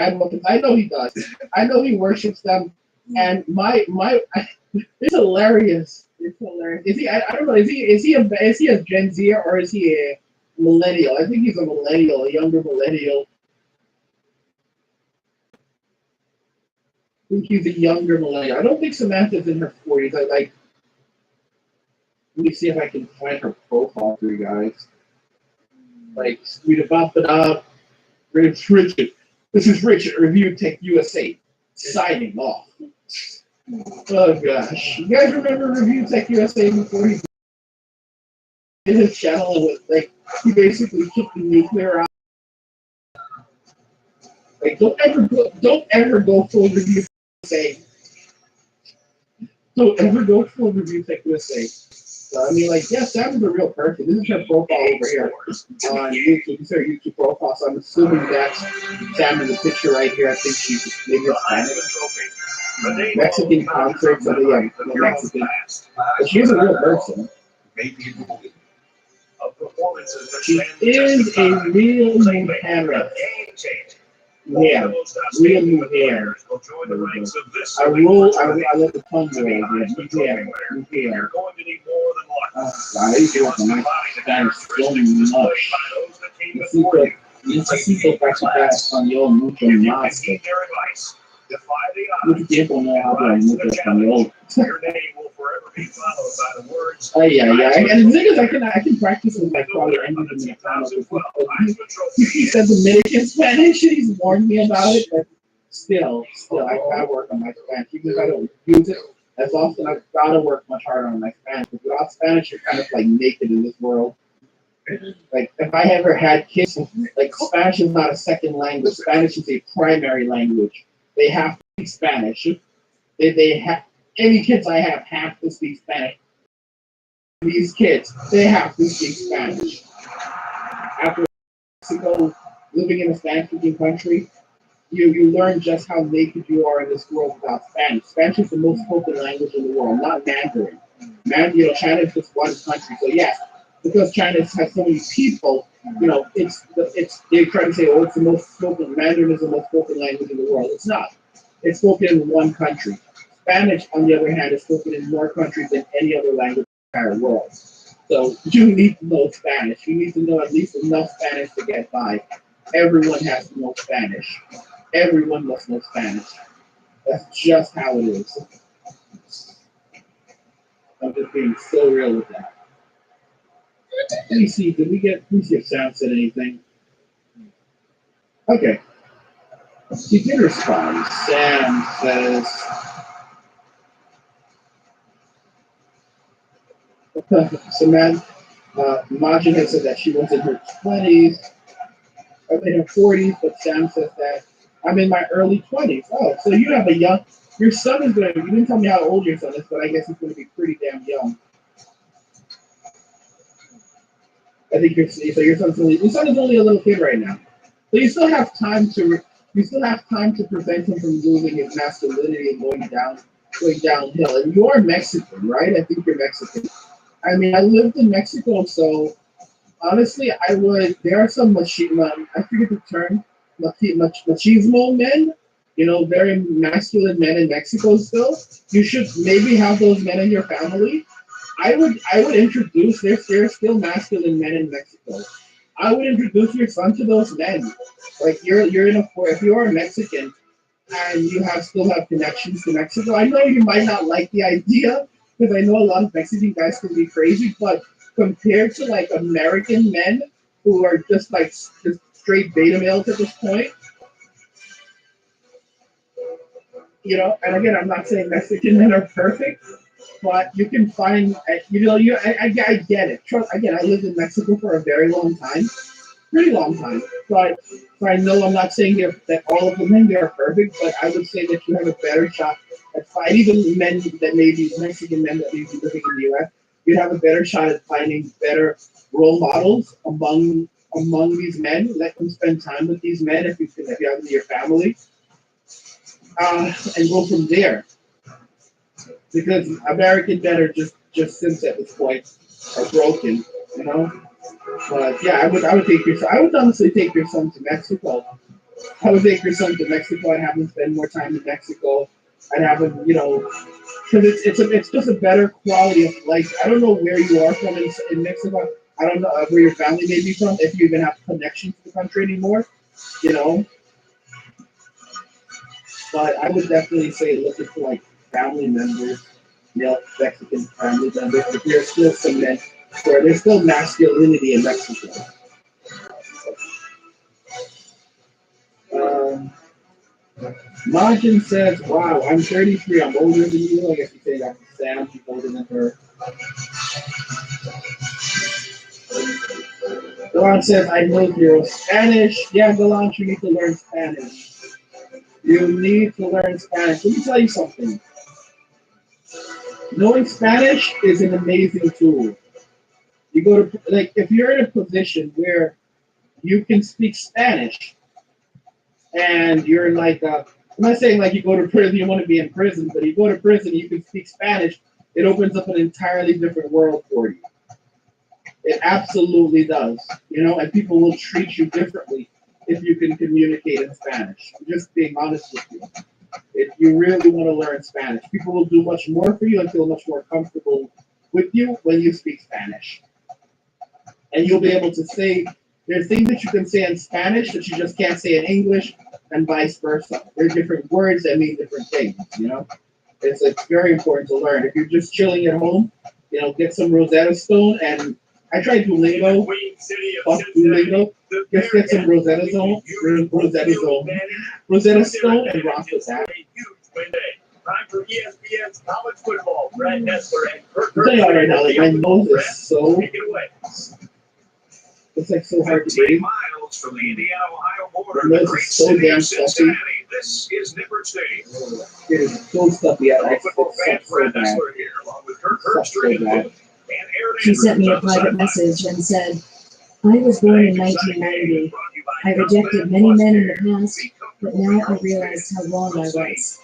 I know he does. I know he worships them, and it's hilarious. It's hilarious. Is he? I don't know. Is he a Gen Z or is he a millennial? I think he's a millennial, a younger millennial. I think he's a younger millennial. I don't think Samantha's in her 40s. I like. Let me see if I can find her profile for you guys. Like, sweet about it up. It's Richard. This is Richard, Review Tech USA, signing off. Oh gosh. You guys remember Review Tech USA before he did his channel and was like, he basically took the nuclear out? Like, don't ever go full Review USA. Don't ever go full Review Tech USA. So, I mean, like, yes, Sam is a real person. This is her profile over here on YouTube. This is her YouTube profile, so I'm assuming that's Sam in the picture right here. I think she's maybe Hispanic. Mexican concerts of the Mexican. But she's a real person. She is a real Muhammad. Yeah, real Muhammad. I let the tongue roll here. Muhammad. Ahí con más canción much. Necesito practicar español mucho más. Mucho tiempo no hablo mucho español. Ay. And the thing is, I can practice with my father and Dominicano. He said Dominican Spanish, and he's warned me about it, but still, I gotta work on my Spanish. Even if I don't use it as often, I've got to work much harder on my Spanish. Because without Spanish, you're kind of like naked in this world. Like, if I ever had kids, like, Spanish is not a second language. Spanish is a primary language. They have to speak Spanish. They have, any kids I have to speak Spanish. These kids, they have to speak Spanish. After Mexico, living in a Spanish-speaking country, you learn just how naked you are in this world without Spanish. Spanish is the most spoken language in the world, not Mandarin. China is just one country, so yes, because China has so many people, it's they try to say, oh, it's the most spoken, Mandarin is the most spoken language in the world. It's not. It's spoken in one country. Spanish, on the other hand, is spoken in more countries than any other language in the entire world. So you need to know Spanish. You need to know at least enough Spanish to get by. Everyone has to know Spanish. Everyone must know Spanish. That's just how it is. I'm just being so real with that. Let me see, let me see if Sam said anything. Okay. She did respond. Sam says, Samantha, Majin had said that she was in her 20s, in her 40s, but Sam says that I'm in my early 20s. Oh, so you have your son is going to, you didn't tell me how old your son is, but I guess he's going to be pretty damn young. I think your son is only a little kid right now. So you still have time to prevent him from losing his masculinity and going downhill. And you are Mexican, right? I think you're Mexican. I mean, I lived in Mexico, so honestly, there are some I forget the term, machismo men, very masculine men in Mexico still. You should maybe have those men in your family. I would introduce, there's still masculine men in Mexico. I would introduce your son to those men. Like, if you're a Mexican and you still have connections to Mexico, I know you might not like the idea, because I know a lot of Mexican guys can be crazy, but compared to like American men who are just straight beta males at this point, and again, I'm not saying Mexican men are perfect, but you can find, I get it. Again, I lived in Mexico for a very long time, pretty long time, but I know I'm not saying that all of the men there are perfect, but I would say that you have a better shot at finding even men that may be Mexican men that may be living in the U.S. You'd have a better shot at finding better role models among these men. Let them spend time with these men if you have them in your family, and go from there. Because American men are just simps at this point, are broken, But yeah, I would honestly take your son to Mexico I would take your son to Mexico. I'd have him spend more time in Mexico. I'd have him, because it's just a better quality of life. I don't know where you are from in Mexico. I don't know where your family may be from, if you even have connection to the country anymore, you know. But I would definitely say looking for like family members, male Mexican family members. If there's still some men where there's still masculinity in Mexico. Majin says, "Wow, I'm 33. I'm older than you." I guess you say that to Sam. She's older than her. Galan says, "I know zero Spanish." Yeah, Galan, you need to learn Spanish. You need to learn Spanish. Let me tell you something. Knowing Spanish is an amazing tool. You go to like if you're in a position where you can speak Spanish, and you're like, I'm not saying like you go to prison, you want to be in prison, but you go to prison, you can speak Spanish. It opens up an entirely different world for you. It absolutely does, and people will treat you differently if you can communicate in Spanish. I'm just being honest with you. If you really want to learn Spanish, people will do much more for you and feel much more comfortable with you when you speak Spanish. And you'll be able to say, there's things that you can say in Spanish that you just can't say in English, and vice versa. There are different words that mean different things, It's very important to learn. If you're just chilling at home, get some Rosetta Stone, and I tried Duolingo, Duolingo, just get some Rosetta Stone, Rosetta Stone, and rock with that. Time for ESPN's college football. Brad Nessler and Kirk. I'll tell you right now, like my nose is so. It's like so hard to breathe. Miles from the Indiana-Ohio border. The nose is so damn stuffy. This is Nippert Stadium. It is so stuffy. Football fan Brad Nessler here, along with Kirk Herbstreit. She sent me a private message and said, "I was born in 1990. I rejected many men in the past, but now I realized how wrong I was.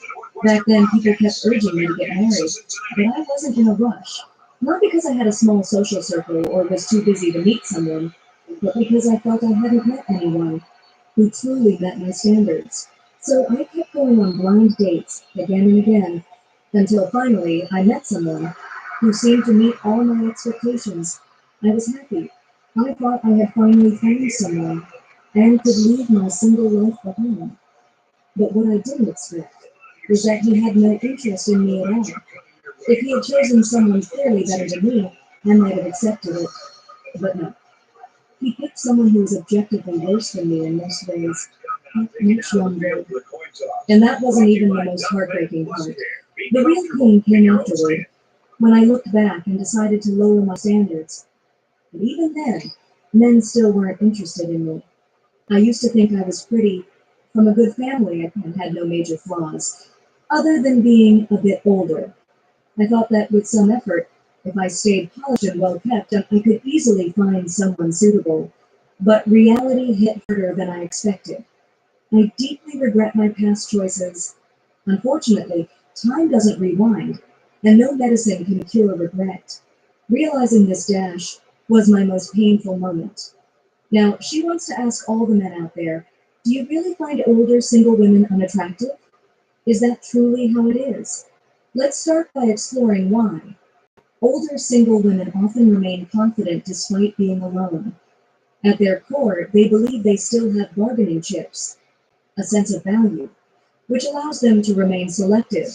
Back then, people kept urging me to get married, but I wasn't in a rush. Not because I had a small social circle or was too busy to meet someone, but because I felt I hadn't met anyone who truly met my standards. So I kept going on blind dates again and again, until finally I met someone who seemed to meet all my expectations. I was happy. I thought I had finally found someone and could leave my single life behind. But what I didn't expect was that he had no interest in me at all. If he had chosen someone clearly better than me, I might have accepted it. But no. He picked someone who was objectively worse than me in most ways, much younger. And that wasn't even the most heartbreaking part. The real pain came afterward, when I looked back and decided to lower my standards. But even then, men still weren't interested in me. I used to think I was pretty, from a good family, and had no major flaws, other than being a bit older. I thought that with some effort, if I stayed polished and well kept, I could easily find someone suitable. But reality hit harder than I expected. I deeply regret my past choices. Unfortunately, time doesn't rewind, and no medicine can cure regret. Realizing this dash was my most painful moment. Now, she wants to ask all the men out there, do you really find older single women unattractive? Is that truly how it is? Let's start by exploring why. Older single women often remain confident despite being alone. At their core, they believe they still have bargaining chips, a sense of value, which allows them to remain selective.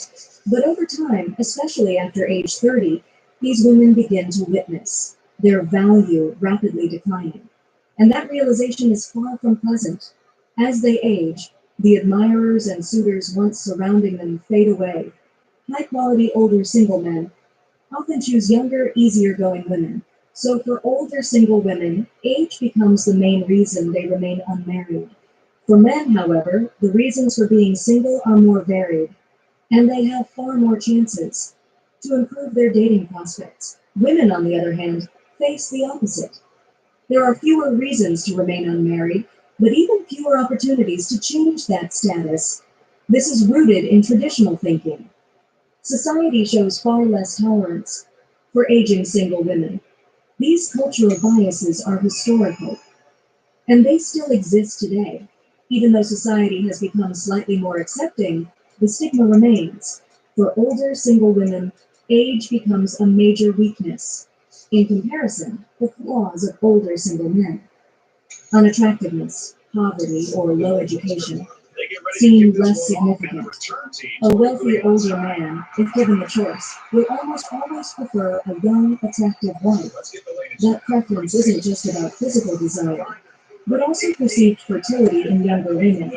But over time, especially after age 30, these women begin to witness their value rapidly declining. And that realization is far from pleasant. As they age, the admirers and suitors once surrounding them fade away. High-quality older single men often choose younger, easier-going women. So for older single women, age becomes the main reason they remain unmarried. For men, however, the reasons for being single are more varied, and they have far more chances to improve their dating prospects. Women, on the other hand, face the opposite. There are fewer reasons to remain unmarried, but even fewer opportunities to change that status. This is rooted in traditional thinking. Society shows far less tolerance for aging single women. These cultural biases are historical, and they still exist today. Even though society has become slightly more accepting, the stigma remains. For older single women, age becomes a major weakness. In comparison, the flaws of older single men, unattractiveness, poverty, or low education, seem less significant. A wealthy older man, if given the choice, will almost always prefer a young, attractive wife. That preference isn't just about physical desire, but also perceived fertility in younger women,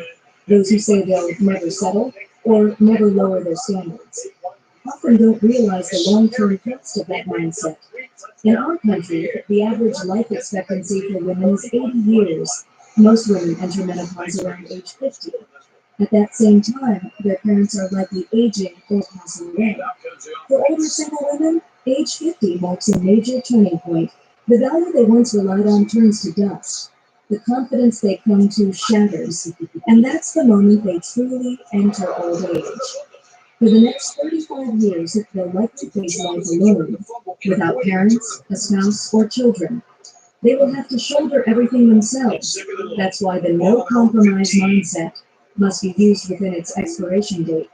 those who say they'll never settle or never lower their standards. Often don't realize the long-term cost of that mindset. In our country, the average life expectancy for women is 80 years. Most women enter menopause around age 50. At that same time, their parents are likely aging or passing away. For older single women, age 50 marks a major turning point. The value they once relied on turns to dust. The confidence they clung to shatters, and that's the moment they truly enter old age. For the next 35 years, they'll likely face life alone, without parents, a spouse, or children. They will have to shoulder everything themselves. That's why the no compromise mindset must be used within its expiration date.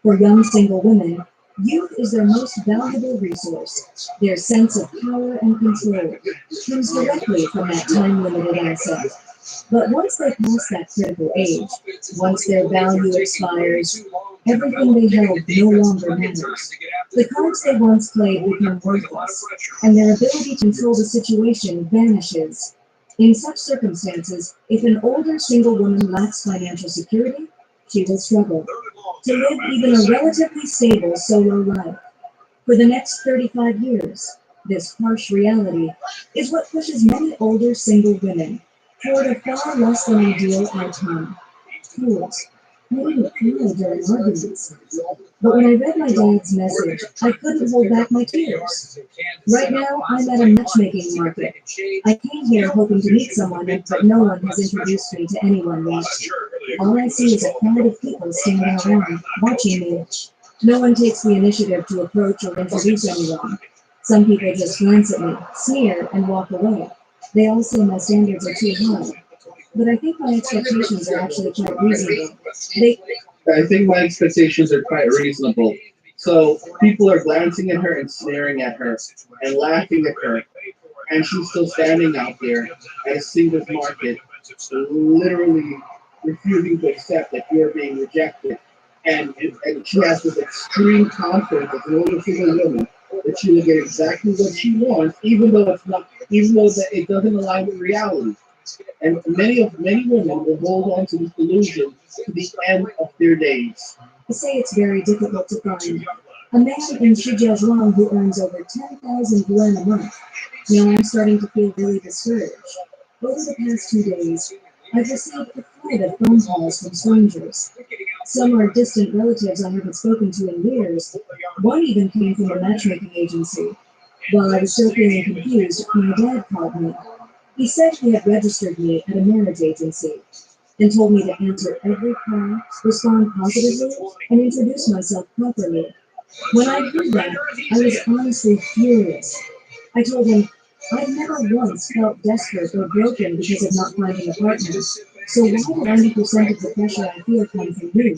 For young single women, youth is their most valuable resource. Their sense of power and control comes directly from that time-limited asset. But once they pass that critical age, once their value expires, everything they held no longer matters. The cards they once played become worthless, and their ability to control the situation vanishes. In such circumstances, if an older single woman lacks financial security, she will struggle to live even a relatively stable solo life. For the next 35 years, this harsh reality is what pushes many older single women toward a far less than ideal outcome. Fools, I didn't cry during arguments. But when I read my dad's message, I couldn't hold back my tears. Right now, I'm at a matchmaking market. I came here hoping to meet someone, but no one has introduced me to anyone yet. All I see is a crowd of people standing around, watching me. No one takes the initiative to approach or introduce anyone. Some people just glance at me, sneer, and walk away. They all say my standards are too high. But I think my expectations are actually quite reasonable. They I think my expectations are quite reasonable. So people are glancing at her and staring at her and laughing at her, and she's still standing out there at a singles market, literally refusing to accept that you're being rejected. And she has this extreme confidence as an older single woman that she will get exactly what she wants, even though that it doesn't align with reality. And many women will hold on to this delusion to the end of their days. say it's very difficult to find a man in Shijiazhuang who earns over 10,000 yuan a month. Now I'm starting to feel really discouraged. Over the past 2 days, I've received a flood of phone calls from strangers. Some are distant relatives I haven't spoken to in years. One even came from a matchmaking agency. While I was still feeling confused, my dad called me. He said he had registered me at a marriage agency and told me to answer every call, respond positively, and introduce myself properly. When I heard that, I was honestly furious. I told him, I've never once felt desperate or broken because of not finding a partner. So why do 90% of the pressure I feel come from you?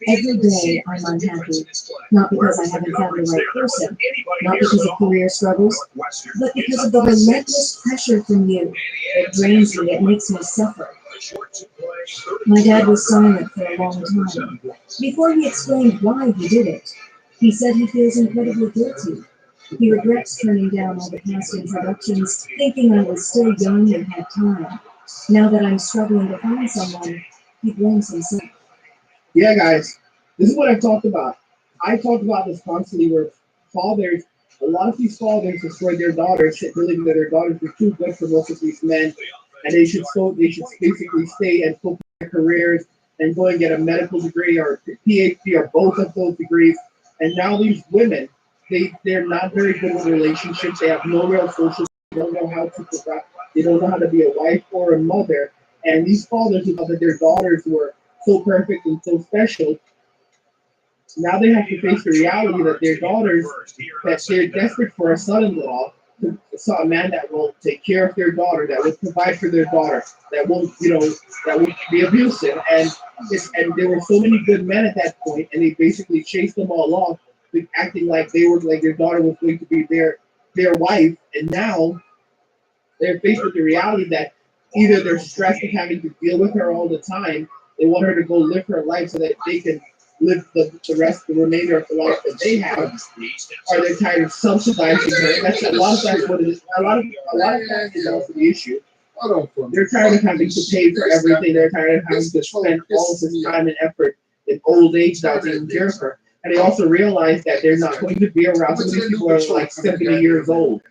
Every day I'm unhappy. Not because I haven't found the right person, not because of career struggles, but because of the relentless pressure from you. It drains me, it makes me suffer. My dad was silent for a long time. Before he explained why he did it, he said he feels incredibly guilty. He regrets turning down all the past introductions, thinking I was still young and had time. Now that I'm struggling to find someone, he blames himself. Yeah, guys, this is what I've talked about. I talk about this constantly where fathers, a lot of these fathers is where their daughters believing that their daughters are too good for most of these men, and they should basically stay and focus on their careers and go and get a medical degree or a PhD or both of those degrees. And now these women, they're not very good with relationships. They have no real social. They don't know how to provide. They don't know how to be a wife or a mother. And these fathers who thought that their daughters were so perfect and so special, now they have to face the reality that their daughters, that they're desperate for a son-in-law, saw a man that will take care of their daughter, that will provide for their daughter, that won't, that won't be abusive. And there were so many good men at that point, and they basically chased them all off, acting like they were like their daughter was going to be their wife. And now they're faced with the reality that either they're stressed of having to deal with her all the time, they want her to go live her life so that they can live the remainder of the life that they have, or they're tired of subsidizing her. That's a lot of times what it is. A lot of times is also the issue. They're tired of having to pay for everything. They're tired of having to spend all this time and effort in old age now taking care of her. And they also realize that they're not going to be around. Some of these people are like 70 years old.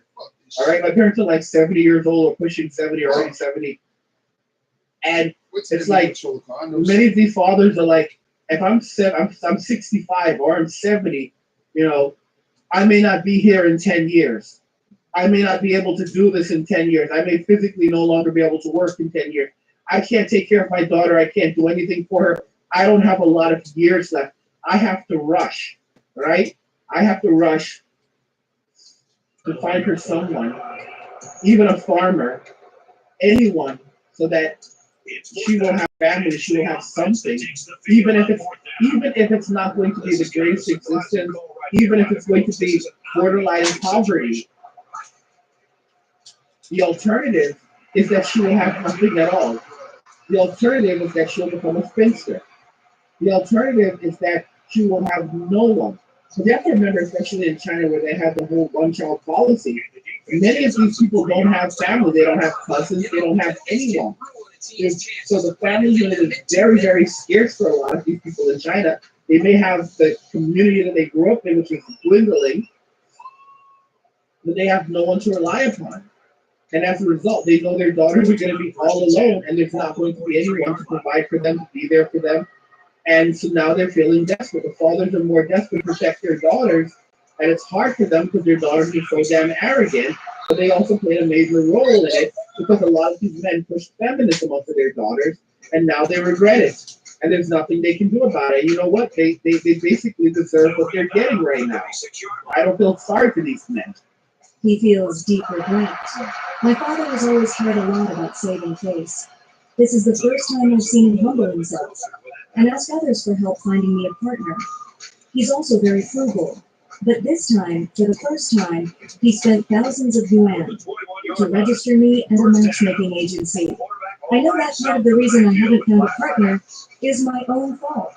All right, my parents are like 70 years old or pushing 70 or already 70. And it's like many of these fathers are like, if I'm 65 or I'm 70, I may not be here in 10 years. I may not be able to do this in 10 years. I may physically no longer be able to work in 10 years. I can't take care of my daughter. I can't do anything for her. I don't have a lot of years left. I have to rush, right? I have to rush to find her someone, even a farmer, anyone, so that she will have family, she will have something, even if it's not going to be the greatest existence, even if it's going to be borderline poverty. The alternative is that she will have nothing at all. The alternative is that she'll become a spinster. The alternative is that she will have no one. So you have to remember, especially in China where they have the whole one-child policy, many of these people don't have family, they don't have cousins, they don't have anyone. So the family unit is very, very scarce for a lot of these people in China. They may have the community that they grew up in, which is dwindling, but they have no one to rely upon. And as a result, they know their daughters are going to be all alone, and there's not going to be anyone to provide for them, to be there for them. And so now they're feeling desperate. The fathers are more desperate to protect their daughters, and it's hard for them because their daughters are so damn arrogant. But they also played a major role in it because a lot of these men pushed feminism onto their daughters, and now they regret it. And there's nothing they can do about it. You know what? They basically deserve what they're getting right now. I don't feel sorry for these men. He feels deep regret. My father has always cared a lot about saving face. This is the first time I've seen him humble himself and ask others for help finding me a partner. He's also very frugal, but this time, for the first time, he spent thousands of yuan to register me at a matchmaking agency. I know that part of the reason I haven't found a partner is my own fault,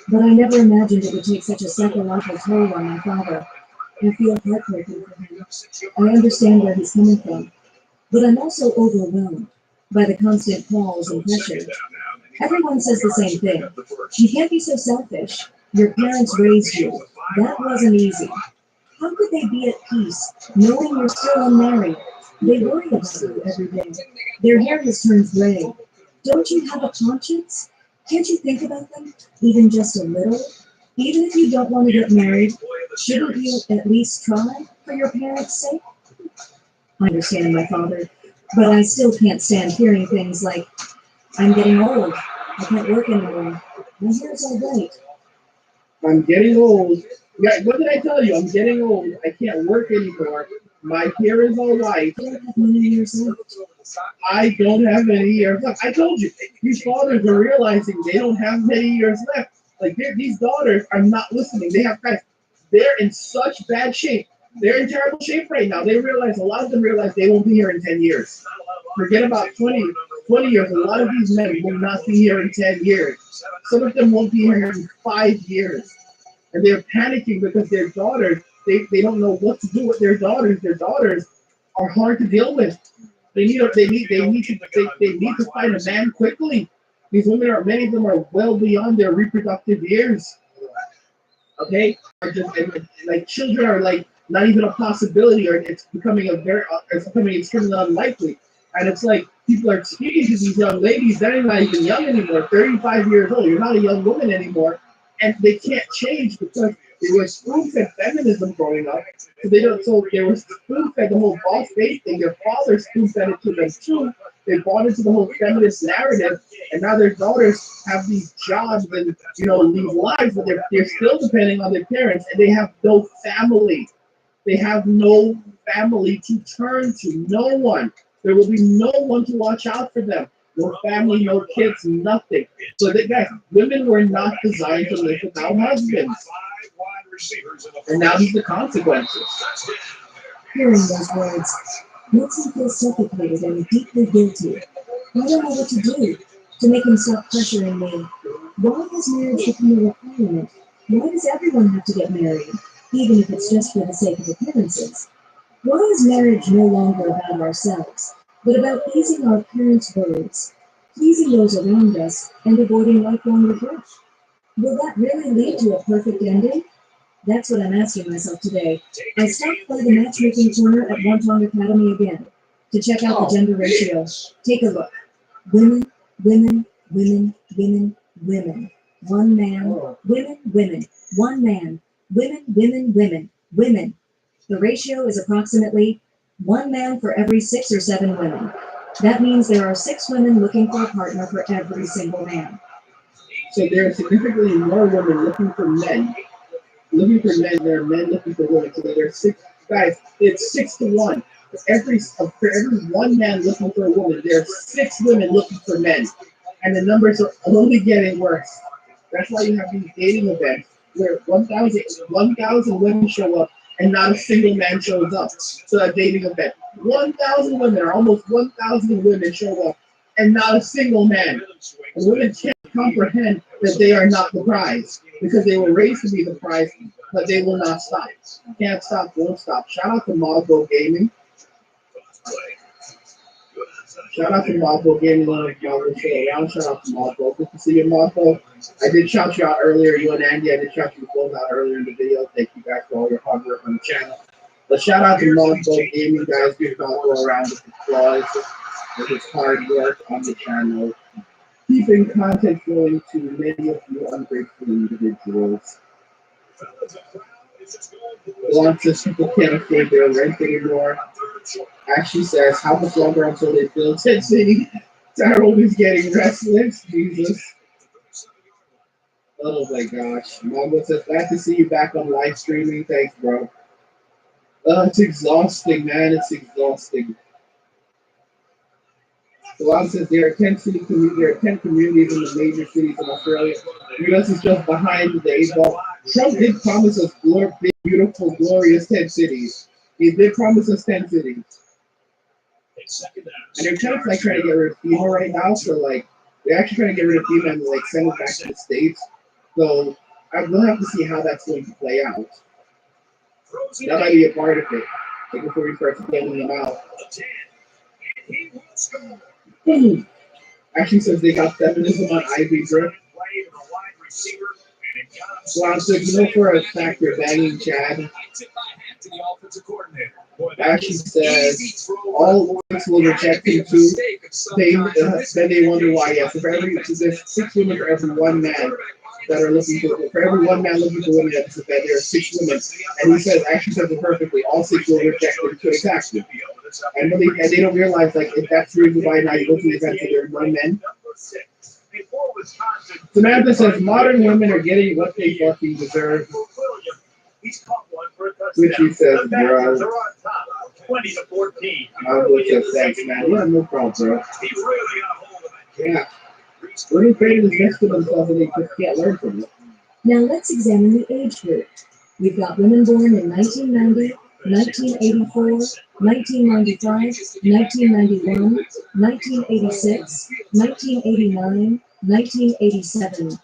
but I never imagined it would take such a psychological toll on my father. I feel heartbroken for him. I understand where he's coming from, but I'm also overwhelmed by the constant calls and pressure. Everyone says the same thing. You can't be so selfish. Your parents raised you. That wasn't easy. How could they be at peace, knowing you're still unmarried? They worry about you every day. Their hair has turned gray. Don't you have a conscience? Can't you think about them, even just a little? Even if you don't want to get married, shouldn't you at least try for your parents' sake? I understand my father, but I still can't stand hearing things like, I'm getting old, I can't work anymore, my hair's all white. I'm getting old. Yeah, what did I tell you? I'm getting old. I can't work anymore. My hair is all white. I don't have many years left. I don't have any years left. I told you, these fathers are realizing they don't have many years left. Like these daughters are not listening. They're in such bad shape. They're in terrible shape right now. A lot of them realize they won't be here in 10 years. Forget about 20 years. A lot of these men will not be here in 10 years. Some of them won't be here in 5 years. And they're panicking because their daughters, they don't know what to do with their daughters. Their daughters are hard to deal with. They need to find a man quickly. Many of them are well beyond their reproductive years. Okay, like children are like not even a possibility, or it's becoming extremely unlikely. And it's like people are speaking to these young ladies that are not even young anymore, 35 years old. You're not a young woman anymore, and they can't change because they were spoon-fed feminism growing up. So they were spoon-fed the whole boss babe thing. Their father spoon-fed it to them too. They bought into the whole feminist narrative, and now their daughters have these jobs and these lives, but they're still depending on their parents, and they have no family. They have no family to turn to, no one. There will be no one to watch out for them. No family, no kids, nothing. So guys, women were not designed to live without husbands. And now these are the consequences. Hearing those words makes him feel suffocated and deeply guilty. I don't know what to do to make him stop pressuring me. Why has marriage become a requirement? Why does everyone have to get married, even if it's just for the sake of appearances? Why is marriage no longer about ourselves, but about pleasing our parents' words, pleasing those around us, and avoiding lifelong regret? Will that really lead to a perfect ending? That's what I'm asking myself today. I stopped by the matchmaking corner at One Academy again to check out the gender ratio. Take a look. Women, women, women, women, women. One man, women, women. One man, women, women, women, women. The ratio is approximately one man for every 6 or 7 women. That means there are 6 women looking for a partner for every single man. So there are significantly more women looking for men. Looking for men, there are men looking for women. So there are 6 guys. It's 6 to 1. For every one man looking for a woman, there are 6 women looking for men. And the numbers are only getting worse. That's why you have these dating events where 1,000 women show up and not a single man shows up to a dating event. 1,000 women, or almost 1,000 women show up and not a single man. And women can't comprehend that they are not the prize because they were raised to be the prize, but they will not stop. Can't stop, won't stop. Shout out to Marvel Gaming. Shout out to Marvel Gaming on the Marvel show around. Shout out to Marvel. Good to see you, Marvel. I did shout you out earlier, you and Andy. I did shout you both out earlier in the video. Thank you guys for all your hard work on the channel. But shout out to Marvel Gaming, guys. Give Marvel a round of applause for his hard work on the channel. Keeping content flowing to many of you ungrateful individuals. Lots of people can't afford their rent anymore. Ashley says, how much longer until they build Tent City? Tyrone is getting restless. Jesus. Oh my gosh. Mongo says, glad to see you back on live streaming. Thanks, bro. It's exhausting, man. It's exhausting. Alon says there are 10 communities in the major cities in Australia. US is just behind the 8 ball. Trump did promise us big, beautiful, glorious 10 cities. He did promise us 10 cities. And they're kind of like trying to get rid of FEMA right now. So like they're actually trying to get rid of FEMA and like send it back to the States. So we'll have to see how that's going to play out. That might be a part of it. Like before we start scaling them out. Actually says they got feminism on Ivy Drip. Wow, so you know for a fact you're banging Chad. Actually says all 6 will reject him too. Then they wonder why. Yes, so there's 6 women for every 1 man that are looking for every 1 man looking for women that's there are 6 women. And he says actually says it perfectly. All 6 will reject him too. Exactly. And they don't realize like if that's the reason why now you go to the event and there are 1 men. Samantha says modern women are getting what they fucking deserve. Which he says, bro. 20 to 14. I'll go to thanks, man. Yeah, no problem, bro. Yeah. Women created this next to themselves and they just can't learn from it. Now let's examine the age group. We've got women born in 1990, 1984, 1995, 1991, 1986, 1989, 1987.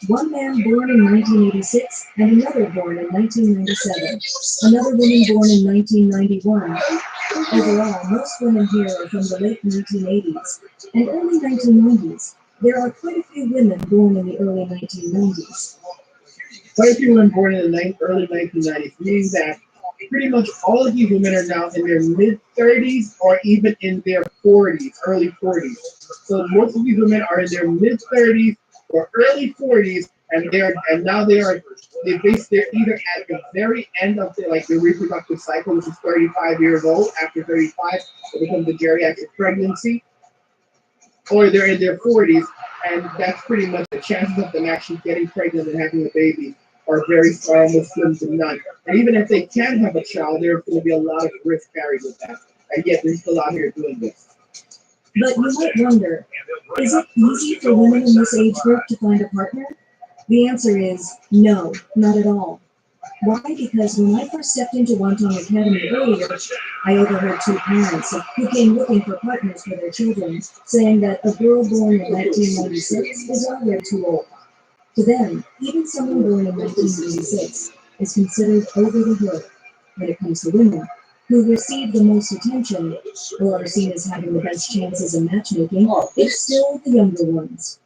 1 man born in 1986 and another born in 1997. Another woman born in 1991. Overall, most women here are from the late 1980s and early 1990s. There are quite a few women born in the early 1990s. Quite a few women born in the early 1990s, meaning that pretty much all of these women are now in their mid-30s or even in their 40s, early 40s. So most of these women are in their mid-30s or early 40s, and they're either at the very end of their reproductive cycle, which is 35 years old. After 35, it becomes the geriatric pregnancy, or they're in their 40s, and that's pretty much the chances of them actually getting pregnant and having a baby are very Muslim to none. And even if they can have a child, there's going to be a lot of risk carried with that. And yet they're still out here doing this. But you might wonder, is it easy for women in this age group to find a partner? The answer is no, not at all. Why? Because when I first stepped into Wonton Academy earlier, I overheard two parents who came looking for partners for their children, saying that a girl born in 1996 is already too old. To them, even someone born in 1996 is considered over the hill. When it comes to women, who receive the most attention or are seen as having the best chances in matchmaking, it's still the younger ones.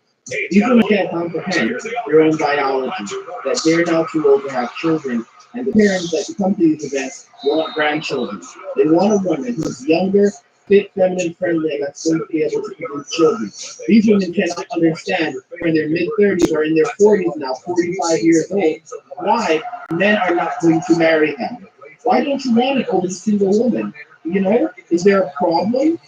People can't comprehend their own biology, that they're now too old to have children, and the parents that come to these events want grandchildren. They want a woman who's younger, fit, feminine, friendly, and that's going to be able to produce children. These women cannot understand when they're mid-30s or in their 40s now, 45 years old, why men are not going to marry them. Why don't you want an old single woman? You know, is there a problem?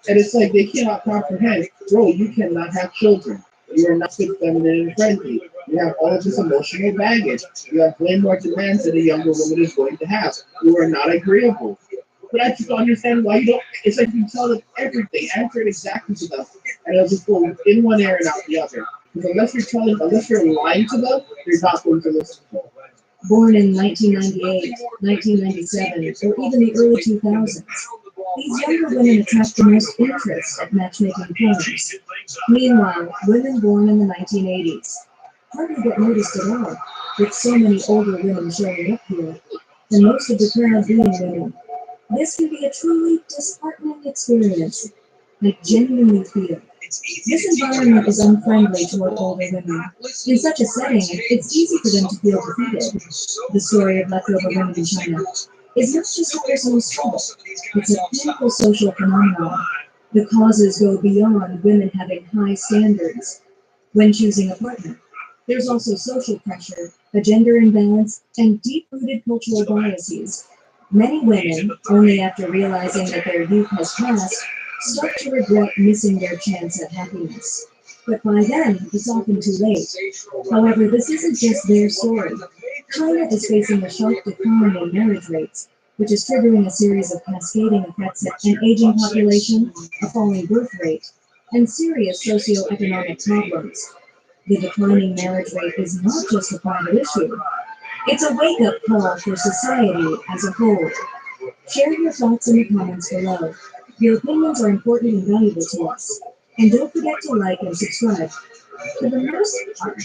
And it's like they cannot comprehend, bro, you cannot have children. You are not fit, feminine, and friendly. You have all of this emotional baggage. You have way more demands than a younger woman is going to have. You are not agreeable. But I just don't understand why you don't. It's like you tell them everything, answer it exactly to them, and it'll just go in one ear and out the other. Because unless you're lying to them, they're not going to listen to you. Born in 1998, 1997, or even the early 2000s, these younger women attract the most interest at matchmaking firms. Meanwhile, women born in the 1980s hardly get noticed at all, with so many older women showing up here, and most of the crowd being women. This can be a truly disheartening experience. I genuinely feel this environment is unfriendly toward older women. In such a setting, it's easy for them to feel defeated. The story of leftover women in China is not just a personal struggle, it's a painful social phenomenon. The causes go beyond women having high standards when choosing a partner. There's also social pressure, a gender imbalance, and deep-rooted cultural biases. Many women, only after realizing that their youth has passed, start to regret missing their chance at happiness. But by then, it's often too late. However, this isn't just their story. China is facing a sharp decline in marriage rates, which is triggering a series of cascading effects at an aging population, a falling birth rate, and serious socioeconomic problems. The declining marriage rate is not just a private issue. It's a wake-up call for society as a whole. Share your thoughts in the comments below. Your opinions are important and valuable to us. And don't forget to like and subscribe. For the most part,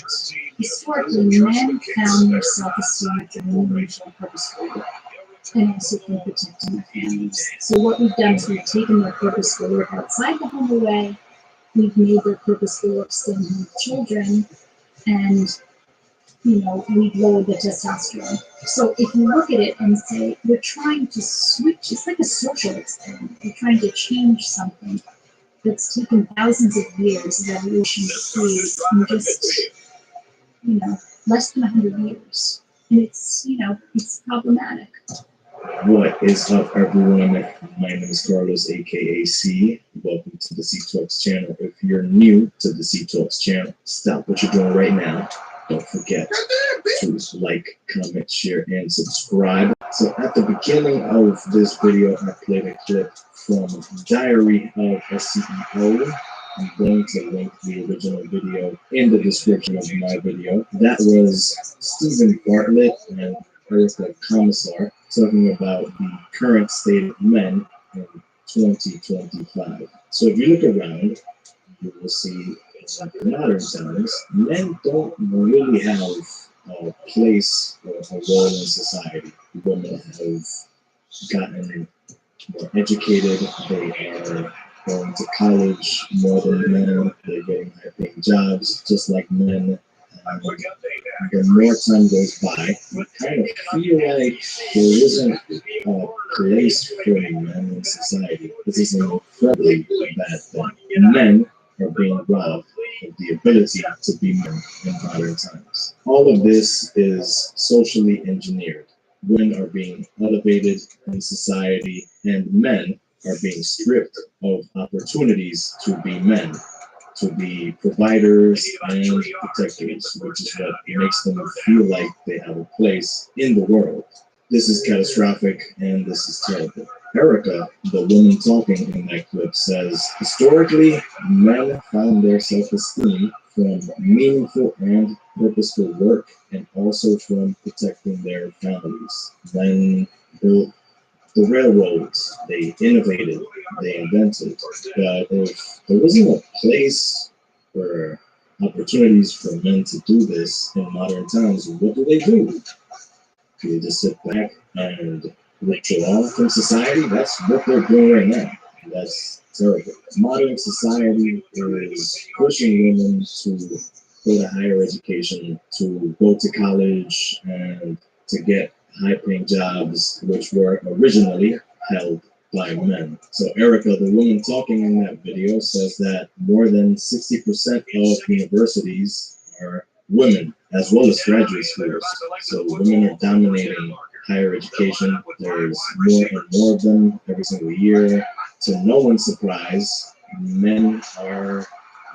historically, men found their self-esteem through mutual purposeful work, and also through protecting their families. So what we've done is we've taken their purposeful work outside the home away, we've made their purposeful work stem with children, and we've lowered the testosterone. So if you look at it and say, we're trying to switch, it's like a social experiment. We're trying to change something that's taken thousands of years of evolution to create in just, less than 100 years. And it's problematic. What is up, everyone? My name is Carlos, aka C. Welcome to the C Talks channel. If you're new to the C Talks channel, stop what you're doing right now. Don't forget to like, comment, share, and subscribe. So at the beginning of this video, I played a clip from Diary of a CEO. I'm going to link the original video in the description of my video. That was Stephen Bartlett and Erica Commissar talking about the current state of men in 2025. So if you look around, you will see in modern times, men don't really have a place or a role in society. Women have gotten more educated, they are going to college more than men, they're getting high-paying jobs just like men. The more time goes by, I kind of feel like there isn't a place for men in society. This is an incredibly bad thing. Men are being robbed of the ability to be men in modern times. All of this is socially engineered. Women are being elevated in society, and men are being stripped of opportunities to be men. to be providers and protectors, which is what makes them feel like they have a place in the world. This is catastrophic and this is terrible. Erica, the woman talking in that clip, says, historically, men found their self-esteem from meaningful and purposeful work and also from protecting their families. Men built the railroads, they innovated, they invented. But if there wasn't a place or opportunities for men to do this in modern times, what do? Do they just sit back and withdraw from society? That's what they're doing right now. That's terrible. Modern society is pushing women to go to higher education, to go to college, and to get high-paying jobs, which were originally held by men. So Erica, the woman talking in that video, says that more than 60% of universities are women, as well as graduate schools. So women are dominating higher education. There's more and more of them every single year. To no one's surprise, men are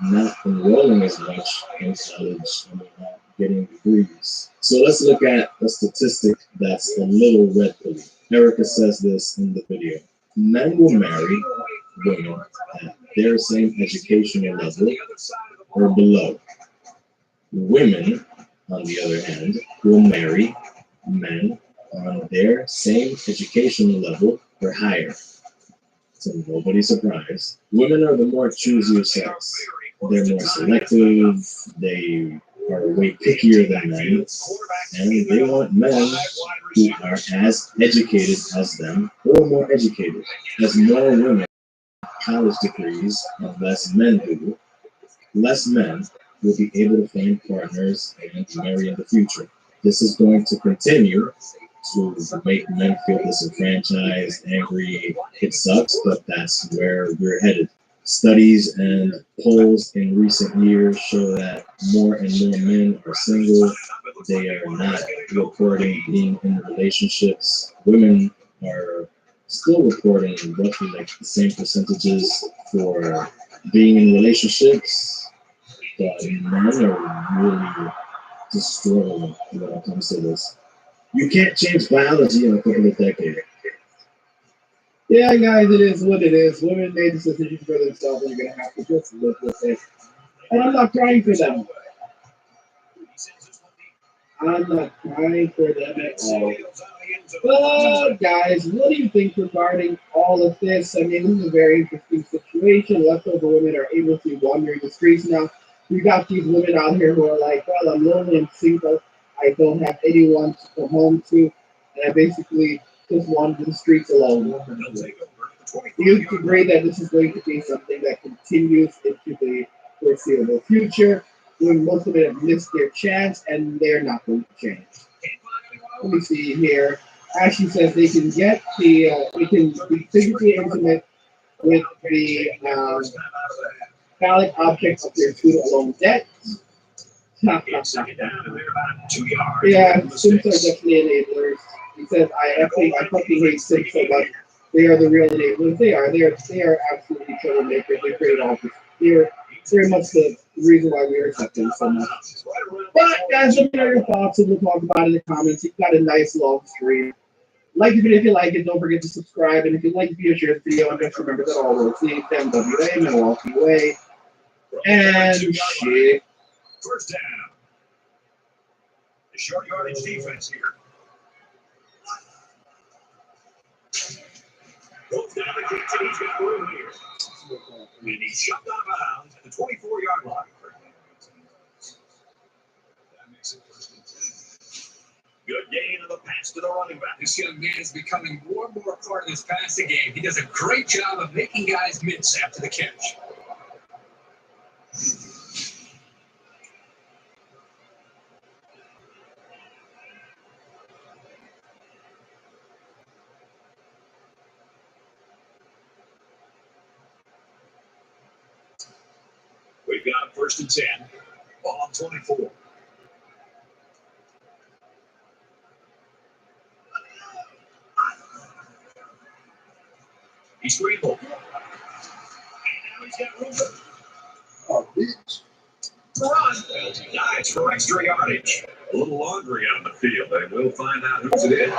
not enrolling as much in college and not getting degrees. So let's look at a statistic that's a little red pilling. Erica says this in the video. Men will marry women at their same educational level or below. Women, on the other hand, will marry men on their same educational level or higher. To nobody's surprise, women are the more choosier sex. They're more selective, they are way pickier than men, and they want men who are as educated as them or more educated. As more women have college degrees and less men do, less men will be able to find partners and marry in the future. This is going to continue to make men feel disenfranchised, angry. It sucks, but that's where we're headed. Studies and polls in recent years show that more and more men are single. They are not reporting being in relationships. Women are still reporting roughly like the same percentages for being in relationships, but men are really destroying when it comes to this. You can't change biology in a couple of decades. Yeah, guys, it is what it is. Women made this decision for themselves, and you're gonna have to just live with it. And I'm not crying for them. I'm not crying for them at all. But guys, what do you think regarding all of this? I mean, this is a very interesting situation. Leftover women are able to wander the streets now. We got these women out here who are like, well, I'm lonely and single. I don't have anyone to come home to, and I basically just wander the streets alone. Do you agree that this is going to be something that continues into the foreseeable future, when most of them have missed their chance and they're not going to change? Let me see here. Ashley says they can get they can be physically intimate with the valid objects of their student loan debt. Yeah, Sims are definitely enablers. He says, I fucking hate Sims so much. They are the real enablers. They are absolutely troublemakers. They create all this. They're very much the reason why we are accepting so much. But guys, let me know your thoughts and we'll talk about it in the comments. You've got a nice long stream. Like the video if you like it. Don't forget to subscribe. And if you like the video, share the video. And just remember that all roads lead to MWA, Milwaukee Way. And shit. First down. The short yardage defense here. Goes down the kick, and he's got room here. And he's shoved out of bounds at the 24-yard line. That makes it first and 10. Good gain of the pass to the running back. This young man is becoming more and more a part of this passing game. He does a great job of making guys miss after the catch. We've got a first and 10. Ball on 24. He's scrambled. And now he's got room. run. Nice for extra yardage. A little laundry on the field, and we'll find out whose it is.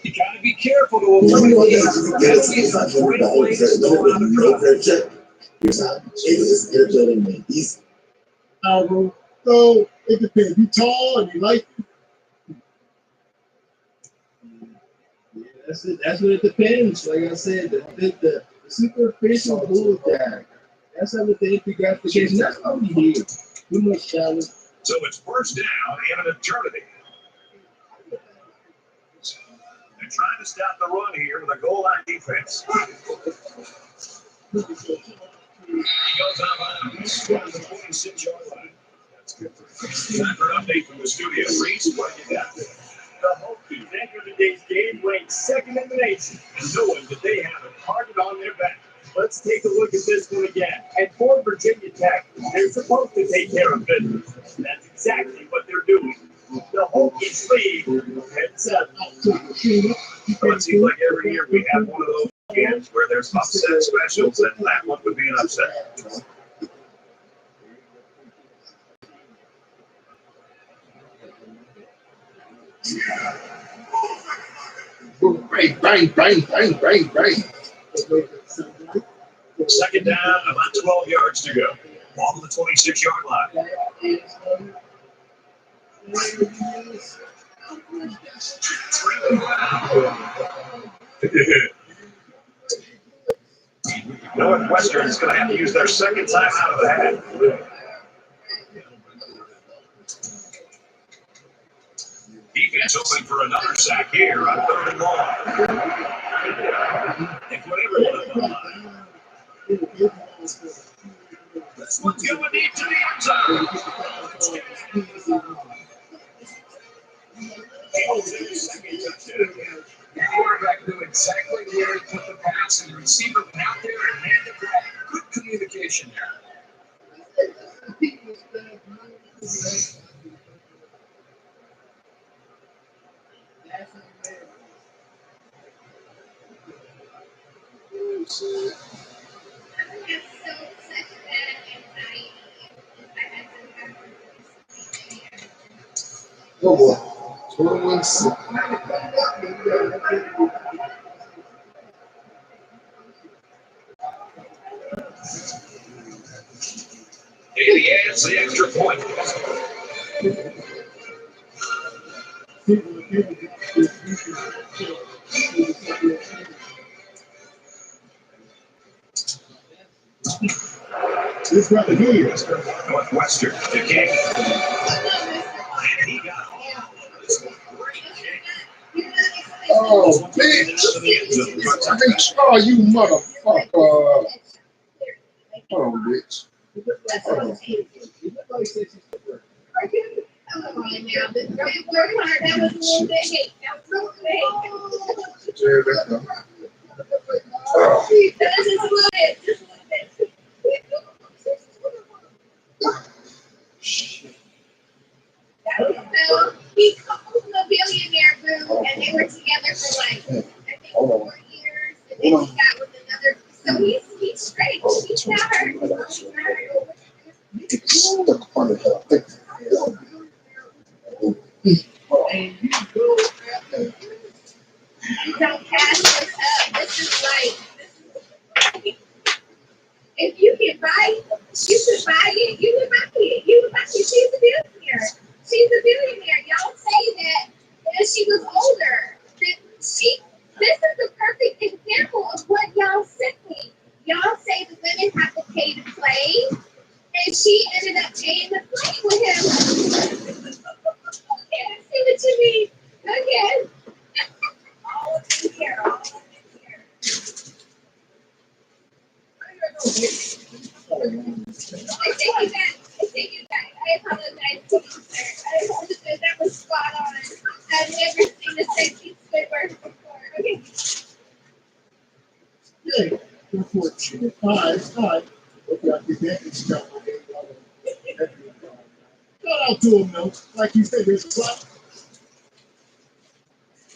You gotta be careful to avoid So it depends. You tall and you like. Yeah, that's it. That's what it depends. Like I said, the superficial bull guy. That's everything. The gratification. That's what we hear. Too much challenge. So it's first down and an eternity. They're trying to stop the run here with a goal line defense. He goes out of bounds. Down to the 46-yard line. That's good for him. Time for an update from the studio. Reese, what you got? The Hokies enter today's game ranked second in the nation, and knowing that they have a target on their back. Let's take a look at this one again. At Fort Virginia Tech, they're supposed to take care of business. That's exactly what they're doing. The Hokies lead. It's Well, it seems like every year we have one of those games where there's upset specials, and that one would be an upset. Bang, bang, bang, bang, bang, bang. Second down, about 12 yards to go. Ball to the 26-yard line. Northwestern is going to have to use their second time out of the hat. Defense open for another sack here on 3rd and long. They put everyone on the line. This one's going deep to the end zone. Second touchdown. The quarterback knew exactly where to put the pass, and the receiver went out there and made the grab. Good communication there. Oh boy. 21-6. And he adds the extra point. This brother here. Northwestern to kick. And he got all of this great kick. Oh, bitch. Oh, you motherfucker. Hold on, bitch. He called him a billionaire, boo, and they were together for like, I think 4 years, and then he got with another. So he's straight. He's not hurt. Don't pass this up. This is like, if you can buy, you should buy it. You would buy it. You would buy it. She's a billionaire. She's a billionaire. Y'all say that she was older. This is the perfect example of what y'all say. Y'all say the women have to pay to play, and she ended up paying to play with him. Okay, I see what you mean. Okay. All in here. take it back. I apologize to you, sir. I apologize. That was spot on. I've never seen a safety squidward before. Okay. Yeah, unfortunate. All right, all right. Okay, I get that. It's not. Shout out to him, though. Like you said, there's a lot.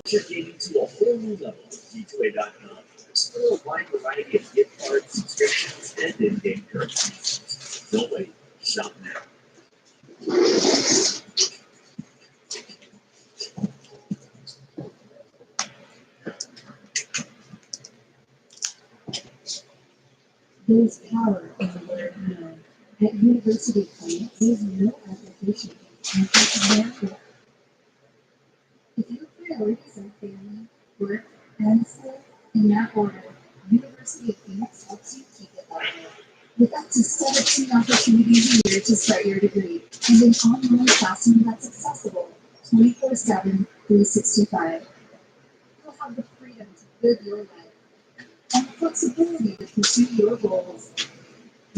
Taking to a whole new level with G2A.com. Explore a wide variety of gift cards, subscriptions, and in-game currencies. Don't wait. Shop now. There's power in the word no. At university clinics, there's no application. And it's therefore, if your priorities are family, work, and school, in that order, University of Phoenix helps you keep it that way. With up to 17 opportunities a year to start your degree, and an online classroom that's accessible 24/7, 365. You'll have the freedom to live your life and the flexibility to pursue your goals.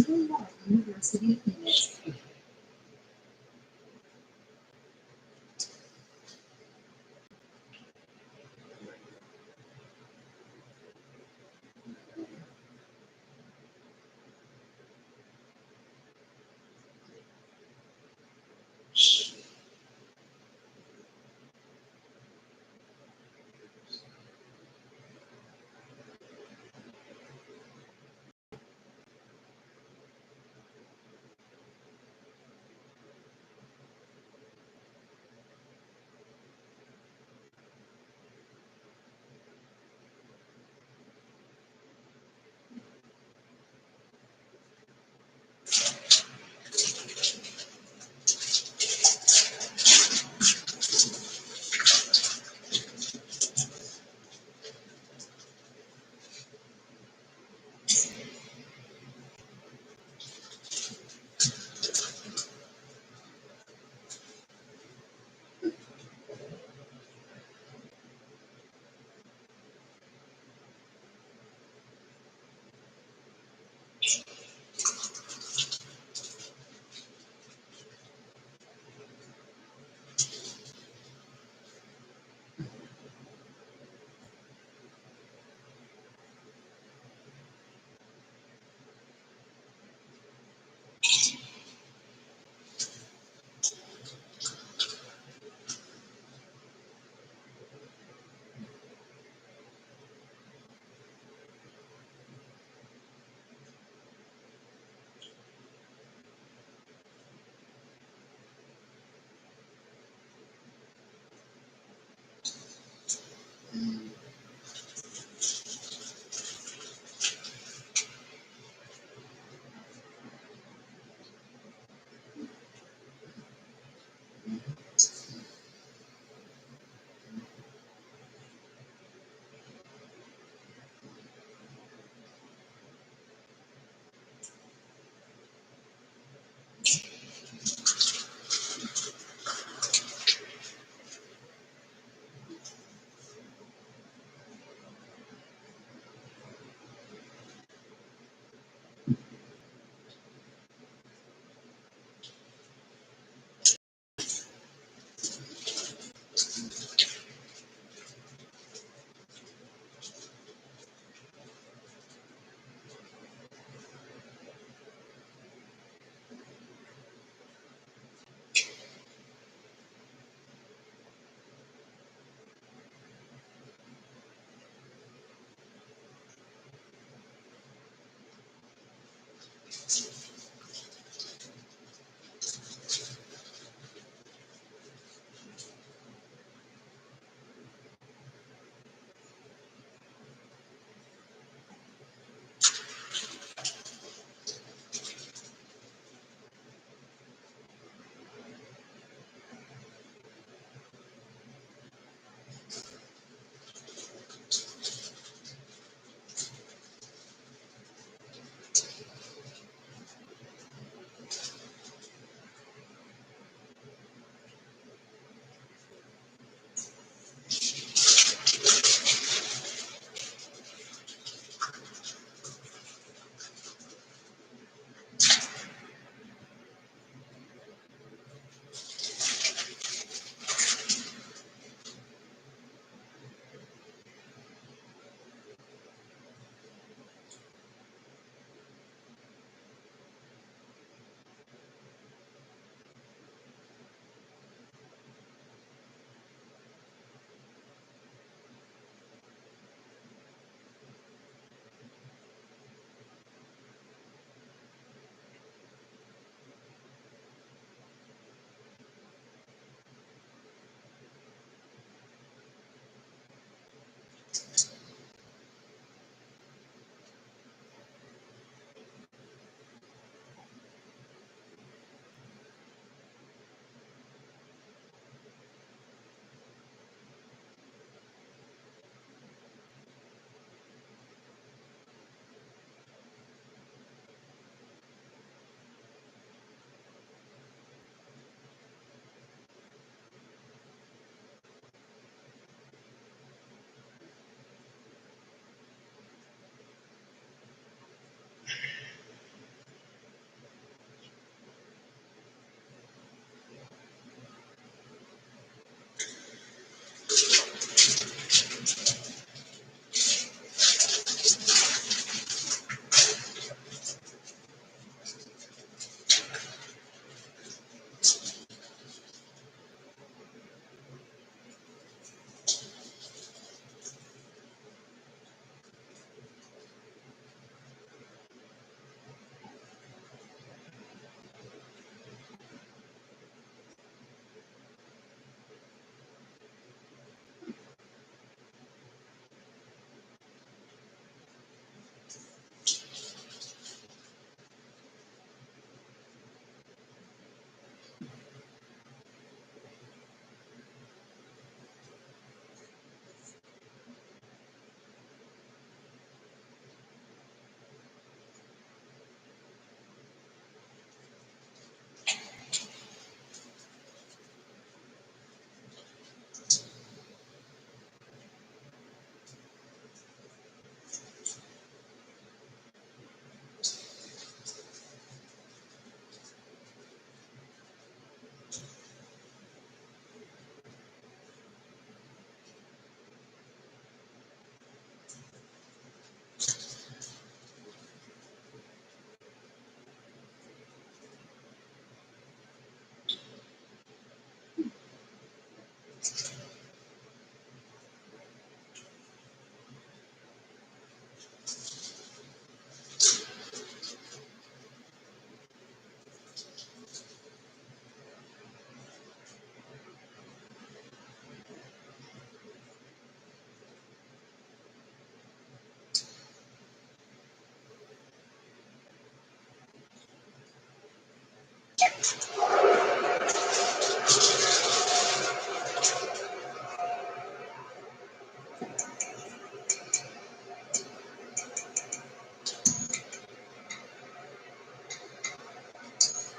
Really love University of Phoenix.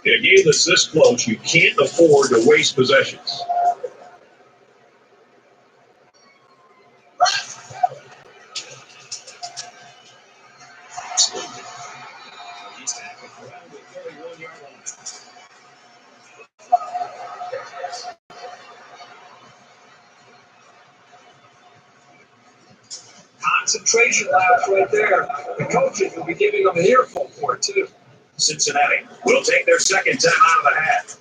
In a game that's this close, you can't afford to waste possessions. He's tackled around the 31-yard line. Concentration lapse right there. The coaches will be giving them an earful for it, too. Cincinnati will take their second time out of the half.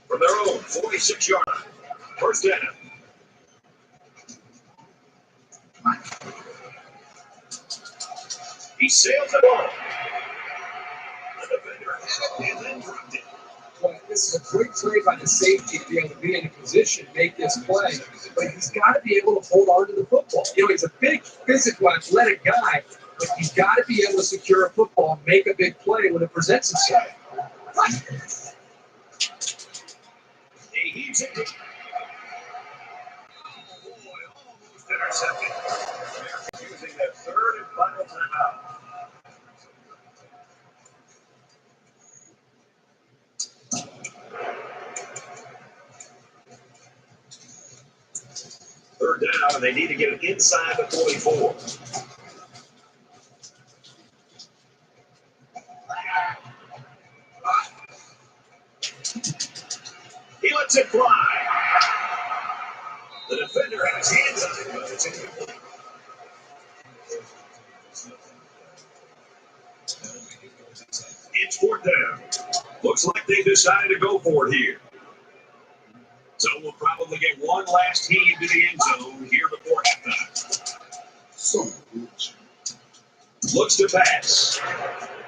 From their own 46-yard line. First down. He sails it on. The defender had it and then dropped it. Well, this is a great play by the safety to be able to be in a position to make this play. But he's got to be able to hold on to the football. You know, he's a big, physical, athletic guy, but he's got to be able to secure a football and make a big play when it presents itself. He heaves it. Oh, boy, almost intercepted. They're using their third and final timeout. Third down, and they need to get it inside the 44. He lets it fly. The defender has his hands on it, but it's incomplete. It's fourth down. Looks like they decided to go for it here. So we'll probably get one last heave to the end zone here before halftime. Looks to pass.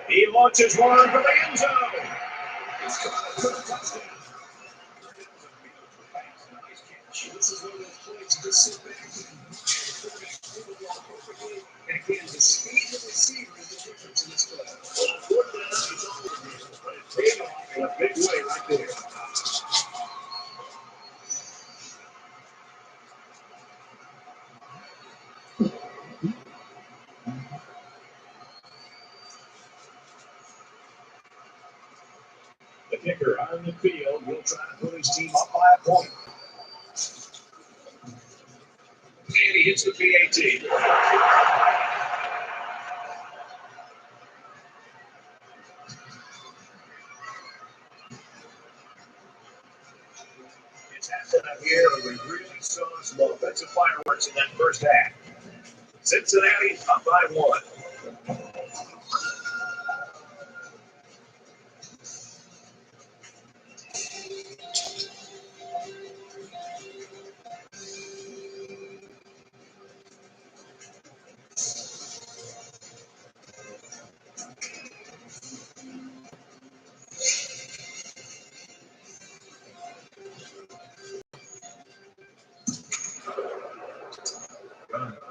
He launches one for the end zone. He's caught it for the touchdown. This is one of those plays you just sit back and again, the speed of the receiver is the difference in this play. Well, fourth down, it's all over here, but it paid off in a big way right there. The kicker on the field will try to put his team up by a point. And he hits the PAT. It's halftime here, and we really saw some offensive fireworks in that first half. Cincinnati up by one.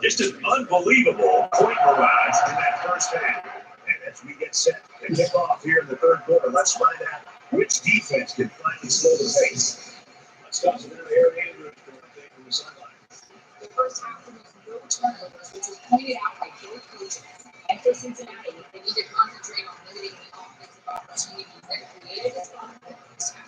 Just an unbelievable point barrage in that first half. And as we get set to kick off here in the third quarter, let's find out which defense can finally slow the pace. Let's talk to Aaron Andrews from the sideline. The first half there was no turnovers, which was pointed out by both coaches. And for Cincinnati, they need to concentrate on limiting the offensive opportunities that created this problem in the first half.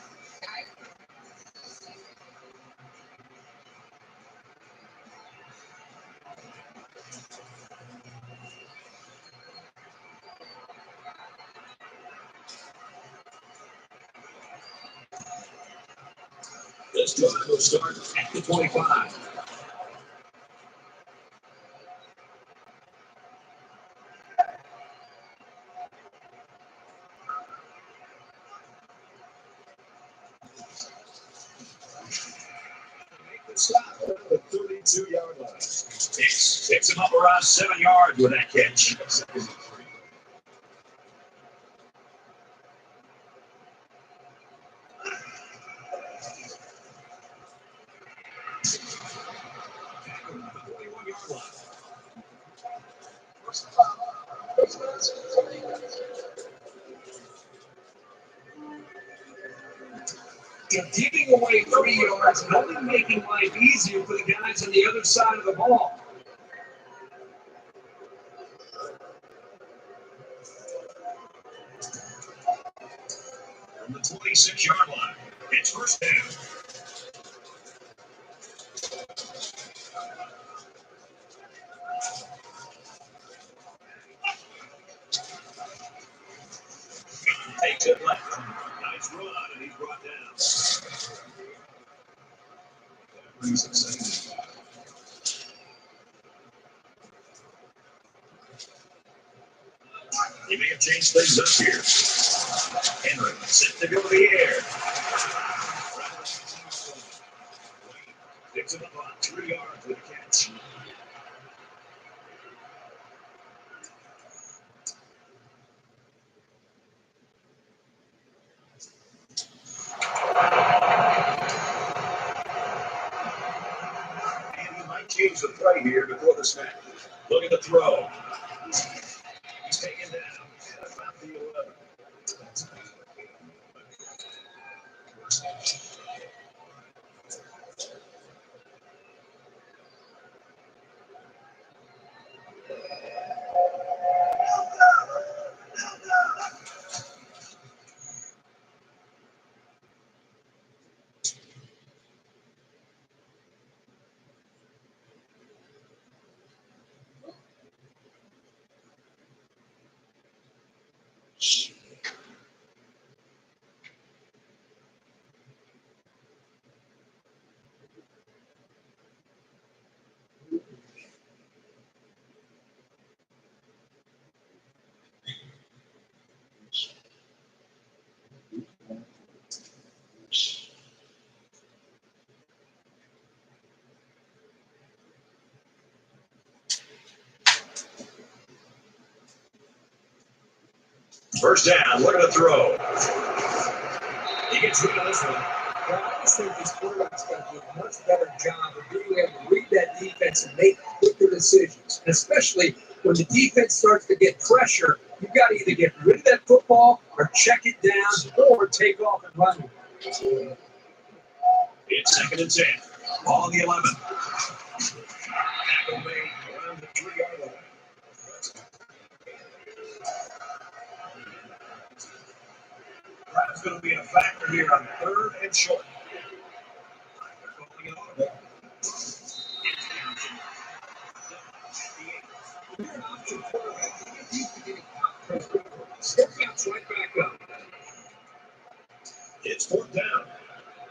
This drive will start at the 25. Make the stop at the 32-yard line. Picks him up around 7 yards with that catch. the 41-yard line. Giving away 3 yards and only making life easier for the guys on the other side of the ball. From the 26-yard line, it's first down. Takes it left. Nice run, and he's brought down. That brings up second and 5. He may have changed things up here. Henry set to go to the air. Picks it up on 3 yards with a catch. And he might change the play here before the snap. Look at the throw. He's taken down at about the 11. First down, look at the throw. He gets rid of this one. I just think these quarterbacks got to do a much better job of being able to read that defense and make quicker decisions. And especially when the defense starts to get pressure, you've got to either get rid of that football or check it down or take off and run it. It's second and 10. Ball on the 11. Tackle made around the 3-yard line. That's going to be a factor here on 3rd and short. They're calling it audible. You're an option quarterback. You get used to getting out. Step backs right back up. It's 4th down.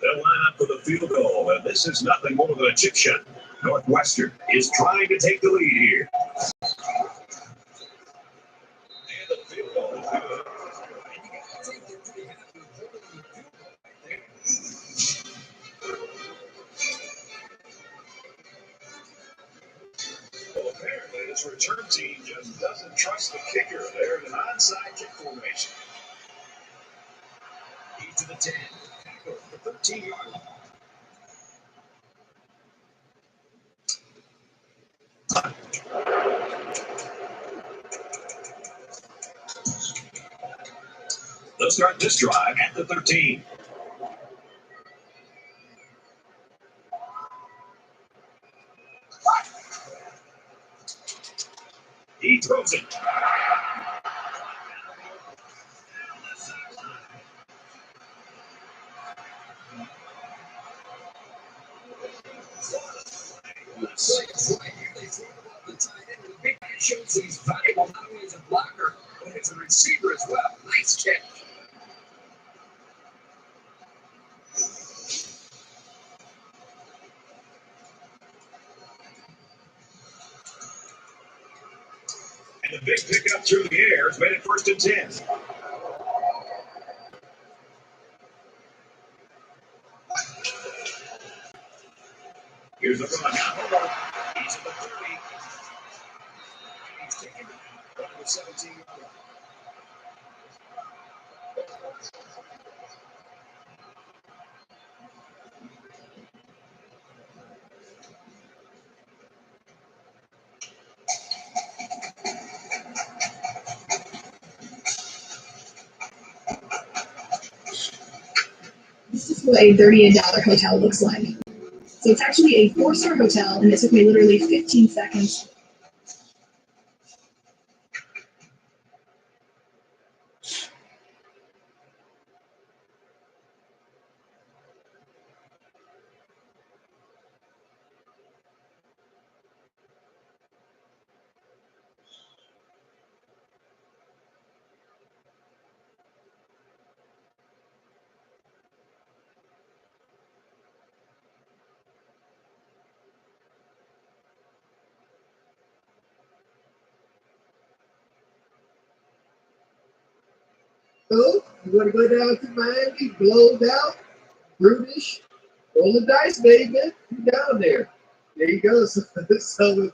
They'll line up for the field goal, and this is nothing more than a chip shot. Northwestern is trying to take the lead here. And the field goal is good. And you got to think they're pretty happy with holding the field goal right there. Well, apparently this return team just doesn't trust the kicker. They're in an onside kick formation. He's to the 10. Tackle the 13-yard line. They'll start this drive at the 13. He throws it. It shows that he's valuable not only as a blocker, but as a receiver as well. Nice catch. And the big pickup through the air has made it 1st and 10. Here's the run. He's at the 30. He's taken down at the 17-yard line. what a $30 hotel looks like. So it's actually a 4-star hotel, and it took me literally 15 seconds. So, you want to go down to Miami, blowed out, brutish, roll the dice, baby. You down there. There you go. So with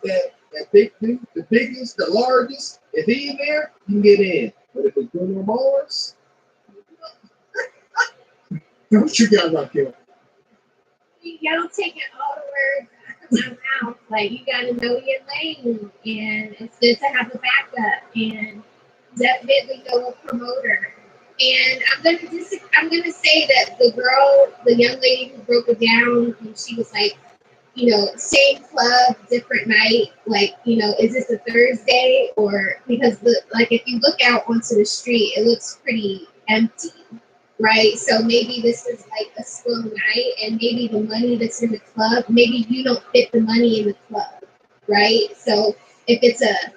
that big dude, the biggest, the largest, if he in there, you can get in. But if it's Bruno Mars, what you got right there? Y'all taking all the words out of my mouth. Like, you gotta know your lane, and it's good to have a backup, and definitely know a promoter. And I'm gonna say that the young lady who broke it down, and she was like, same club, different night. Like, is this a Thursday, or because if you look out onto the street, it looks pretty empty. Right, so maybe this is like a slow night, and maybe the money that's in the club, maybe you don't fit the money in the club, right? So if it's a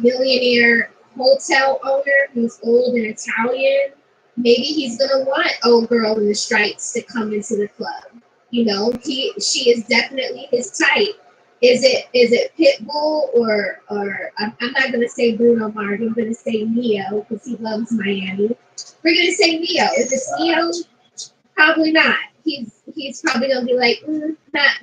millionaire hotel owner who's old and Italian, maybe he's gonna want old girl in the stripes to come into the club. She is definitely his type. Is it Pitbull or I'm not gonna say Bruno Mars, I'm gonna say Neo because he loves Miami. We're gonna say Neo. If it's Neo, probably not. He's probably gonna be like, not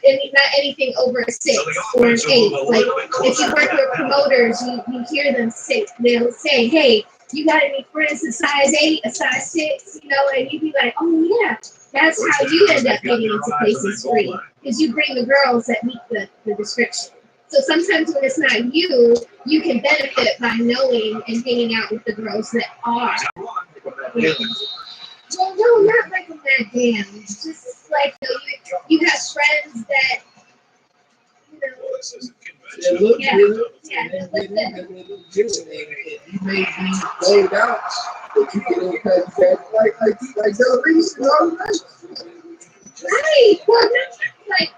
anything over a 6 or an 8. Like, if you work with promoters, you hear them say, they'll say, hey, you got any friends a size 8, a size 6, and you'd be like, oh yeah. That's how you end up getting into places free, because you bring the girls that meet the description. So sometimes when it's not you, you can benefit by knowing and hanging out with the girls that are. Well, no, not like them that damn. Just like you have friends that, It looks good. Yeah, And then you may be laid out, but you get in like Del Reese and all that. right. Well, not like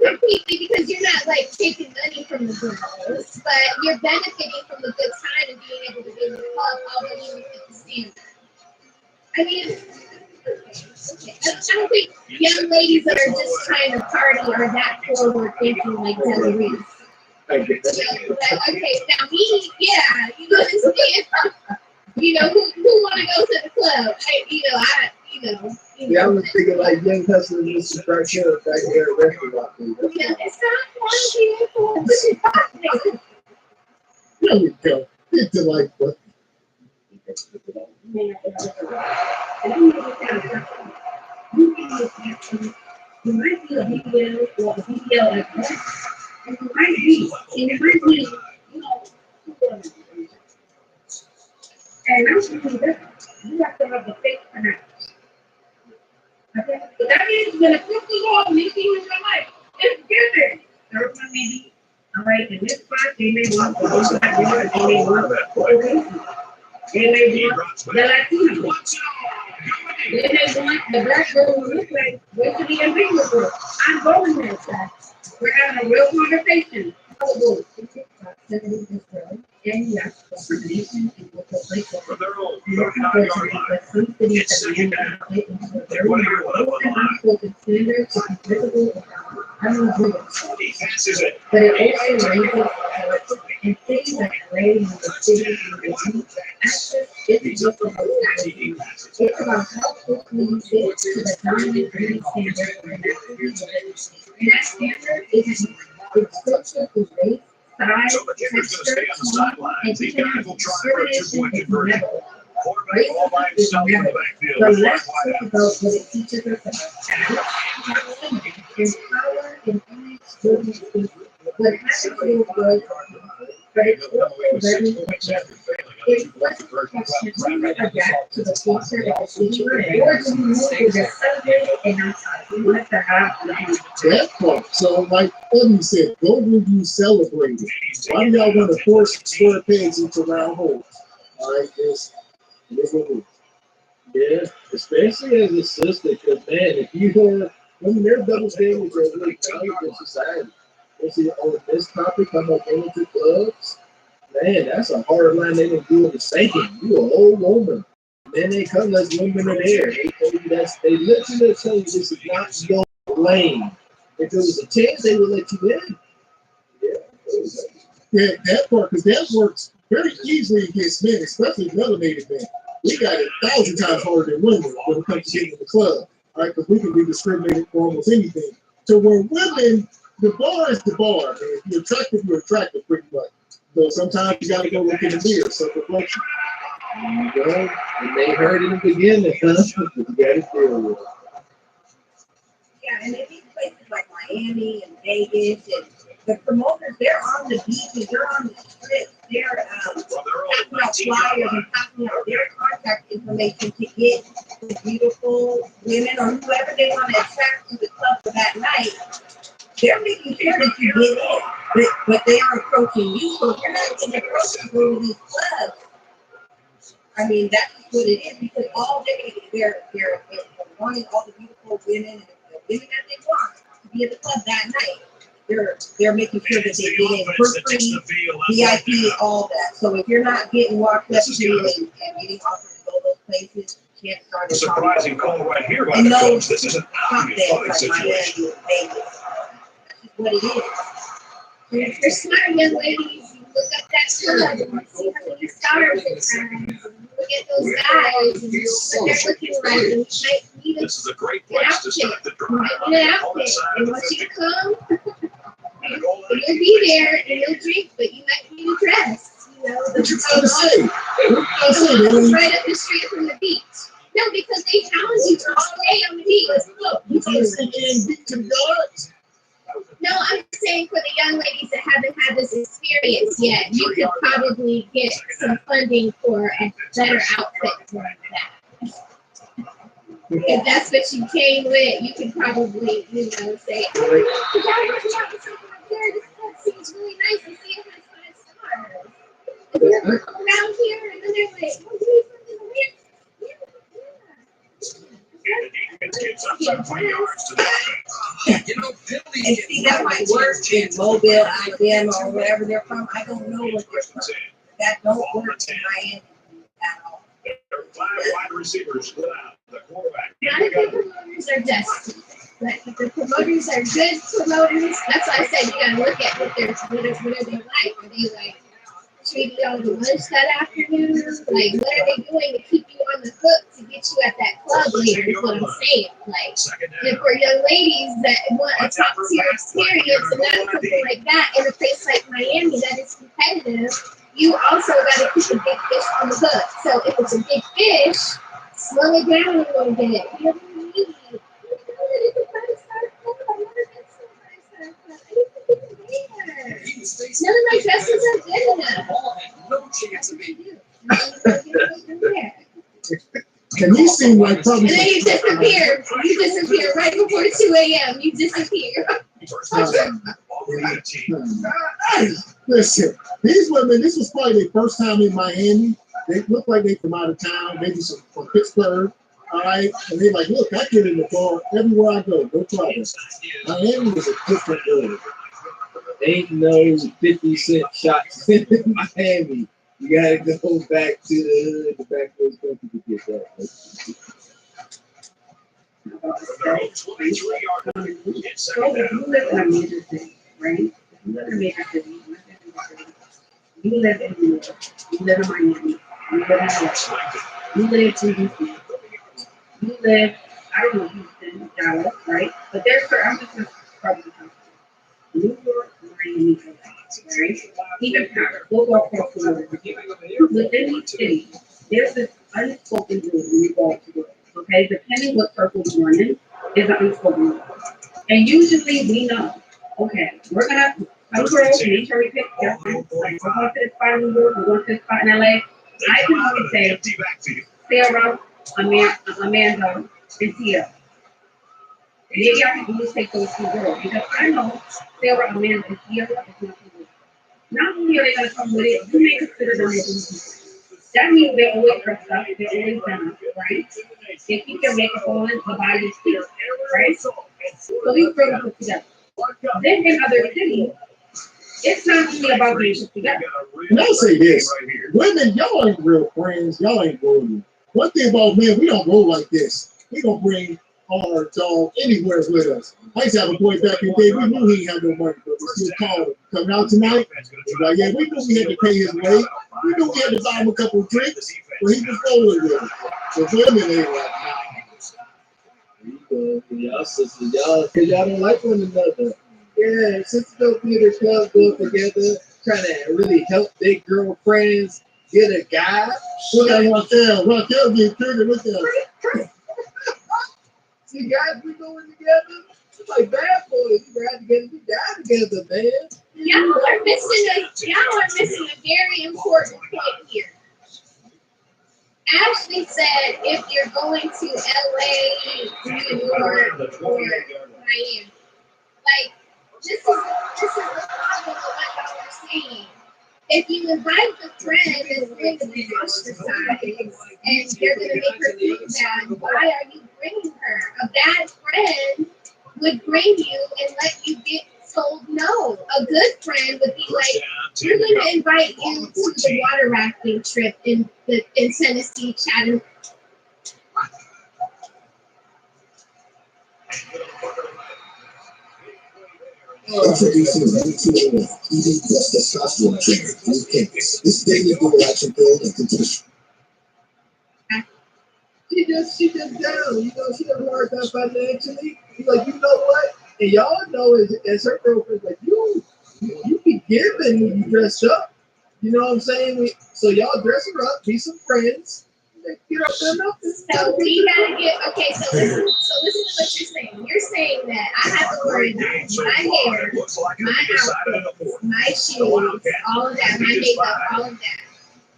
completely, because you're not like taking money from the girls, but you're benefiting from the good time and being able to be in the club, although you don't get the standard. I mean, I don't think young ladies that are just trying to party are that forward thinking like Del Reese. Okay, now me, yeah, you know what I'm saying? Who want to go to the club? Yeah, I was thinking like young hustlers and Mr. Carter back there at restaurant. It's not quality. There we go. It's delightful. You might be a video or a video like that. And it might be, and I'm thinking that you have to have a fake connect. Okay? But that means when a crystal ball meets you in your life, it's given. Everyone may be, all right, in this spot, they may want to go back, they may want they may want the Latino. They may want the black girl who looks like way to the ambiguous girl. I'm going there, sir. We're having a real conversation. Oh, this girl, and yes, discrimination and local places. More unfortunately, but some cities have been translated into a very narrow and unspoken standard to be visible and unavoidable. But it also raises in cities like LA and the city and access isn't just about activity. It's about how quickly you get to the dominant breeding standard for an activity. And that standard isn't structured through race, size, texture, tone, and economic discrimination is never. Racism is never. The left is about what it teaches us about talent, and power, and image building spaces. What happens is good, but it's also very important. It wasn't a question of adapt to the culture of the city, or do we move with the subject and not talk? We want to have that part. So, like Eddie said, go with you celebrate it. Why do y'all want to force square pegs into round holes? All right, this is what it is. Yeah, especially as a sister, because man, if you are, I mean, there's double standards that really valuable in society. Especially on this topic, I'm up into clubs. Man, that's a hard line they didn't do in the sinking. You an old woman. Then they come as women are there. They tell you they literally tell you this is not your lane. If there was a chance, they would let you in. Yeah, that part, because that works very easily against men, especially melanated men. We got it 1,000 times harder than women when it comes to getting in the club, all right? Because we can be discriminated for almost anything. So where women, the bar is the bar, man. If you're attractive pretty much. So sometimes you got to go look in the mirror, self-reflection. Well, it may hurt in the beginning, huh? But you got to deal with it. Yeah, and in these places like Miami and Vegas, and the promoters, they're on the beaches, they're on the strips, they're passing out flyers and passing out their contact information to get the beautiful women or whoever they want to attract to the club for that night. They're making sure that you get in, but they are approaching you. So if you're not getting approached to go to these clubs, I mean, that's what it is, because all day they're wanting all the beautiful women and the women that they want to be at the club that night. They're making sure that they get in for free, VIP, all that. So if you're not getting walked up to and getting offered to go those places, you can't start a Surprising call right here by and the no coach. This is an top dance funny like situation. Miami and Vegas. That's just what it is. And if you're smart, young ladies, you look up that club and see how many stars it has. Look at those guys and what they're looking like. And you might need This is a great an place to outfit. start the You might need an outfit. They want you to come. And you'll be there and you'll drink, but you might need a dress. You know, What you trying to say? What you trying to say? it's right up the street from the beach. No, because they house you all day on the beach. Look, You trying to say and beat to the guards? no, I'm saying for the young ladies that haven't had this experience yet, you could probably get some funding for a better outfit for that. If that's what you came with, you could probably, say, oh, you gotta watch out for something up there. This club seems really nice and see it has 5 stars. And then they'll come around here and then they're like, oh, you need something to wear? And the defense gets up 20 yards to the You know, penalties And get see, that might work in Mobile, Alabama, or wherever they're from. I don't know what they're from. That don't work in Miami at all. There are 5 wide receivers split out. The quarterback. Not if the promoters are desperate. But if the promoters are good promoters, that's why I said you gotta look at what are they like. Are they like treating you on the lunch that afternoon? Like what are they doing to keep you on the hook to get you at that club later is what I'm saying. Like and for young ladies that want a top tier experience and not something like that in a place like Miami that is competitive, you also gotta keep a big fish on the hook. So if it's a big fish, slow it down a little bit. You know what I mean? None of my dresses are good enough. no chance of being. And these seem like And probably. then you disappear. You disappear right before 2 a.m. You disappear. Hey, listen, these women, this was probably their first time in Miami. They look like they from out of town, maybe some from Pittsburgh. All right, and they're like, look, I get in the bar everywhere I go, no problem. Miami is a different world. Ain't no 50 cent shots in Miami. You gotta go back to the hood, the back of the country to get that. You live in a major city, right? You live in a major city. You live in New York. You live in Miami. You live in LA. You live in DC. You live, I don't know, Houston, Dallas, right? But there's, I'm just going to probably country. New York, Miami, LA, right? Even Paris, we'll go across the border. Within each city, there's this unspoken rule when you go out to work, okay? Depending what circle you're in, is an unspoken rule. And usually we know, okay, we're gonna, some girls, we cherry pick, we're going to this spot in New York, we're going to this spot in LA, I can always say Empty backfield. Sarah, Amanda, and Tia. Maybe I can just take those two girls because I know Sarah, Amanda, and Tia is not going to. Not only are they going to come with it, you may consider them as that means they're always dressed up, they're always done, right? They keep their makeup on, the body is cute, right? So these girls put together. Then in other cities, it's not really about being put together. And I'll say this, women, y'all ain't real friends, y'all ain't loyal. One thing about men, we don't roll like this. We don't bring our dog anywhere with us. I used to have a boy back in the day, we knew he ain't had no money, but we still called him. Coming out tonight, like, yeah, we knew we had to pay his way. We knew we had to buy him a couple of drinks, but he was rolling with it. So women ain't like, y'all sisters, y'all don't like one another. Yeah, sisters go theater club, go together, trying to really help their girlfriends get a guy. look at Raquel get triggered with that. See, guys, we going together. It's like bad boys. We ride together, we die together, man. Y'all are missing a very important point here. Ashley said if you're going to LA, New York, or Miami, like this is the problem of what y'all are saying. If you invite the friend that's going to be ostracized and they're going to make her feel bad, why are you bringing her? A bad friend would bring you and let you get told no. A good friend would be like, we're going to invite you to the water rafting trip in Tennessee, Chattanooga. Introducing new ED plus testosterone treatment on campus. This daily dual action pill and condition. She just down, you know, she doesn't work out financially. She's like, you know what? And y'all know as her girlfriend, like, you be giving when you dress up. You know what I'm saying? So y'all dress her up, be some friends. Get up there, nothing. So we gotta get okay. So listen to what you're saying. You're saying that I have to worry about my hair, my outfits, my shoes, all of that, my makeup, all of that.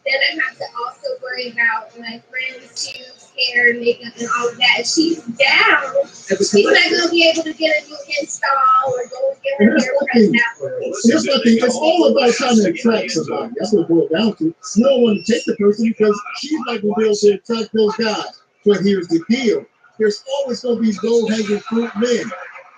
Then I have to also worry about my friend's shoes, hair, makeup, and all of that. If she's down, she's not gonna be able to get a new install or go and get her hair pressed out. Here's the thing, it's all about trying to attract somebody. That's what it boils down to. You don't want to take the person because she's not going to be able to attract those guys. But here's the deal. There's always going to be low-hanging fruit men.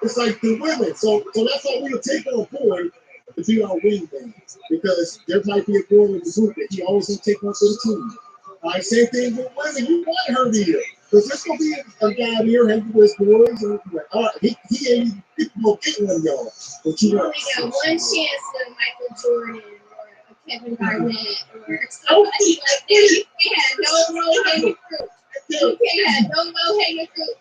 It's like the women. So that's why we'll take on board to be our wingman. Because there might be a girl in the group that you always going to take on to the team. All right, same thing with women. You want her here. Because there's going to be a guy here hanging with boys. And like, all right, he ain't even going to get one of y'all. But you only got one chance with Michael Jordan or Kevin Garnett or somebody like that. You can't have no low-hanging fruit. You can't have no low-hanging fruit.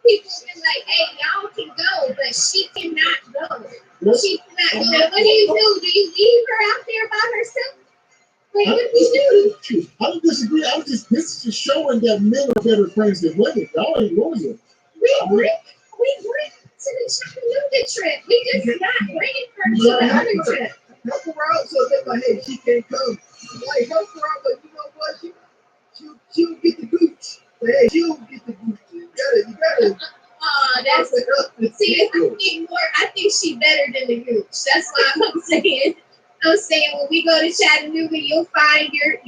People been like, hey, y'all can go, but she cannot go. She cannot go. And what do? Do you leave her out there by herself? Like, what do you do? I don't disagree. This is just showing that men are better friends than women. Y'all ain't loyal. We bring to the Chattanooga trip. We just not bringing her to the other trip. Help her out so that my head she can't come. Like, help her out, but you know what? She'll get the gooch. Hey, she'll get the gooch. You gotta. See, I think she better than the gooch. That's why I'm saying. When we go to Chattanooga, you'll find your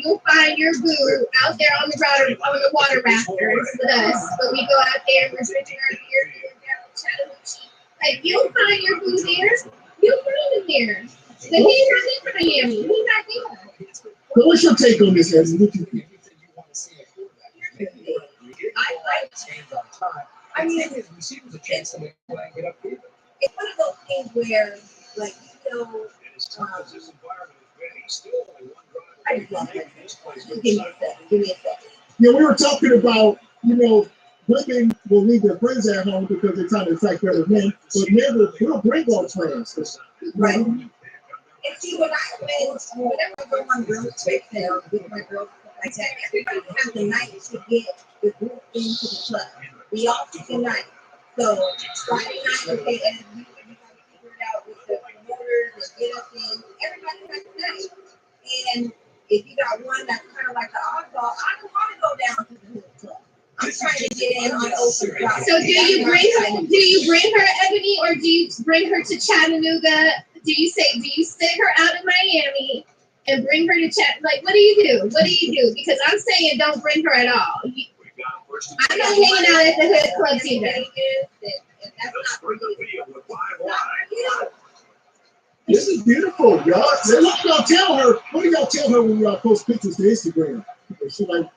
boo out there on the water rafters with us. But we go out there and we're drinking our beer, doing down Chattahoochee. Like, you'll find your boo there. You'll find him there. But he's not in Miami. He's not there. So what's your take on this, Evan? What you think? I like change on time. I mean, his receivers a chance to make a play and get up here. It's one of those things where, like, you know, I just love it. Give me a second. Yeah, we were talking about, women will leave their friends at home because they're trying to attract other men, but men will bring our friends. Right. And see, when whenever I go on girls' trip now with my girls, like that, everybody has the night to get the group into the club. We all pick a night. So Friday night, okay, and we got to figure it out with the promoters get us in. Everybody has a name. And if you got one that's kind of like the oddball, I don't want to go down to the hood club. I'm trying to get in on open drive. So do you bring her, Ebony, or do you bring her to Chattanooga? Do you send her out of Miami and bring her to Chat? Like, what do you do? What do you do? Because I'm saying don't bring her at all. I'm not hanging out at the hood clubs either. This is beautiful, y'all. What y'all tell her? What do y'all tell her when y'all post pictures to Instagram? She like,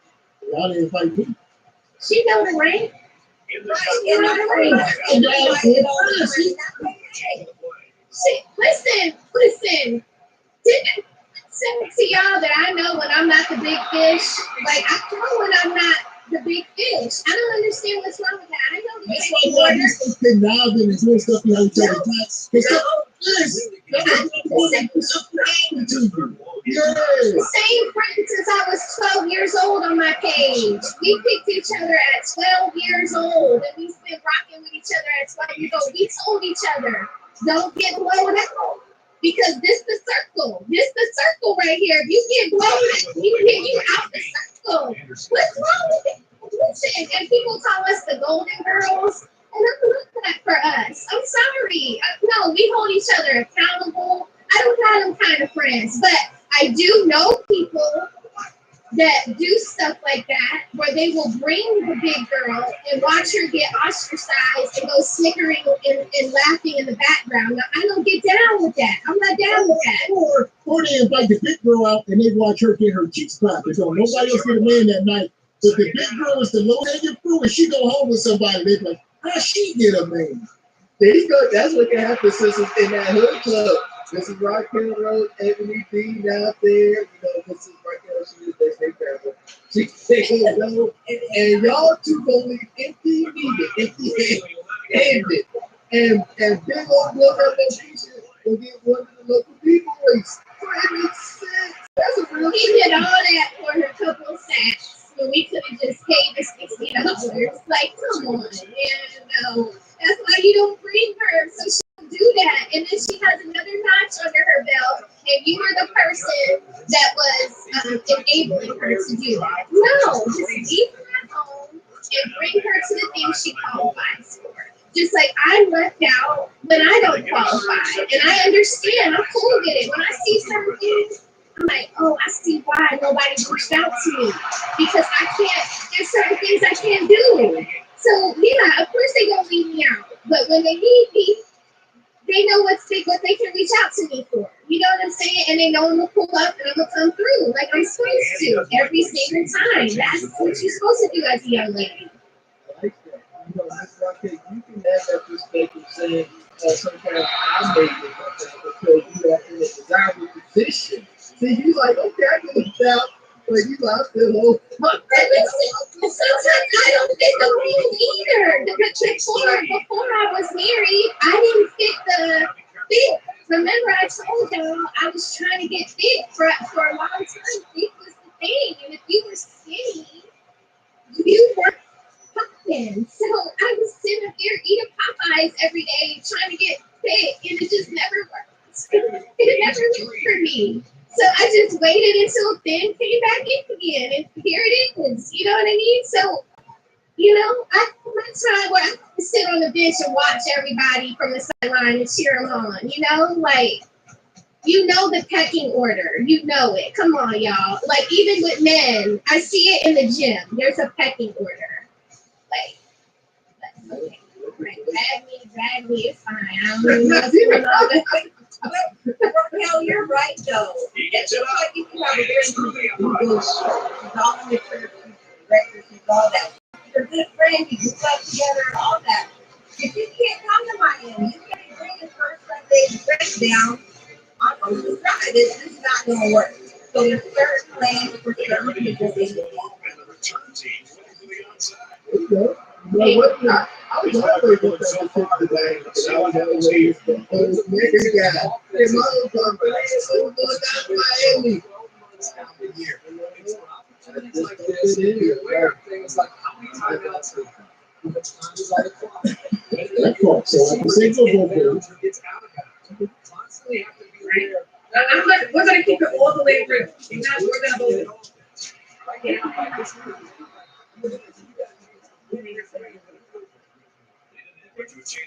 y'all didn't invite me. She know the rank. Listen. Didn't say to y'all that I know when I'm not the big fish. Like I know when I'm not the big fish. I don't understand what's wrong with that. I know the pecking order. Doing stuff you know, Same friend since I was 12 years old on my page. We picked each other at 12 years old, and we've been rocking with each other at 12 years old. We told each other, don't get blown out. Because this the circle. This the circle right here. If you get blown out, we can get you out the circle. What's wrong with it? Listen, and people call us the Golden Girls, and I'm not that for us. I'm sorry. No, we hold each other accountable. I don't have them kind of friends, but I do know people that do stuff like that, where they will bring the big girl and watch her get ostracized and go snickering and laughing in the background. Now, I don't get down with that. I'm not down with that. Or they invite the big girl out and they watch her get her cheeks clapped. So nobody else get a man that night. But the big girl is the low-hanging fruit, and she go home with somebody. They're like, how she get a man? There you go. That's what can happen, sisters, in that hood club. This is Rock Hill Road, Ebony Dean out there. You know, this is right there. She is their state family. She go, and y'all two gonna leave empty-handed. And big old look at that t-shirt will get one of the local B-boys. So it makes sense. That's a real He did all that for her couple sacks when we could have just paid the $60. Like, come on, man, no. That's why you don't bring her, so she don't do that. And then she has another notch under her belt, and you were the person that was enabling her to do that. No, just leave her at home and bring her to the things she qualifies for. Just like I left out when I don't qualify. And I understand, I'm cool with it. When I see certain things, I'm like, oh, I see why nobody reached out to me. Because I can't, there's certain things I can't do. So, yeah, of course they don't leave me out. But when they need me, they know what they can reach out to me for. You know what I'm saying? And they know I'm going to pull up and I'm going to come through like I'm supposed to every single time. That's what you're supposed to do as a young lady. I like that. You know, Miss Rocket, you can have that perspective saying sometimes I made it like that because you are in a desirable position. See, you like, okay, I can look out, but you like, I feel low. Sometimes I don't fit the mold either. Before I was married, I didn't fit the fit. Remember, I told y'all I was trying to get fit for a long time. Fit was the thing, and if you were skinny, you weren't popping. So I was sitting up here eating Popeyes every day, trying to get fit, and it just never worked. It never worked for me. So I just waited until thin came back in again, and here it is. You know what I mean? So, you know, I have my time where I can sit on the bench and watch everybody from the sideline and cheer them on. You know, like, you know the pecking order. You know it. Come on, y'all. Like, even with men, I see it in the gym. There's a pecking order. Like okay, drag me, it's fine. I don't even know what's going on. Hell, you're right, though. It's just like if you have a very dominant records and all that. You're a good friend, you grew up together and all that. If you can't come to Miami, you can't bring your first Sunday dress down on the side. This is not going to work. So there's certain plans for certain people. There you go. You know what? I was always with that today. I was always the old nigga guy. Hey, motherfucker, going down to Miami. Like this, be aware of things like how many timeouts are how much time is on the clock. That clock, so I can say go. Gets out of that. Constantly have to be We're gonna keep it all the way through. We're gonna hold it.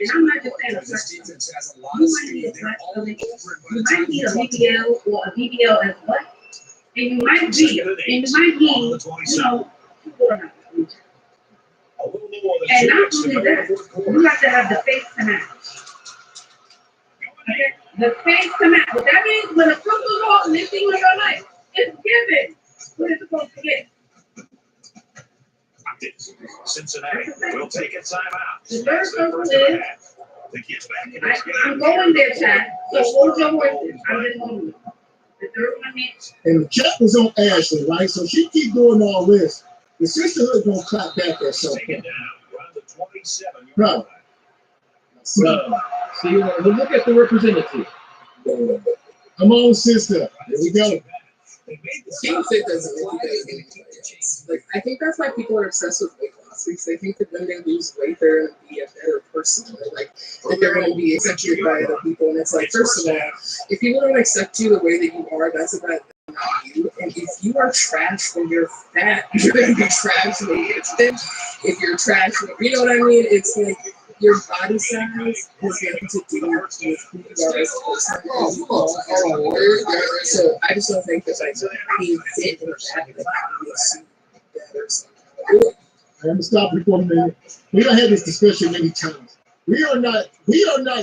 And I'm not just saying a This person. defense has a lot You of might speed. need a They're all over you it. might need a BBL or a BBL as what? And you might be, you know, people are not. A little more than And 2 not minutes to only go in the that, fourth quarter. you have to have the face to match. Okay? The face to match. What that means, when a football ball and this thing on your life, it's given. What it's supposed to get. Cincinnati will take a timeout. The third circle is, To get back in this game. I'm going there, Chad. So hold your horses. I'm just going to. The third one is, And the check was on Ashley, right? So she keep doing all this. The sisterhood gonna clap back at some Take it point. down. Around the 27. Right. So, see, we look at the representative. Come on, sister. Here we go. Team fit doesn't really do anything. Like, I think that's why people are obsessed with weight loss, because they think that when they lose weight, they're going to be a better person. Or like, that they're going to be accepted by other people. And it's like, first of all, if people don't accept you the way that you are, that's about not you. And if you are trash when you're fat, you're going to be trash when you're thin. If you're trash, you know what I mean? It's like, your body size has nothing to do with who you are as a person. So I just don't think that like being fit and that like makes you better. I'm gonna stop you for a minute. We don't have this discussion many times. We are not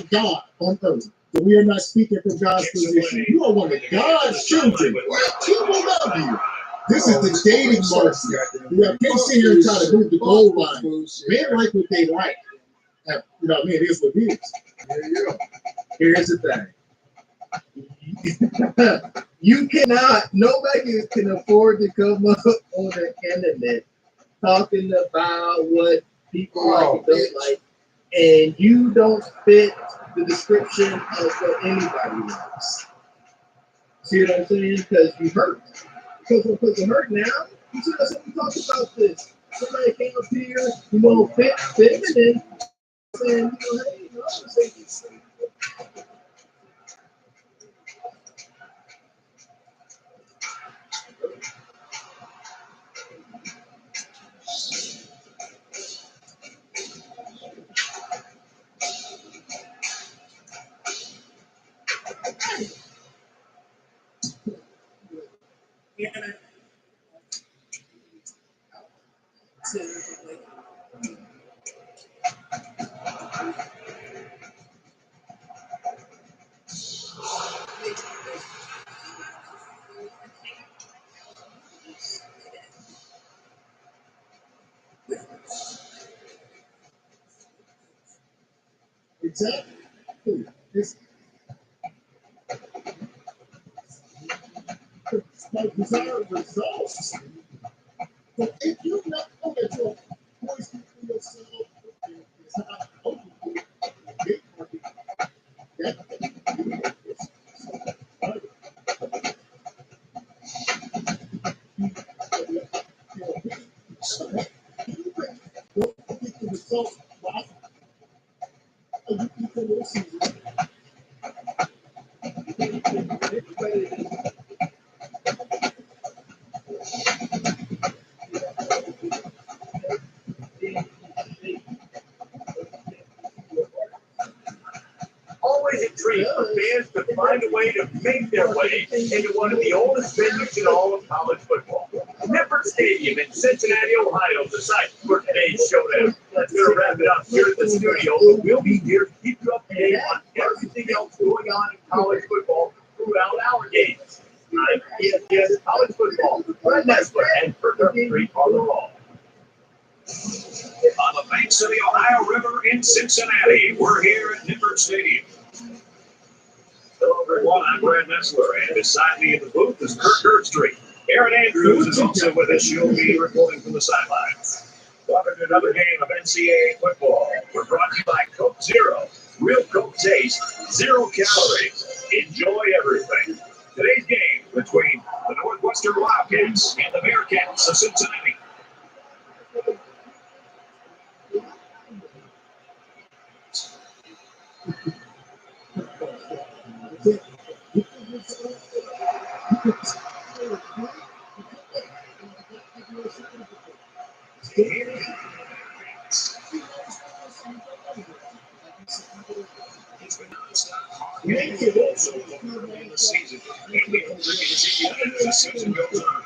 God on earth. So we are not speaking from God's position. You are one of God's children. He will love you. This is the dating market. You can't sit here and try to move the goal line. Men like what they like. You know what I mean? It is what it is. There you go. Here's the thing. You cannot, nobody can afford to come up on the internet talking about what people like and don't like, and you don't fit the description of what anybody likes. See what I'm saying? Because you hurt. Because you hurt now. You see us we talked about this. Somebody came up here, you know, feminine. And, you know, hey, you know, I'm saying, exactly. It's like desired results. But if you're not going to voice for yourself, it's not open to it. Always a dream for fans to find a way to make their way into one of the oldest venues in all of college football. Nippert Stadium in Cincinnati, Ohio, the site for today's showdown. Let's go wrap it up here at the studio, but we'll be here to keep you up to date on everything else going on in college football throughout our games. I'm ESPN College Football, Brad Nessler and Kirk Street on the ball. On the banks of the Ohio River in Cincinnati, we're here at Nippert Stadium. Hello, everyone. I'm Brad Nessler, and beside me in the booth is Kirk Street. Aaron Andrews is also with us. She'll be reporting from the sidelines. Welcome to another game of NCAA football. We're brought to you by Coke Zero. Real Coke taste, 0 calories. Enjoy everything. Today's game between the Northwestern Wildcats and the Bearcats of Cincinnati. You ain't get it so far in the season, and we hope to continue that as the season goes on.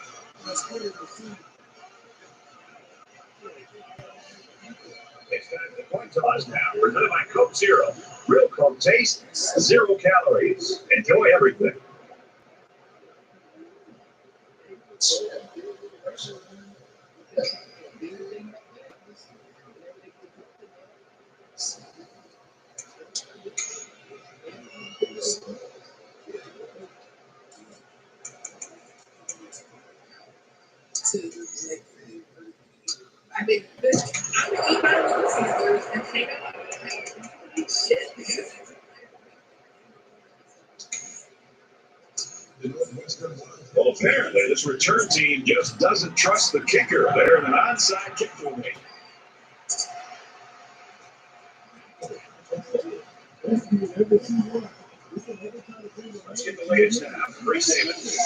It's time to point toss now, presented by Coke Zero. Real Coke taste, 0 calories. Enjoy everything. I mean, I'm gonna eat my Little Caesars and take a shit. Well, apparently this return team just doesn't trust the kicker. They're an onside kick for me. Let's get the latest now. Chris Davis.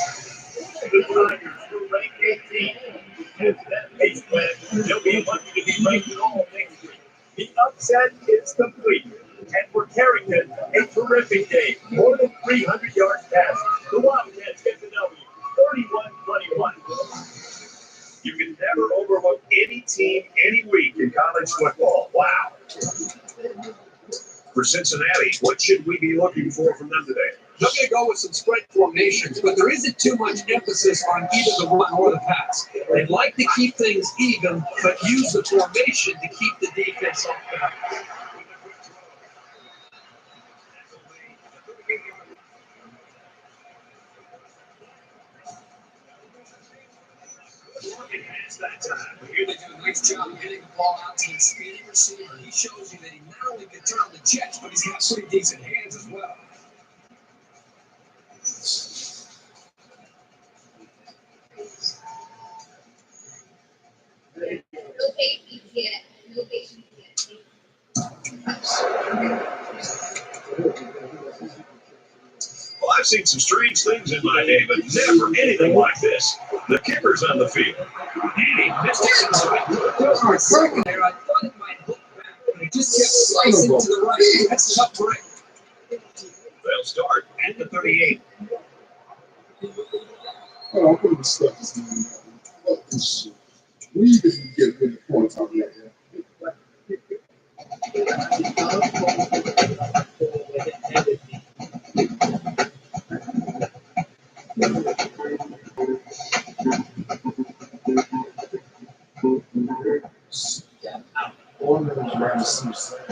The Tigers will rank 18. If that pace plan, they'll be lucky to be ranked at all next week. The upset is complete. And for Carrington, a terrific day. More than 300 yards passed. The Wildcats get the W, 31-21. You can never overlook any team, any week in college football. Wow. For Cincinnati, what should we be looking for from them today? I'm going to go with some spread formations, but there isn't too much emphasis on either the run or the pass. They'd like to keep things even, but use the formation to keep the defense off balance. It's that time. Here they do a nice job of getting the ball out to the speedy receiver. He shows you that he not only can turn the jets, but he's got pretty decent hands as well. No babies yet. No babies yet. Well, I've seen some strange things in my day, but never anything like this. The kicker's on the field. And he missed it inside. For a second there, I thought it might hook back, but it just kept slicing to the right. That's a tough break. They'll start at the 38. Oh, I'm putting the stuff this morning. Fuck this shit. We even get rid of points out here. One of them is around the subscibe.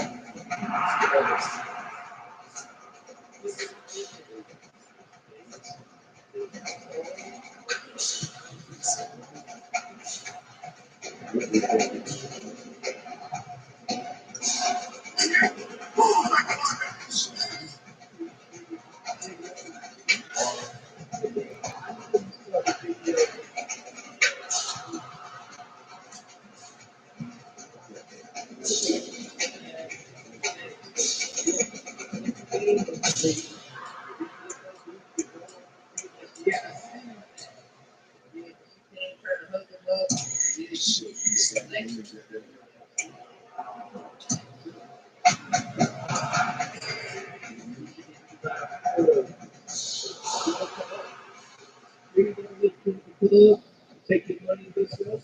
Take your money this way.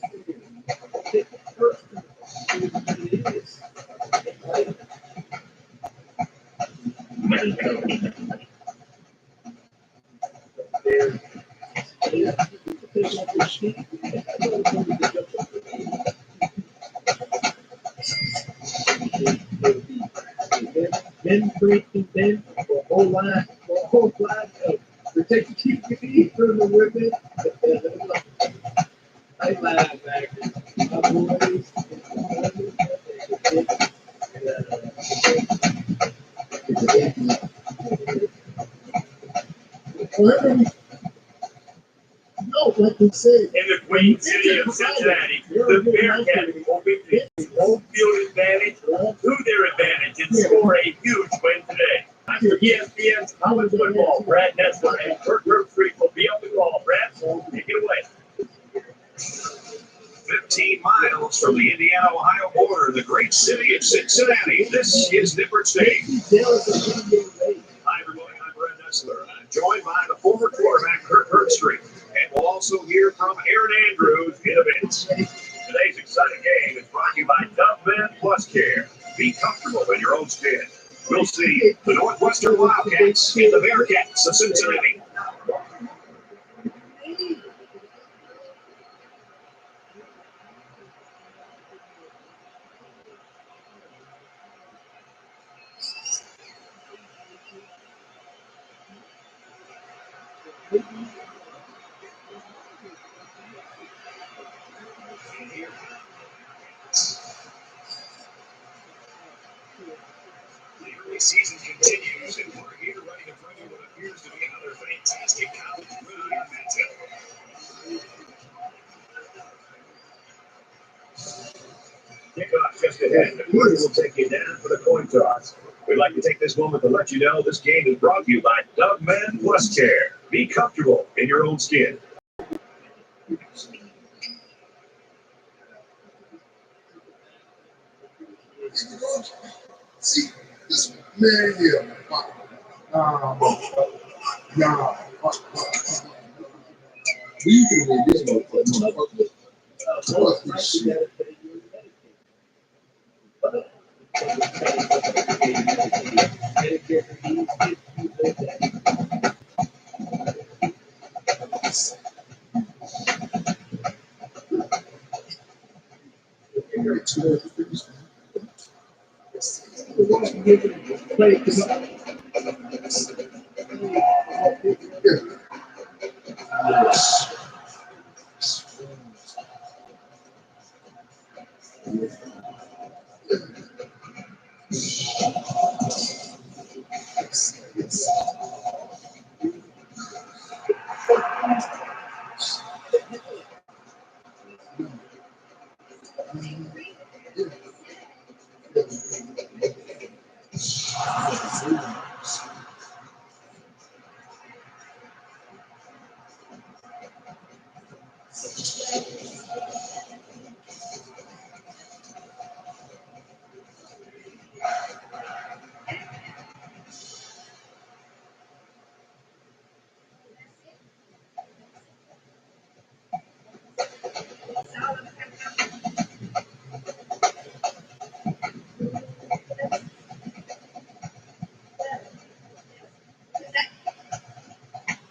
Take it first. Then breaking them for a whole line of protect keep your feet from the women. I laugh back. My boys. No, like you said. In the Queen City of Cincinnati, the Bearcats will be the home field advantage to their advantage and score a huge win today. I'm for ESPN's college football. Brad Nessler and Kirk Herbstreit will be on the call. Indiana-Ohio border in the great city of Cincinnati. This is Nippert Stadium. Hi, everybody. I'm Brad Nessler, and I'm joined by the former quarterback, Kirk Herbstreit. And we'll also hear from Aaron Andrews in a bit. Today's exciting game is brought to you by DoveMan Plus Care. Be comfortable in your own skin. We'll see the Northwestern Wildcats and the Bearcats of Cincinnati. The season continues, and we're here ready to bring you what appears to be another fantastic college run in Bentonville. Kickoff just ahead. The crew will take you down for the coin toss. We'd like to take this moment to let you know this game is brought to you by DoveMan Plus Care. Be comfortable in your own skin. See, this man here. Nah. We can win this motherfucker. Fuck this shit.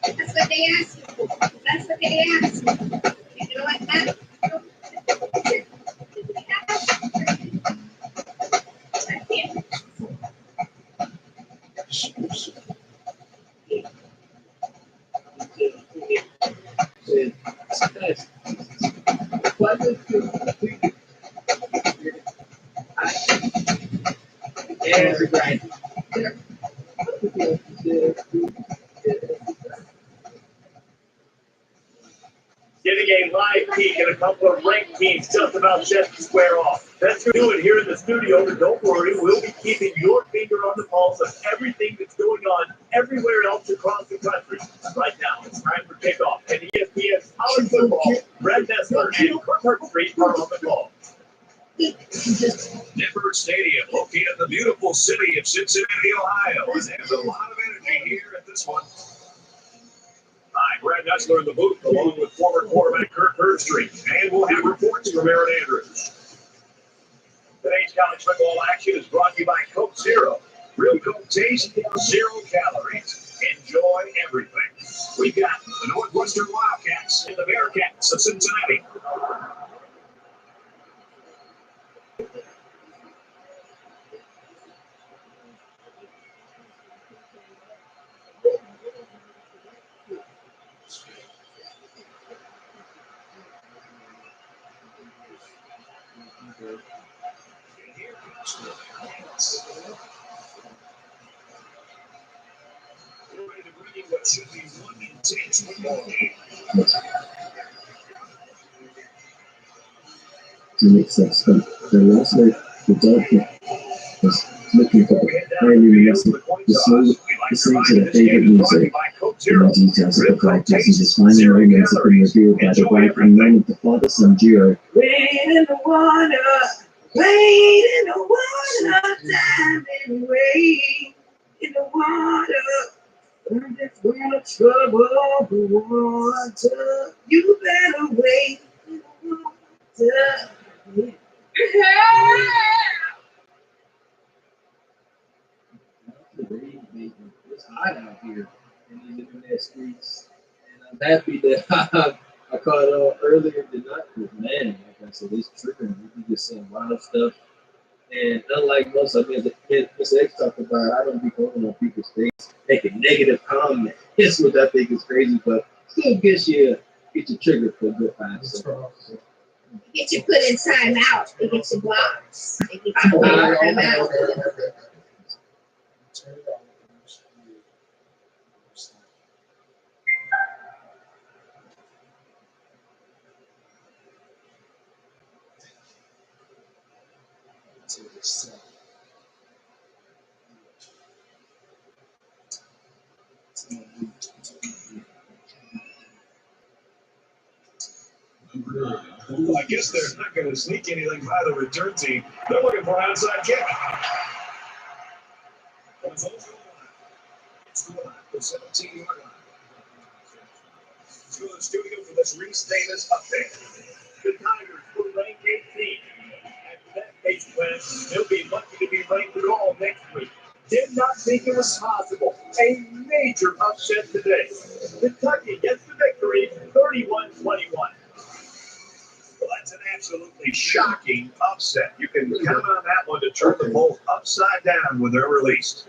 That's what they asked you for. That's what they asked you. You know what that? Getting a live peek at a couple of ranked teams just about set to square off. That's going to do it here in the studio, but don't worry, we'll be keeping your finger on the pulse of everything that's going on everywhere else across the country. Right now, it's time for kickoff, and ESPN's college football, Brad Nessler and Kirk Herbstreit are on the call. Nippert Stadium, located in the beautiful city of Cincinnati, Ohio, and there's a lot of energy here at this one. Hi, Brad Nessler in the booth, along with former quarterback Kirk Herbstreit, and we'll have reports from Aaron Andrews. Today's college football action is brought to you by Coke Zero. Real Coke taste, 0 calories. Enjoy everything. We've got the Northwestern Wildcats and the Bearcats of Cincinnati. We're ready to bring you what should be one intense football game. To make sense, but the last night, the Dolphin was looking for the highly messy, the same to the favorite music. Zero. The details of the black passengers finding remains have been revealed by the wife unknown of the father-son duo. Wade in the water, wade in the water, diving, wade in the water. I'm just gonna trouble the water. You better wade in the water. It's hot out here in these internet streets, and I'm happy that I caught on earlier tonight. Because man, like I said, it's triggering. We can just saying wild stuff, and unlike most, I mean, Mr. X talked about, I don't be going on people's things, making negative comments, which I think is crazy, but still get you triggered for a good time. So. Get you put in time out. They get you blocked. They get you put in time out. Well, I guess they're not going to sneak anything by the return team. They're looking for an outside kick. It's going to the 17-yard line. Let's go to the studio for this Reese Davis update. The Tigers will rank 18. After that case win, they'll be lucky to be ranked at all next week. Did not think it was possible. A major upset today. Kentucky gets the victory, 31-21. Well, that's an absolutely shocking upset. You can count on that one to turn the ball upside down when they're released.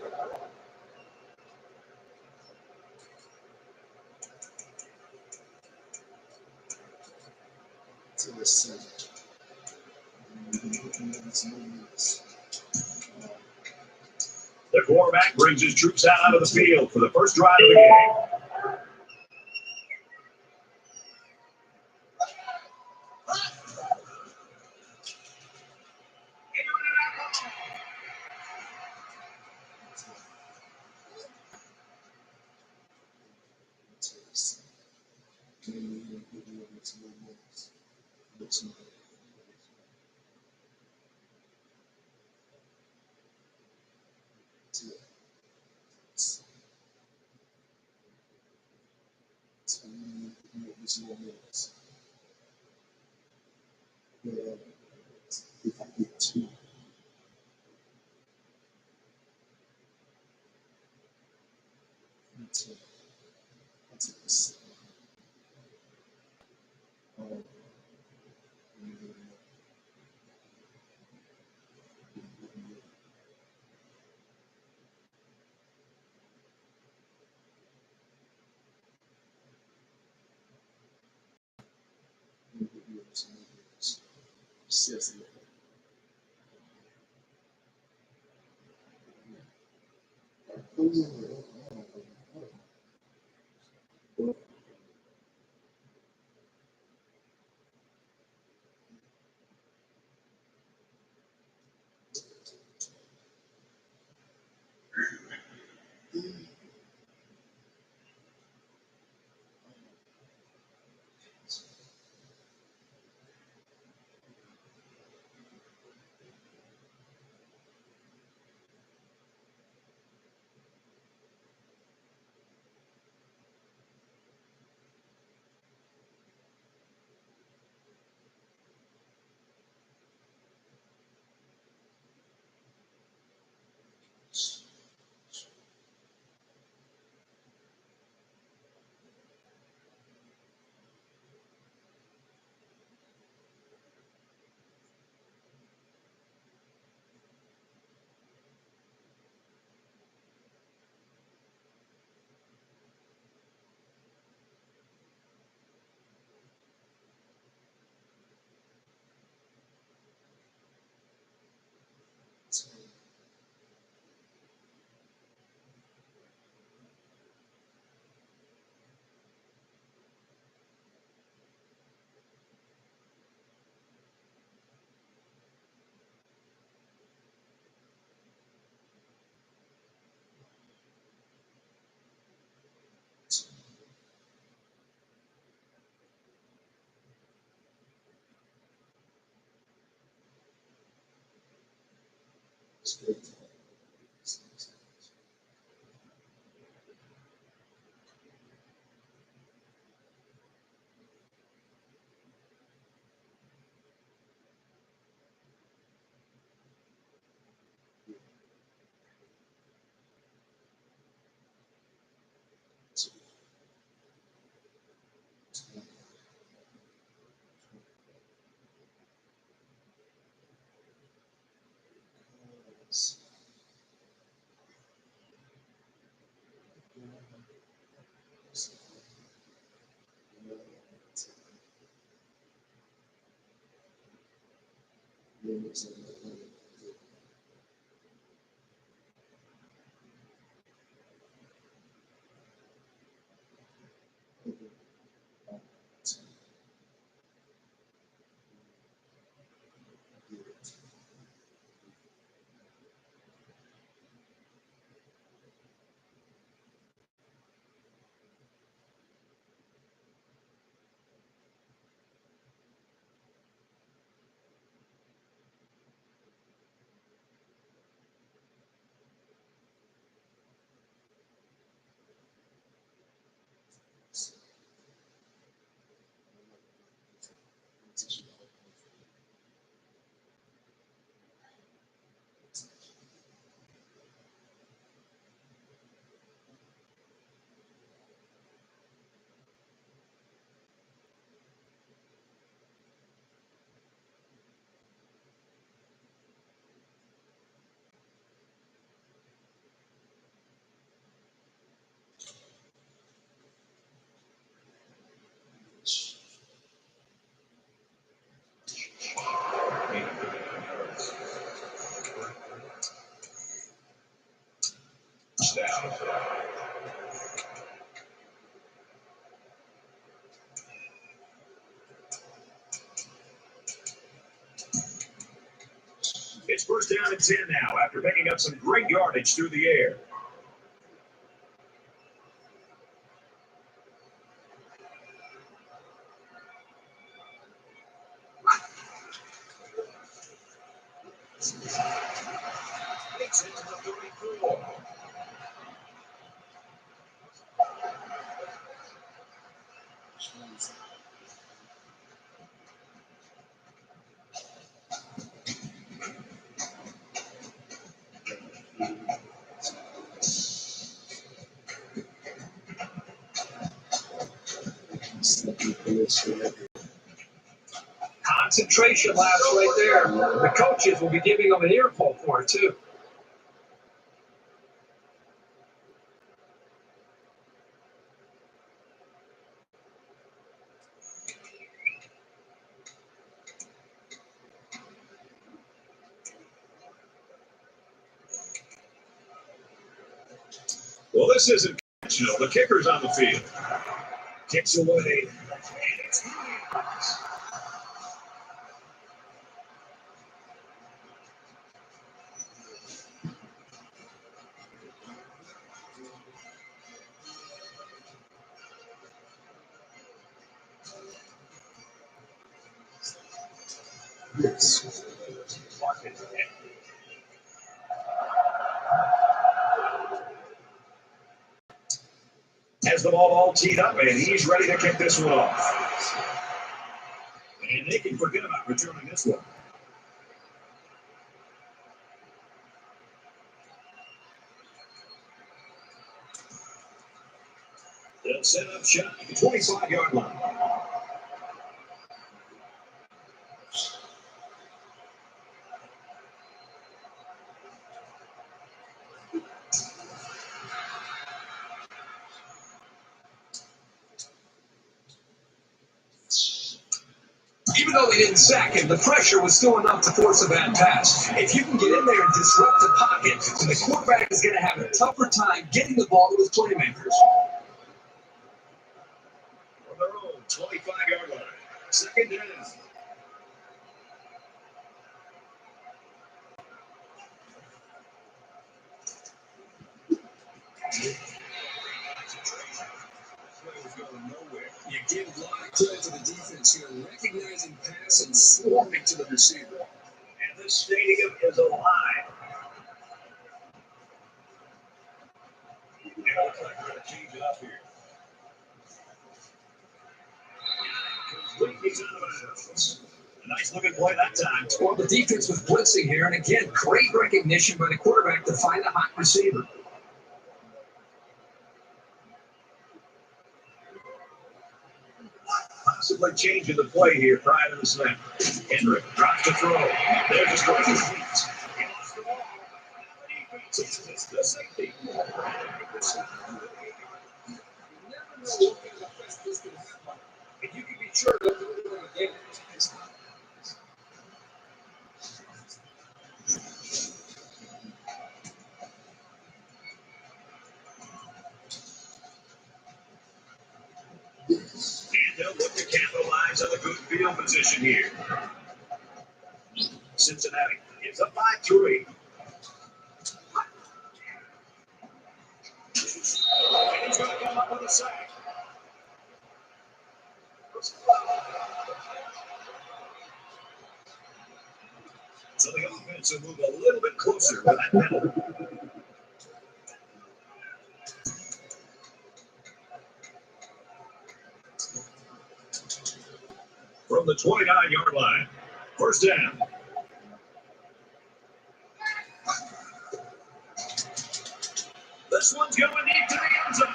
The quarterback brings his troops out onto the field for the first drive of the game. It's first down and 10 now after picking up some great yardage through the air. Takes it to the 34. Concentration laps right there. The coaches will be giving them an earful for it, too. Well, this isn't conventional. The kicker's on the field. Kicks away. Has the ball all teed up, and he's ready to kick this one off. And they can forget about returning this one. They'll set up shot at the 25-yard line. Even though they didn't sack him, the pressure was still enough to force a bad pass. If you can get in there and disrupt the pocket, then the quarterback is going to have a tougher time getting the ball to his playmakers. On their own 25-yard line. Second down. You give live credit to the defense here, recognizing pass and swarming to the receiver. And this stadium is alive. looks like we're going to change it up here. He's out of bounds. A nice looking play that time. Well, the defense was blitzing here, and again, great recognition by the quarterback to find a hot receiver. Possibly changing the play here prior to the snap. Hendrick drops the throw. There's a strike. He lost the ball. It's the safety. You never know what kind of effect this can have. And you can be sure that they're going to get it. And they'll look to capitalize on the good field position here. Cincinnati is up by 3. And he's going to come up with a sack. So the offense will move a little bit closer to that penalty. From the 29-yard line, first down. This one's going deep to the end zone.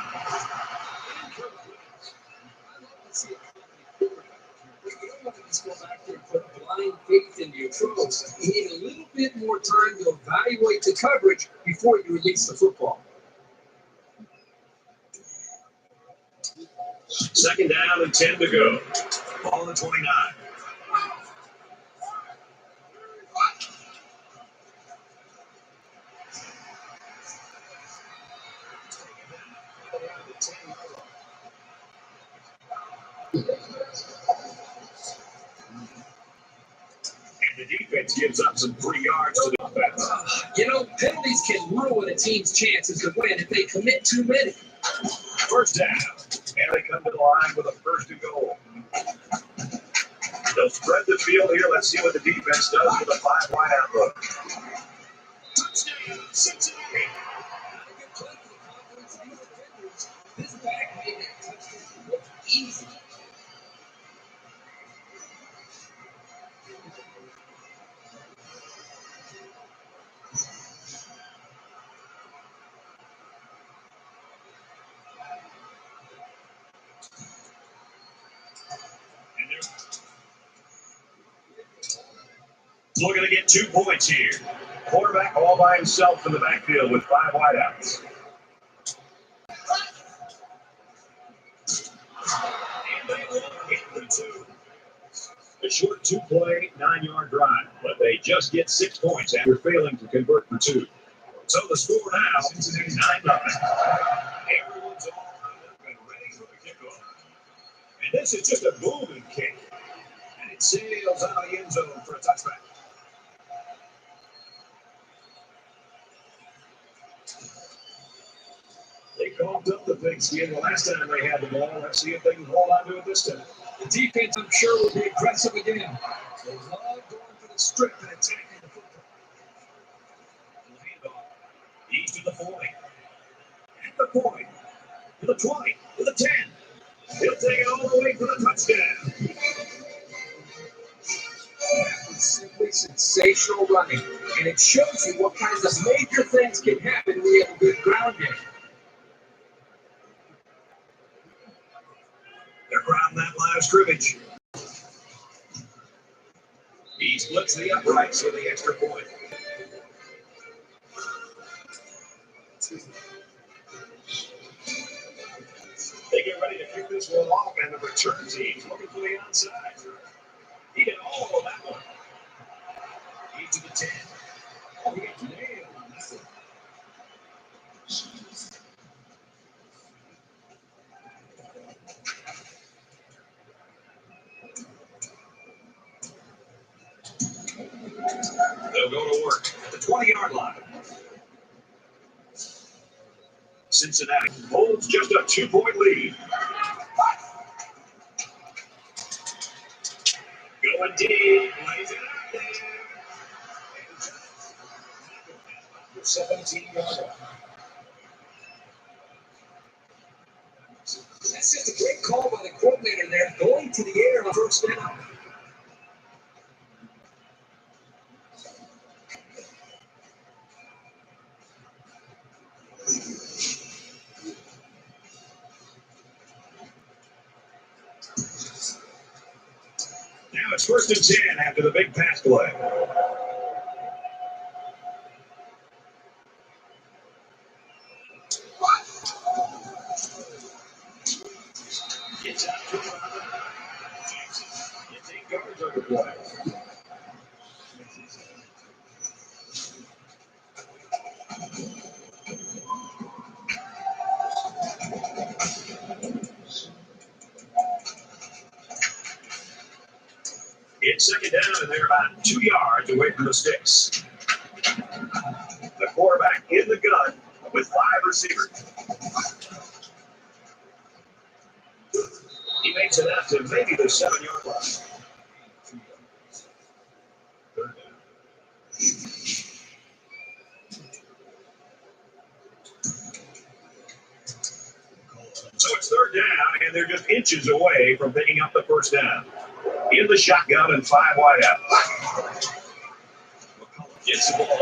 You don't want to just go back there and put blind faith in your throws. You need a little bit more time to evaluate the coverage before you release the football. Second down and 10 to go. Ball on the 29. And the defense gives up some 3 yards to the offense. You know, penalties can ruin a team's chances to win if they commit too many. First down. And they come to the line with a first and goal. They'll spread the field here. Let's see what the defense does with a 5-wide outlook. Touchdown, Cincinnati. This back made that touchdown look easy. Looking to get 2 points here. Quarterback all by himself in the backfield with 5 wideouts. And they will hit the 2. A short 2-play, 9-yard drive, but they just get 6 points after failing to convert for 2. So the score now is 9-0. Everyone's all lined up and ready for the kickoff. And this is just a booming kick. And it sails out of the end zone for a touchback. They coughed up the pigskin the last time they had the ball. Let's see if they can hold on to it this time. The defense, I'm sure, will be aggressive again. They love going for the strip and attacking the football. The handoff. He's to the 40. At the 40. To the 20. To the 10. He'll take it all the way for the touchdown. That was simply sensational running. And it shows you what kinds of major things can happen when you have a good ground game. They're grounding that line of scrimmage. He splits the uprights for the extra point. They get ready to kick this one off, and the return team looking for the onside. He did all of that one. He's to the 10. Oh, he got nailed on that one. They'll go to work at the 20-yard line. Cincinnati holds just a 2-point lead. Going deep, lays it out there. 17-yard line. That's just a great call by the coordinator there, going to the air on first down. Now it's 1st and 10 after the big pass play. Gets out to the gets 8 yards on the play. It's 2nd down, and they're about 2 yards away from the sticks. The quarterback in the gun with 5 receivers. He makes it out to maybe the 7-yard line. So it's 3rd down, and they're just inches away from picking up the 1st down. In the shotgun and 5 wide out. Gets the ball.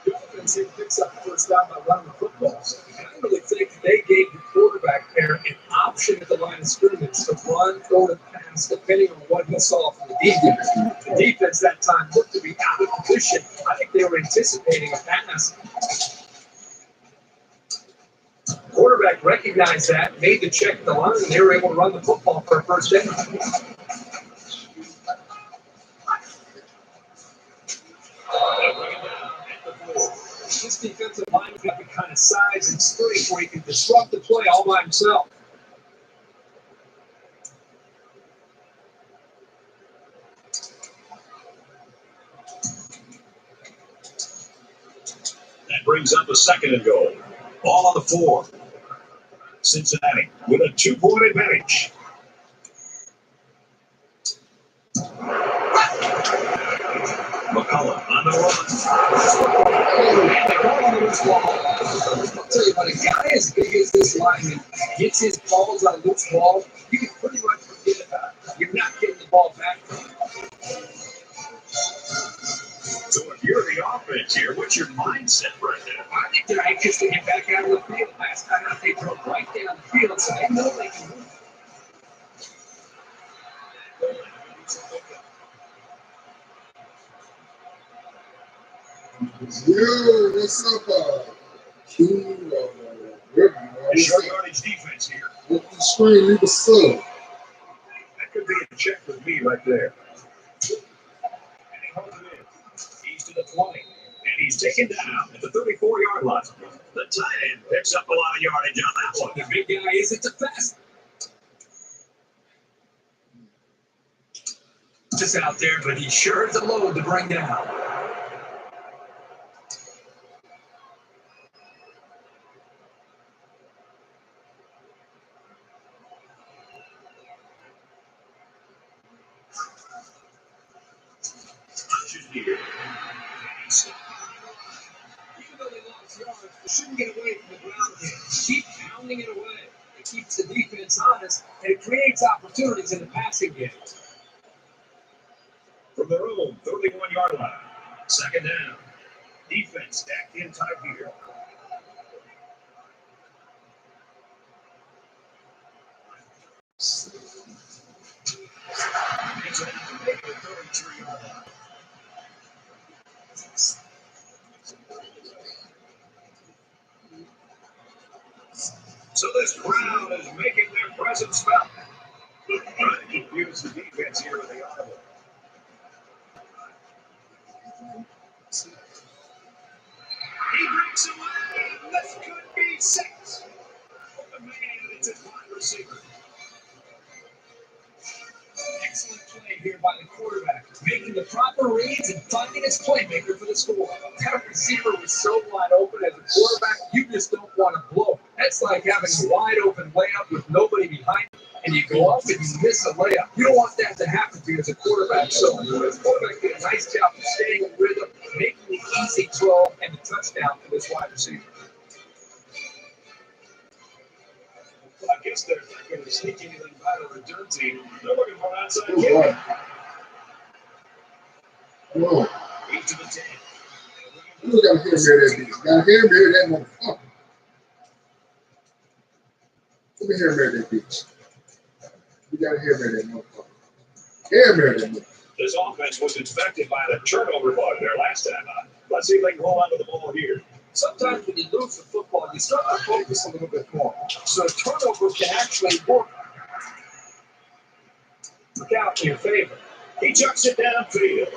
The offense here picks up the 1st down by running the football. And I really think they gave the quarterback there an option at the line of scrimmage to run, throw, and pass, depending on what he saw from the defense. The defense that time looked to be out of position. I think they were anticipating a pass. Quarterback recognized that, made the check the line, and they were able to run the football for a 1st down. This defensive line's got the kind of size and strength where he can disrupt the play all by himself. That brings up a 2nd and goal. Ball on the 4. Cincinnati with a 2-point advantage. McCullough on the run. I'll tell you, when a guy as big as this lineman gets his balls on loose ball, you can pretty much forget about it. You're not getting the ball back. So if you're the offense here, what's your mindset right now? I think they're anxious to get back out of the field. Last time out, they broke right down the field, so they know they can move. Yo, what's up, King? Short yardage defense here. With the screen, leave a sub. That could be a check with me right there. And he holds it in. He's to the 20. And he's taken down at the 34-yard line. The tight end picks up a lot of yardage on that one. The big guy isn't the fast. Just out there, but he sure is a load to bring down. Here. Even though they lost yards, they shouldn't get away from the ground game. Keep pounding it away. It keeps the defense honest, and it creates opportunities in the passing game. From their own 31-yard line. 2nd down. Defense stacked in tight here. Makes it out to make it a 33-yard line. So this crowd is making their presence felt. Trying to confuse the defense here with the audible. He breaks away. This could be 6. The man, it's his wide receiver. Excellent play here by the quarterback, making the proper reads and finding his playmaker for the score. That receiver was so wide open as a quarterback, you just don't want to blow. That's like having a wide open layup with nobody behind you, and you go up and you miss a layup. You don't want that to happen to you as a quarterback. So this quarterback did a nice job of staying in rhythm, making the easy throw and the touchdown for this wide receiver. least they're not going to sneak anything by the return team. They're looking for an outside Oh, kick. boy. Whoa. 8 to the 10. You gotta hear that bitch. Gotta hear that motherfucker. Let me hear that bitch. You gotta hear that motherfucker. Hear that motherfucker. This offense was infected by the turnover bug there last time. Let's see if they can hold on to the ball here. Sometimes when you lose the football, you start to focus a little bit more. So a turnover can actually work out in your favor. He chucks it downfield.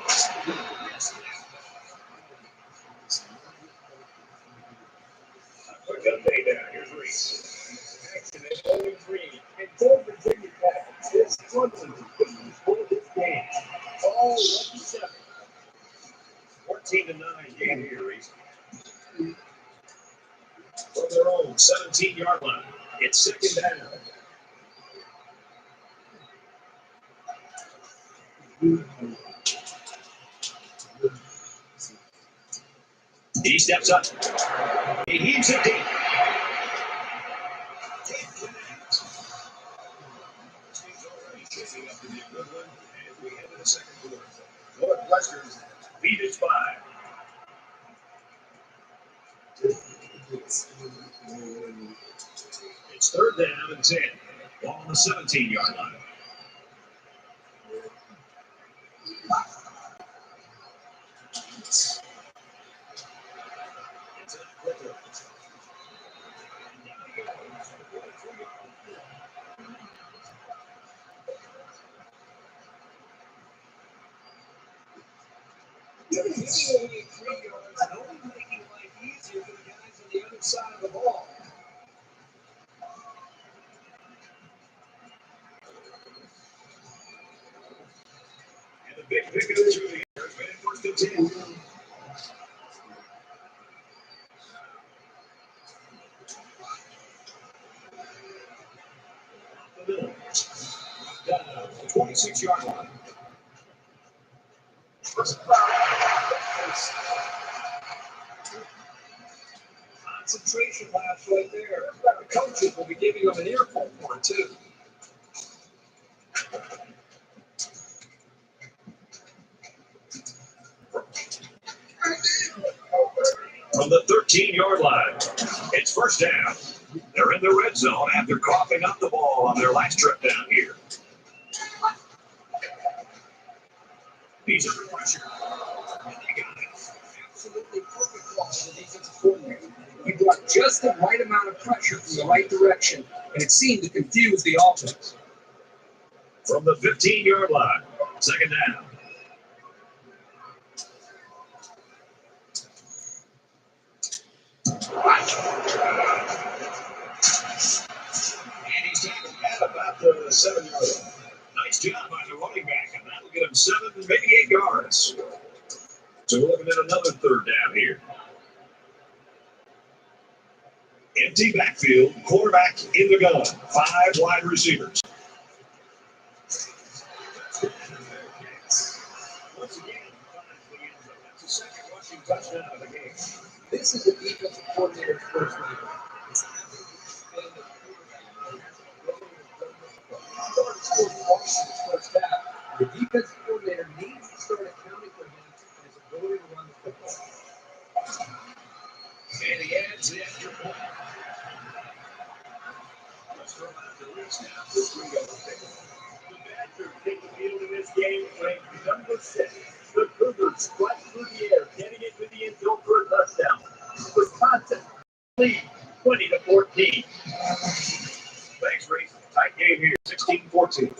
Quick update there. Here's Reese. Action at Bowling Green. And for Virginia Tech, is struggling to finish one of its games. All 1-7. 14-9 game here, Reese. From their own 17-yard line. It's second down. He steps up. He heaves it deep. Shaping up to be a good one as we head to the second quarter. Northwestern's lead is 5. It's third down and 10. Ball on the 17-yard line. Giving only 3 yards and only making life easier for the guys on the other side of the ball. And the big pick of the 2 years. First and 10. Down to the 26-yard line. Concentration lapse right there. The coaches will be giving them an earful for it, too. From the 13-yard line, it's first down. They're in the red zone after coughing up the ball on their last trip down here. He's under pressure. And they got it. Absolutely perfect call for the defensive coordinator. He brought just the right amount of pressure from the right direction, and it seemed to confuse the offense. From the 15-yard line, second down. And he's tackled at about the 7-yard line. Nice job by the running back, and that'll get him 7, maybe 8 yards. So we're looking at another third down here. Empty backfield, quarterback in the gun, 5 wide receivers. Once again, that's the second rushing touchdown of the game. This is a defensive coordinator's first name. The defensive coordinator needs to start accounting for him and his ability to run the football. And he adds the extra point. Let's throw out the Reese now for 3 yards. The Badgers take the field in this game ranked number 6. The Cougars strike through the air, getting it to the end zone for a touchdown. Wisconsin lead 20-14. Thanks, Reese. Tight game here, 16-14.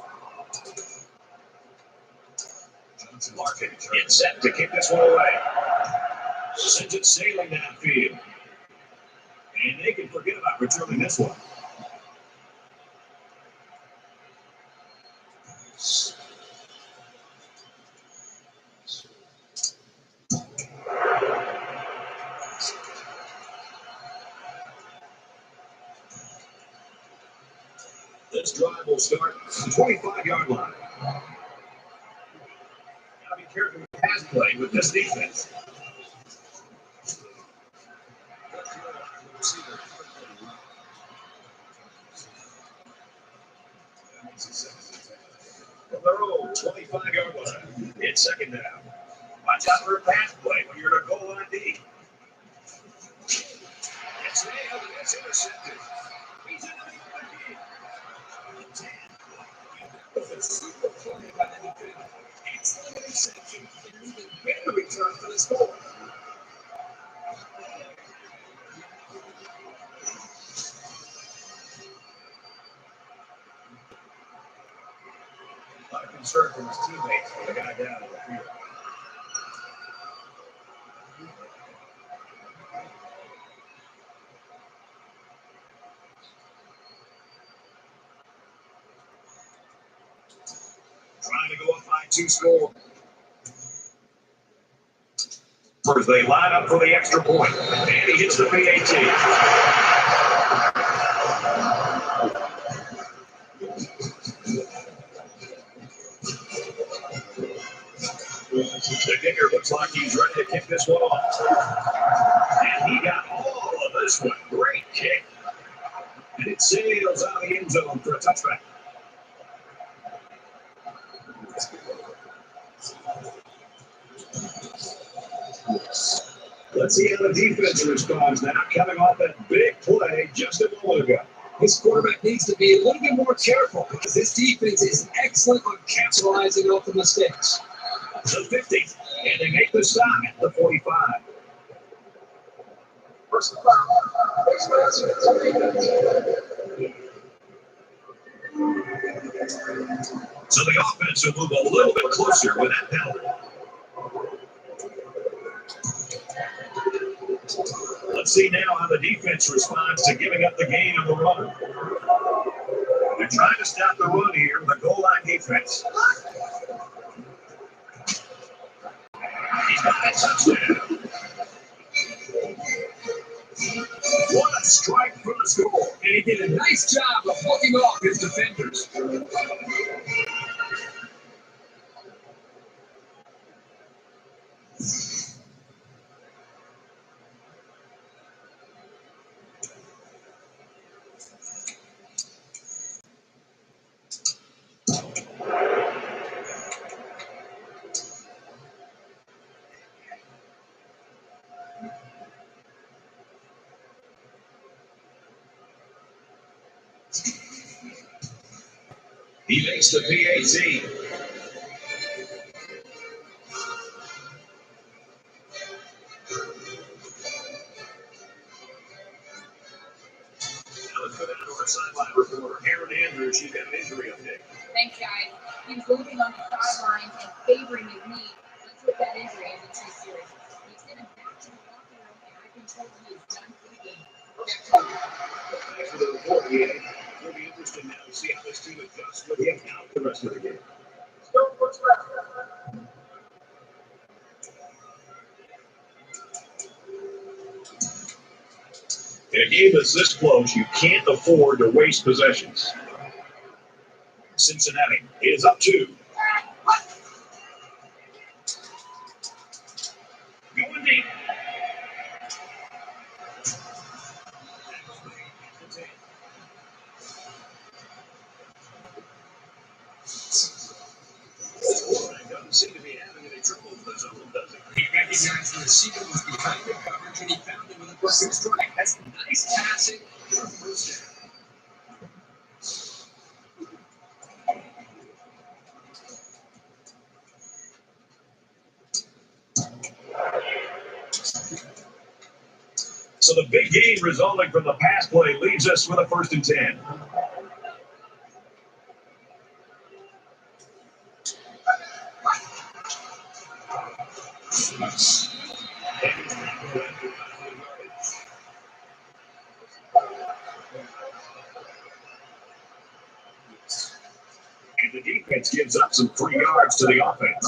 Johnson Larkin gets set to kick this one away. Sends it sailing downfield. And they can forget about returning this one. This drive will start at the 25-yard line. Gotta be careful with pass play with this defense. own 25-yard line. It's second down. Watch out for a pass play when you're in a goal line D. It's nailed and it's intercepted. He's in the A super play by the defender. Excellent interception and an even better return for the score. A lot of concern from his teammates for the guy down in the field. Trying to go up by 2 score. As they line up for the extra point. And he hits the PAT. The kicker looks like he's ready to kick this one off. And he got all of this one. Great kick. And it sails out of the end zone for a touchback. Let's see how the defense responds now, coming off that big play just a moment ago. This quarterback needs to be a little bit more careful because this defense is excellent on capitalizing off the mistakes. The 50, and they make the stop at the 45. So the offense will move a little bit closer with that penalty. Let's see now how the defense responds to giving up the gain on the run. They're trying to stop the run here with a goal line defense. He's got that touchdown. What a strike for the score. And he did a nice job of looking off his defenders. He makes the PAT. Now let's go down to our sideline reporter, Aaron Andrews. She's got an injury update. Thanks, guys. He was moving on the sidelines and favoring his knee. He took that injury as a true serious. He's headed back to the locker room, and I've been told he is done for the game. Thanks for the report, Ian. It'll be interesting now to see how this team adjusts with him out the rest of the game. In a game that's this close, you can't afford to waste possessions. Cincinnati is up 2. Going deep. Doesn't seem to be having any trouble with the zone, does it? He recognized the receiver was behind the coverage and he found him with a perfect strike. That's nice passing for a first down. So the big gain resulting from the pass play leaves us with a 1st and 10. And the defense gives up some free yards to the offense.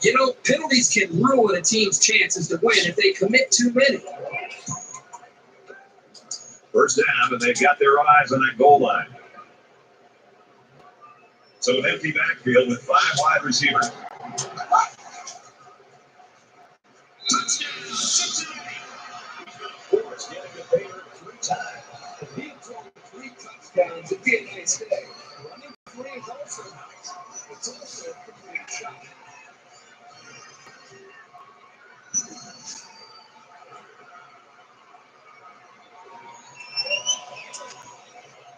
You know, penalties can ruin a team's chances to win if they commit too many. First down, and they've got their eyes on that goal line. So an empty backfield with 5 wide receivers. Touchdown, Cincinnati. Of course, getting the favorite 3 times. Being thrown 3 touchdowns would be a nice day. Running 3 is also nice. But It's also a pretty good shot.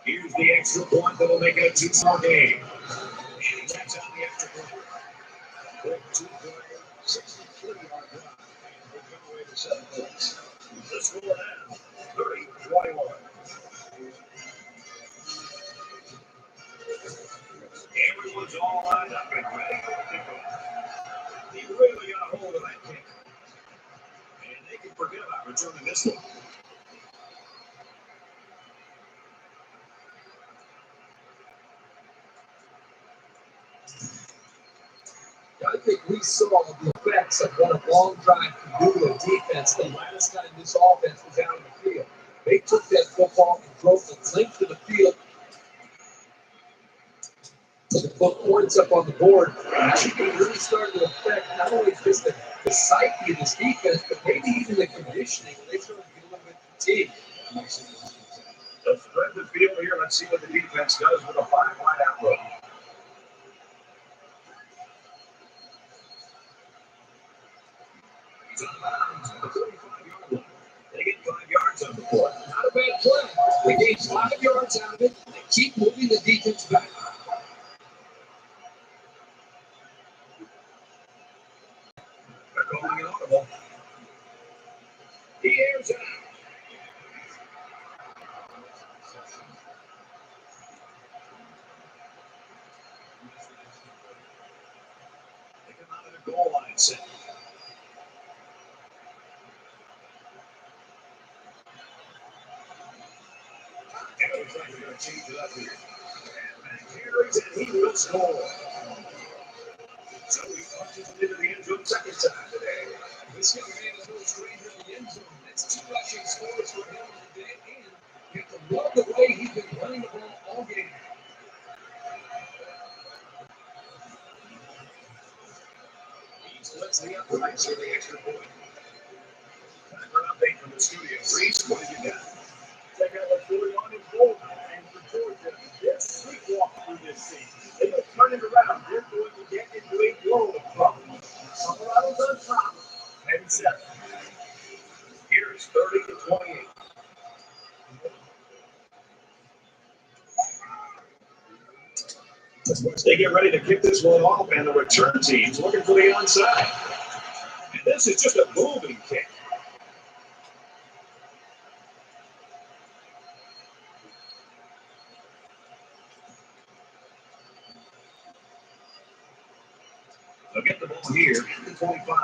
Here's the extra point that'll make it a two-score game. And he taps out the extra point. Quick two-player, 63-yard drive. And we'll come away with 7 points. The score now, 30-21. Everyone's all lined up and ready for the kickoff. He really got a hold of that kick. And they can forget about returning this one. I think we saw the effects of what a long drive can do to a defense the last time this offense was out on the field. They took that football and drove the length of the field to put points up on the board. And I think it really started to affect not only just the psyche of this defense, but maybe even the conditioning. They started to get a little bit fatigued. They'll spread the field here. Let's see what the defense does with a 5-wide outlook. He's on bounds at the 35-yard line. They get 5 yards on the play. Not a bad play. They gained 5 yards out of it. They keep moving the defense back. They're calling it audible. He airs it out. They come out of the goal line set. And it looks like they're going to change it up here. And Matt carries and he will score. So he punches it into the end zone second time today. This young man is no stranger in the end zone. That's 2 rushing scores for him today. And you have to love the way he's been running the ball all game. He splits the uprights for the extra point. Time for an update from the studio. Reese, what did you got? Check out what's going on in Boulder and for Georgia. They're sleepwalking through this thing. They don't turn it around. They're going to get into a blow of trouble. Colorado's on top, 10-7. Here's 30-28. They get ready to kick this one off, and the return team's looking for the onside. And this is just a moving kick. They'll get the ball here at the 25.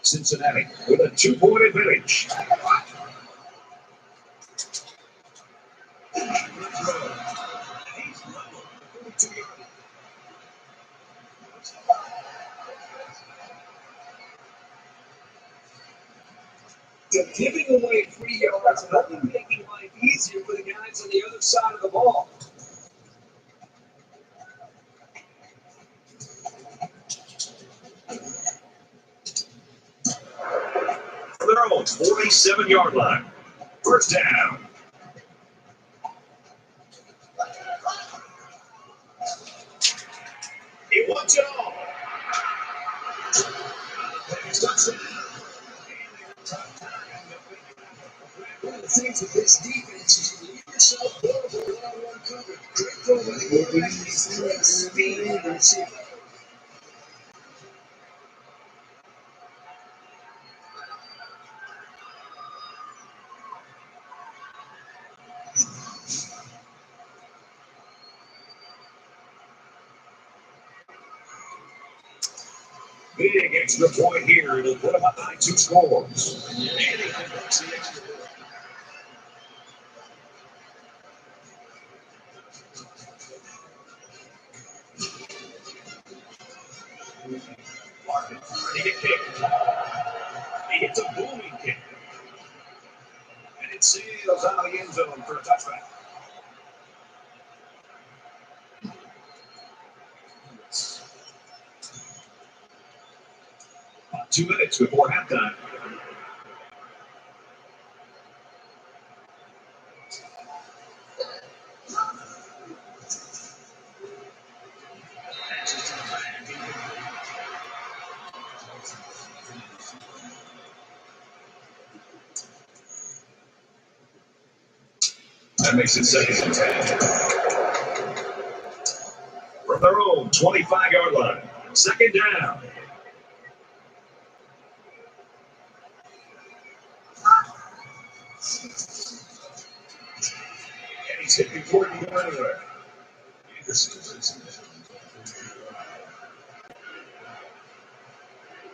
Cincinnati with a 2-point advantage. They're giving away 3 yards and only making life easier for the guys on the other side of the ball. For their own 47-yard line. First down. He wants it all. One of the things with this defense is you leave yourself vulnerable to one-on-one coverage. Great throw by the quarterback. He's great speed in the receiver. Big extra point here. It'll put him up by 2 scores. And he converts the extra point. Martin ready to kick. He hits a booming kick. And it sails out of the end zone for a touchback. 2 minutes before halftime. That makes it 2nd and 10. From their own 25-yard line. 2nd down. And he's hit before he can go anywhere.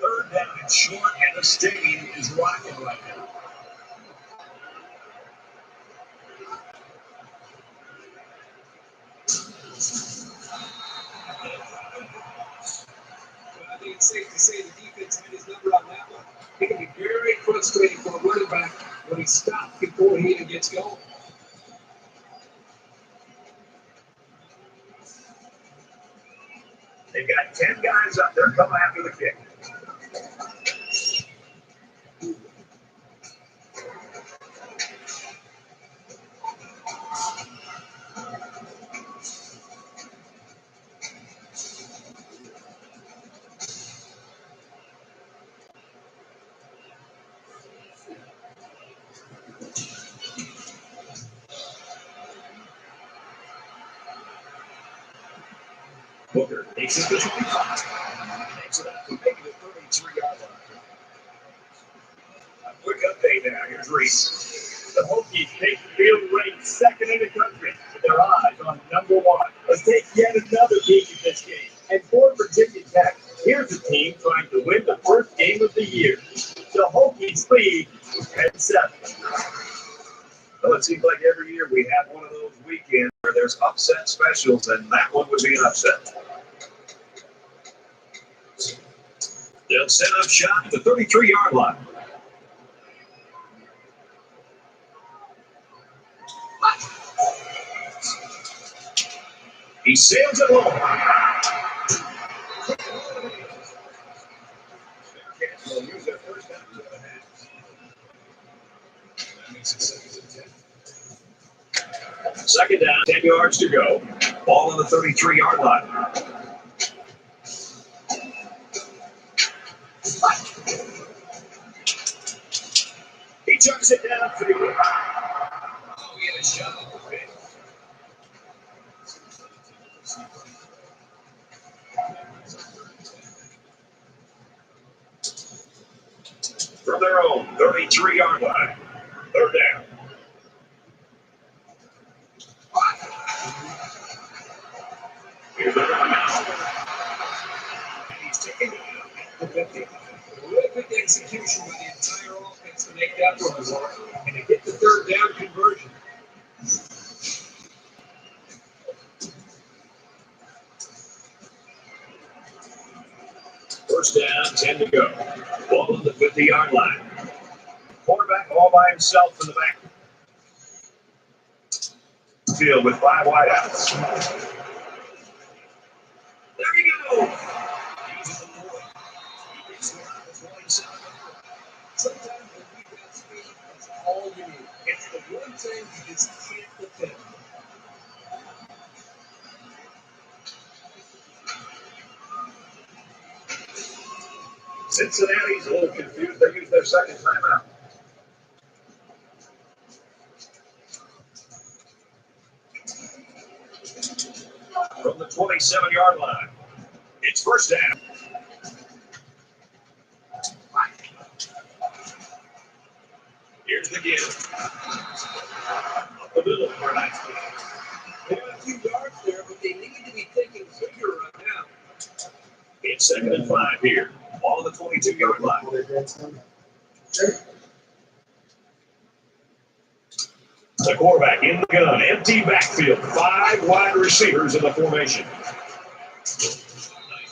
Third down and short, and the stadium is rocking right now. But I think it's safe to say the defense had his number on that one. It can be very frustrating for a running back when he stops before he even gets going. They've got 10 guys up there coming after the kick. Booker takes it to 25. Takes it up to maybe the 33-yard line. A quick update now. Here's Reese. The Hokies take the field ranked 2nd in the country with their eyes on number 1. Let's take yet another peek at this game. And for Virginia Tech, here's a team trying to win the first game of the year. The Hokies lead 10-7. Well, it seems like every year we have one of those weekends where there's upset specials, and that one would be an upset. They'll set up shop at the 33-yard line. He sails it long. Will use their first down to the half. That makes it 2nd and 10. 2nd down, 10 yards to go. Ball on the 33-yard line. He chucks it downfield. Oh, he had a shot off the pitch. From their own 33-yard line. 3rd down. Here's the run now. And he's taken it out at the 50. Terrific execution by the entire offense to make that run work and to get the 3rd down conversion. First down, 10 to go. Ball on the 50-yard line. Quarterback all by himself in the back field with 5 wideouts. There you go. He's at the 40. He gets around the 27. Sometimes when you've got speed, that's all you need. It's the one thing you just can't defend. Cincinnati's a little confused. They use their 2nd timeout. From the 27-yard line, it's first down. Here's the give. Up the middle for a nice play. They got a few yards there, but they need to be thinking bigger right now. It's 2nd and 5 here. Ball on the 22-yard line. The quarterback in the gun. Empty backfield. 5 wide receivers in the formation. Nice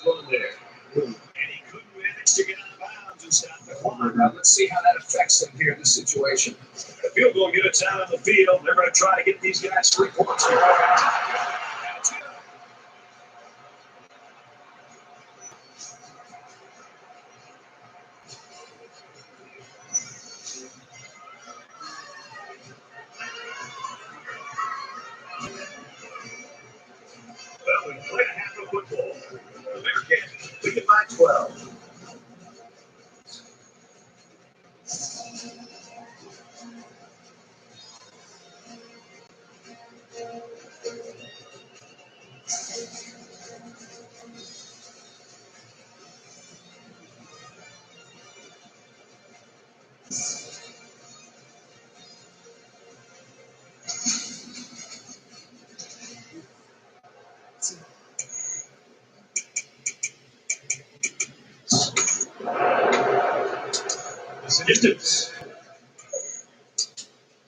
run there. And he couldn't manage to get out of bounds and stop the clock. Now let's see how that affects them here in this situation. The field goal units out on the field. They're going to try to get these guys 3 points here. That's good. Well, we played a half of football. The Bearcats lead it by 12. Distance.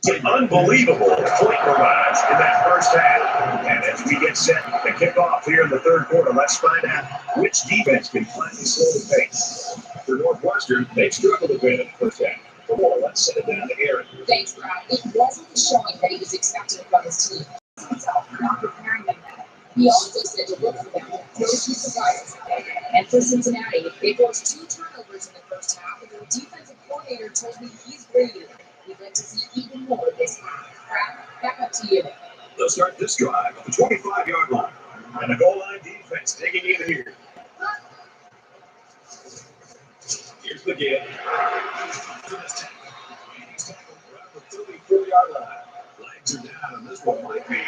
An unbelievable point barrage in that first half. And as we get set to kick off here in the third quarter, let's find out which defense can finally slow the pace. For Northwestern, they've struggled a bit in the first half. For more, let's send it down to Aaron. Thanks, Brad. It wasn't the showing that he was expecting from his team. Himself not preparing them better. He also said to look for them. No two surprises. And for Cincinnati, they forced 2 turnovers in the first half, and their defensive coordinator told me he's ready. We'd like to see even more this half. Brad, back up to you. They'll start this drive on the 25-yard line. And the goal line defense digging in here. Here's the give. He's tackled around the 34-yard line. Legs are down, and this one might be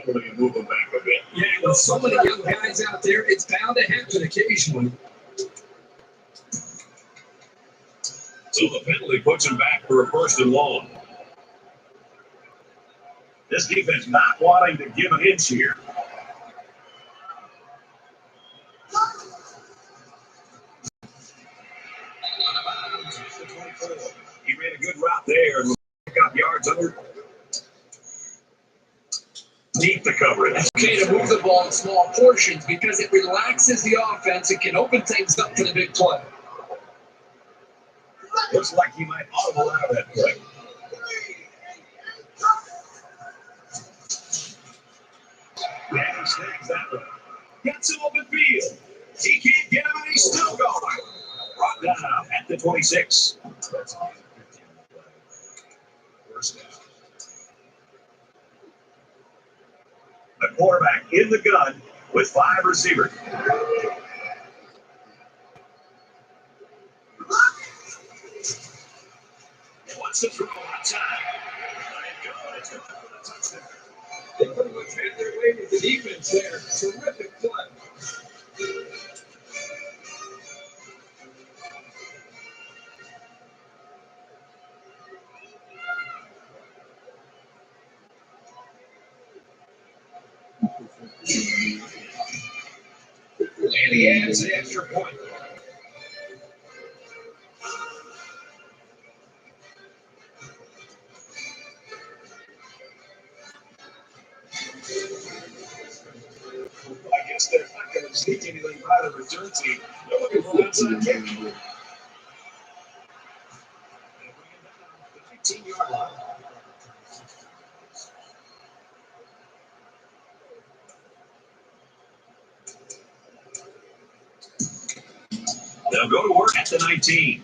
probably move them back a bit. Yeah, with so many young guys out there, it's bound to happen occasionally. So the penalty puts him back for a first and long. This defense not wanting to give an inch here. He ran a good route there and will pick up yards under. Deep the coverage. It's okay to move the ball in small portions because it relaxes the offense. It can open things up for the big play. Looks like he might audible out of that play. And he snags that one. Got some open field. He can't get him, and he's still going. Brought down at the 26. First down. The quarterback in the gun with 5 receivers. Wants to throw on time. They pretty much had their way with the defense there. Terrific play. And he adds the extra point. I guess they're not going to sneak anything by the return team. They're looking for outside kick. They bring it down the 19-yard line. They'll go to work at the 19.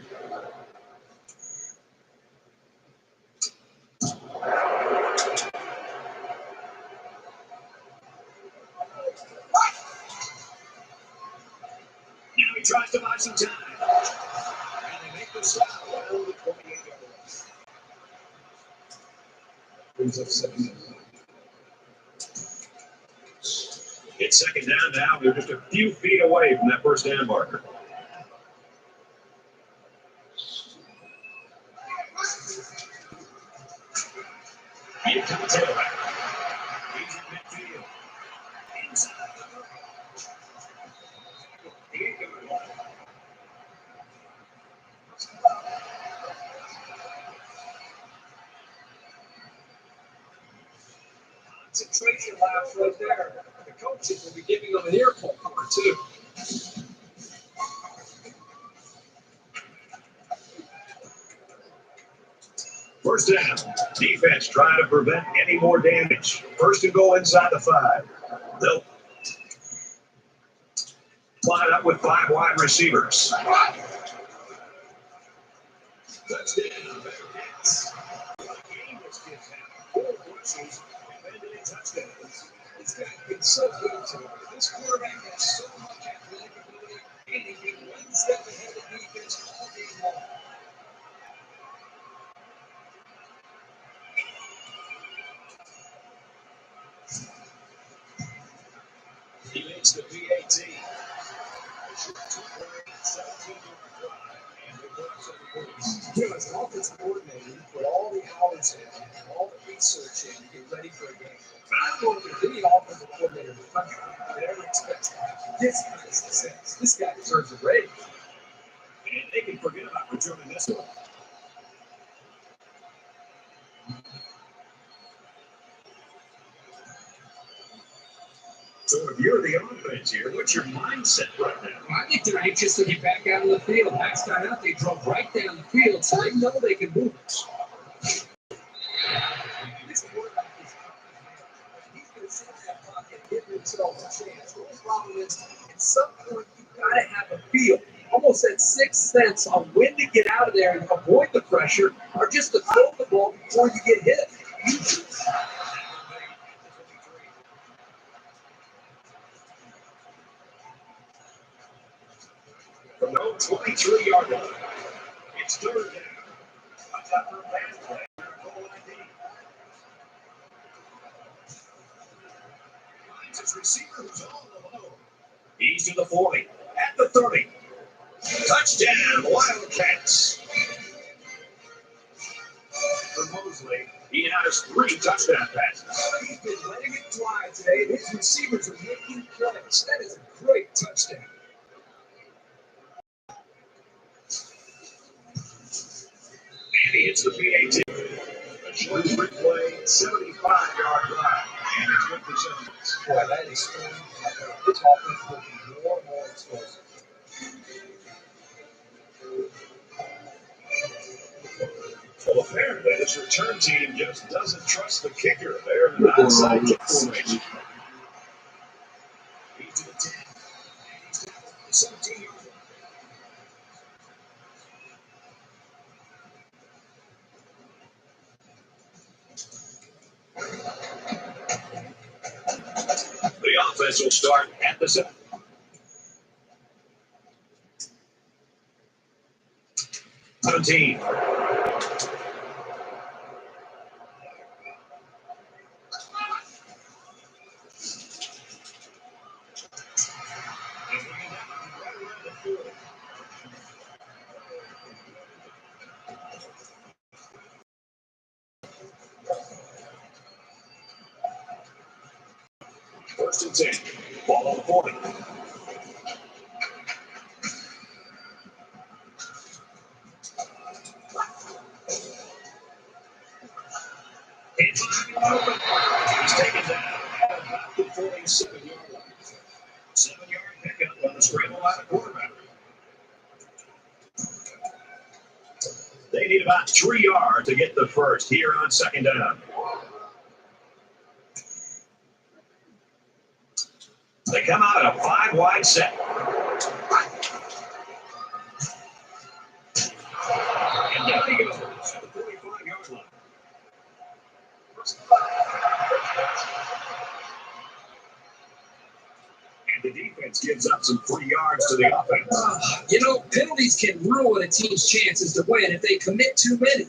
Now he tries to buy some time. And they make the stop around the 28-yard line. Brings up 7. It's second down now. They're just a few feet away from that first down marker. Here to the tailback. He's in midfield. Inside the 8-yard line. Concentration laps right there. The coaches will be giving them an earful or two. First down. Defense trying to prevent any more damage. First and goal inside the 5. They'll line up with 5 wide receivers. Touchdown. This guy has been so good to him. This quarterback has so much athletic ability, and he's been one step ahead of defense all day long. He makes the PAT. You know, as an offensive coordinator, you put all the hours in, all the research in to get ready for a game. I don't know if there's any offensive coordinator in the country that ever expects to have this kind of success. This guy deserves a raise. they can forget about returning this one. So if you're the offense here, what's your mindset right now? I think they're anxious to get back out on the field. Last time out, they drove right down the field, so they know they can move it. This quarterback is he's going to sit in that pocket and give himself a chance. The only problem is, at some point, you've got to have a feel, almost that sixth sense on when to get out of there and avoid the pressure, or just to throw the ball before you get hit. From the 23-yard line, it's third down. A tougher pass play. Goal line D. Finds his receiver who's all alone. He's to the 40, at the 30. Touchdown, Wildcats. For Mosley, he has 3 touchdown passes. He's been letting it fly today. His receivers are making plays. That is a great touchdown. And he hits the PAT. A short free play, 75-yard drive. And it's with the Giants. Boy, that is strong. This offense will be more and more explosive. Well, apparently this return team just doesn't trust the kicker there in the outside kick formation. He's to the 10. And he's down to the 17-yard line. The offense will start at the 7. Team. First and 10. Ball on the 40. He's taken down at about the 47-yard line. 7-yard pickup on the scramble out of quarterback. They need about 3 yards to get the first here on second down. They come out at a 5-wide set. And down he goes at the 45-yard line. And the defense gives up some free yards to the offense. You know, penalties can ruin a team's chances to win if they commit too many.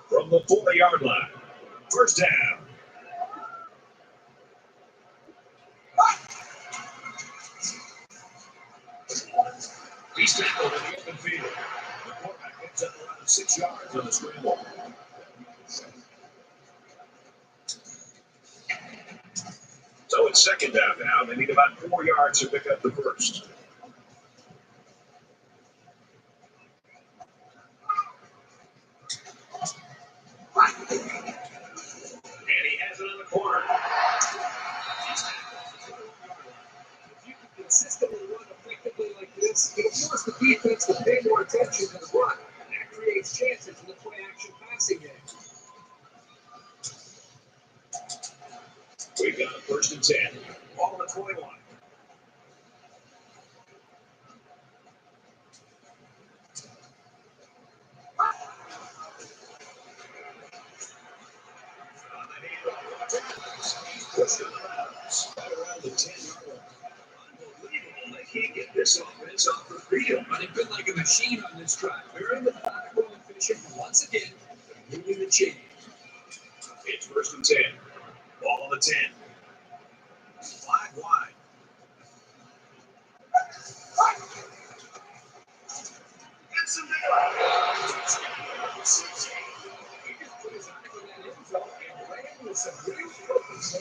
From the 40-yard line, first down. He's tackled in the open field. The quarterback gets up around 6 yards on the scramble. So it's second down now. They need about 4 yards to pick up the first. And he has it on the corner. If you can consistently run effectively like this, it'll force the defense to pay more attention to the run. And that creates chances in the play-action passing game. We've got a first and 10. Ball on the 21. Pushed out of bounds. Right around the 10-yard line. Unbelievable. They can't get this offense off the field. But they've been like a machine on this drive. Very methodical and efficient. But once again, they're moving the chain. It's first and 10. Ball on the 10. 5 wide. And some He just put his eyes on that end zone and ran with some real focus.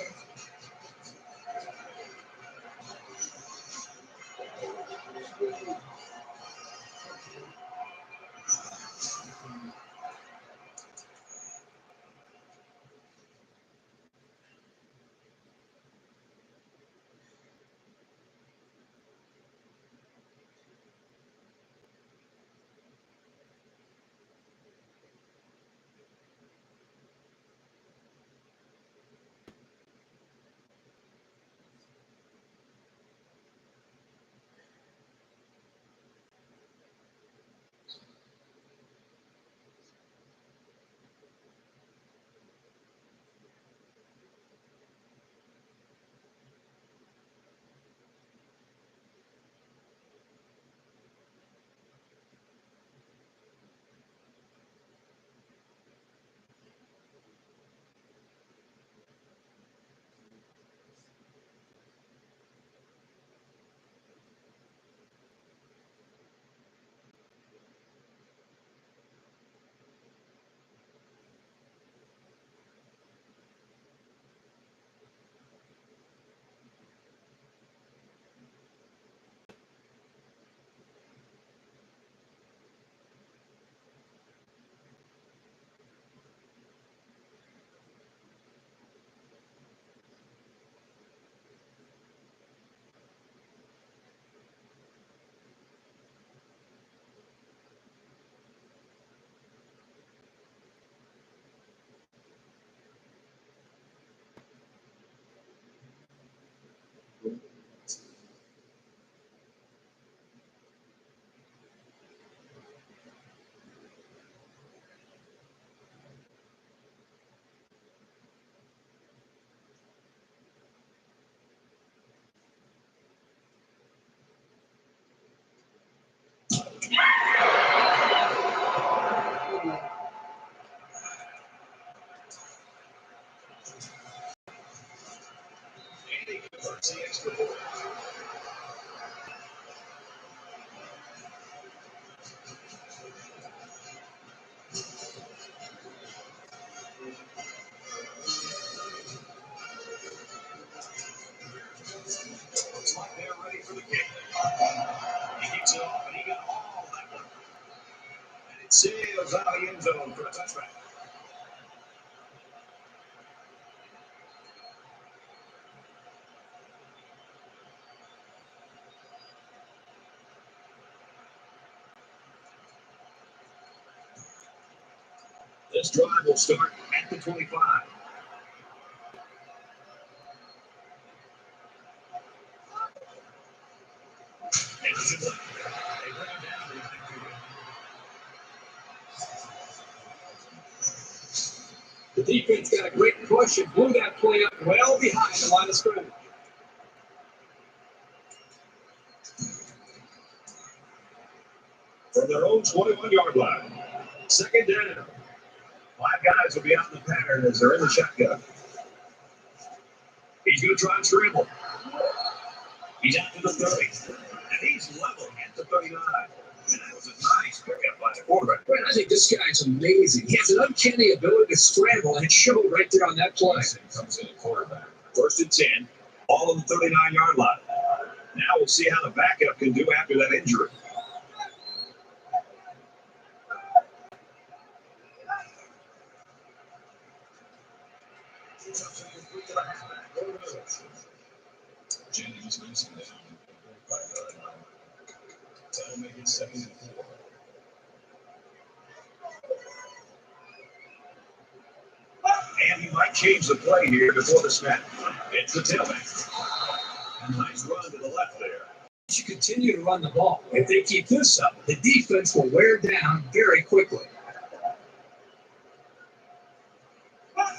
Looks like they're ready for the kick. He kicks it off, and he got all that one. And it sails out of the end zone for a touchback. This drive will start at the 25. The defense got a great push and blew that play up well behind the line of scrimmage. From their own 21-yard line. Second down. 5 guys will be out in the pattern as they're in the shotgun. He's going to try and scramble. He's out to the 30. And he's level at the 39. And that was a nice pickup by the quarterback. Man, I think this guy's amazing. He has an uncanny ability to scramble, and it showed right there on that play. Comes in at quarterback. First and 10. All on the 39-yard line. Now we'll see how the backup can do after that injury. Jennings brings him down. That'll make it 2nd and 4. And he might change the play here before the snap. It's the tailback. A nice run to the left there. They should continue to run the ball. If they keep this up, the defense will wear down very quickly.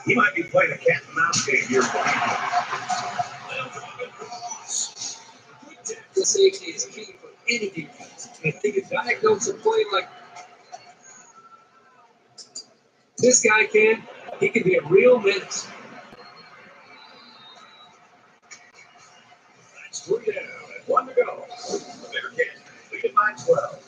He might be playing a cat and mouse game here. The safety is key for any defense. If they can diagnose a play like this guy can, he can be a real menace. That's 3 down and 1 to go. The Bearcats lead it by 12.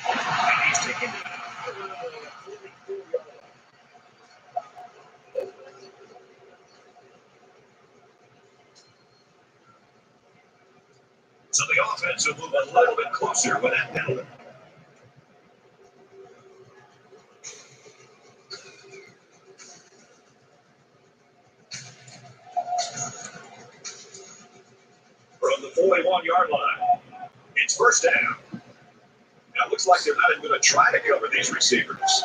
And he's taken down around the 44-yard line. So the offense will move a little bit closer with that penalty. From the 41-yard line, it's first down. Now it looks like they're not even going to try to cover these receivers.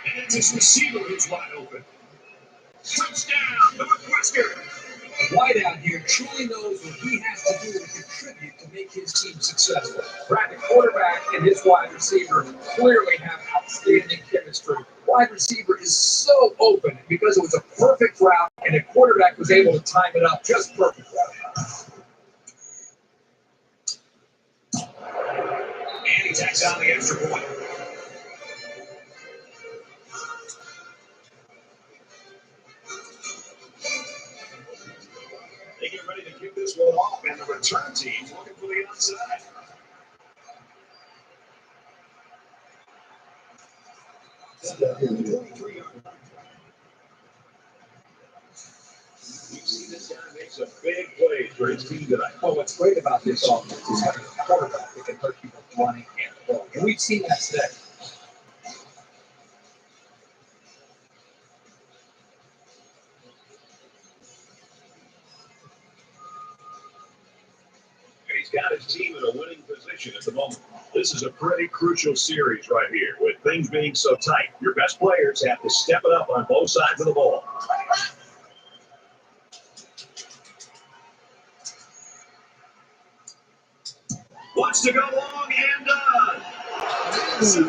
And it's his receiver who's wide open. Touchdown, Northwestern. The wideout here truly knows what he has to do to contribute to make his team successful. Brad, the quarterback and his wide receiver clearly have outstanding chemistry. Wide receiver is so open because it was a perfect route, and the quarterback was able to time it up just perfectly. And he tacks on the extra point. They get ready to kick this one off, and the return team's looking for the outside. We've seen this guy make some big plays for his team tonight. Well, what's great about this offense is having a quarterback that can hurt people running and throwing. And we've seen that today. And he's got his team in a winning position at the moment. This is a pretty crucial series right here. With things being so tight, your best players have to step it up on both sides of the ball. Wants to go long and done. What is he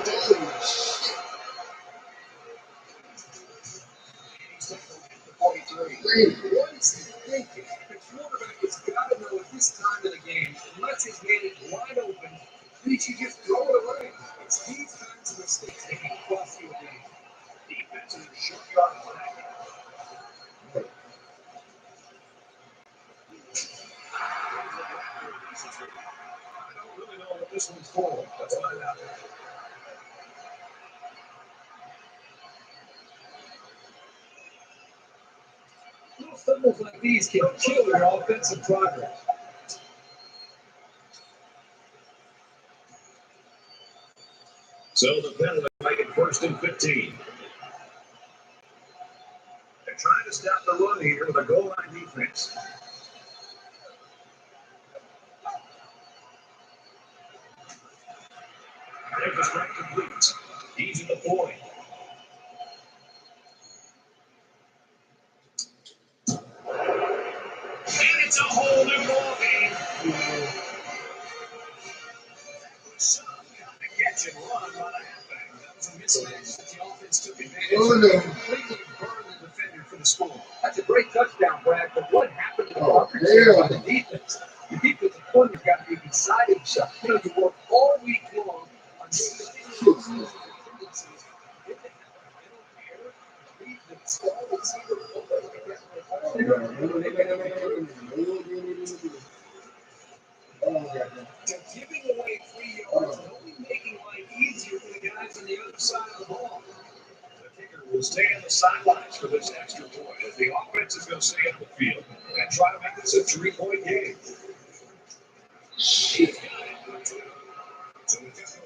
thinking? The quarterback has got to know at this time of the game, unless his man is wide open, that he should just throw it away. It's these kinds of mistakes that can cost you a game. Defensive short yard line. I don't really know what this one's for. Let's find out. Little fumbles like these can kill your offensive progress. So the penalty make it 1st and 15. They're trying to stop the run here with a goal line defense. There's the strike complete. Easy the point. And it's a whole new ball game. Some kind of catch and run by the halfback. That was a mismatch that the offense took advantage of. Completely burned the defender for the score. That's a great touchdown, Brad, but what happened to the offense on the defense? The defensive corner's got to be beside himself. You know, you work all week long on tendencies. Did they have a mental error? Leave the small receiver open like that. So giving away 3 yards and only making life easier for the guys on the other side of the ball. The kicker will stay on the sidelines for this extra point as the offense is going to stay on the field and try to make this a 3-point game. So we've got 4 minutes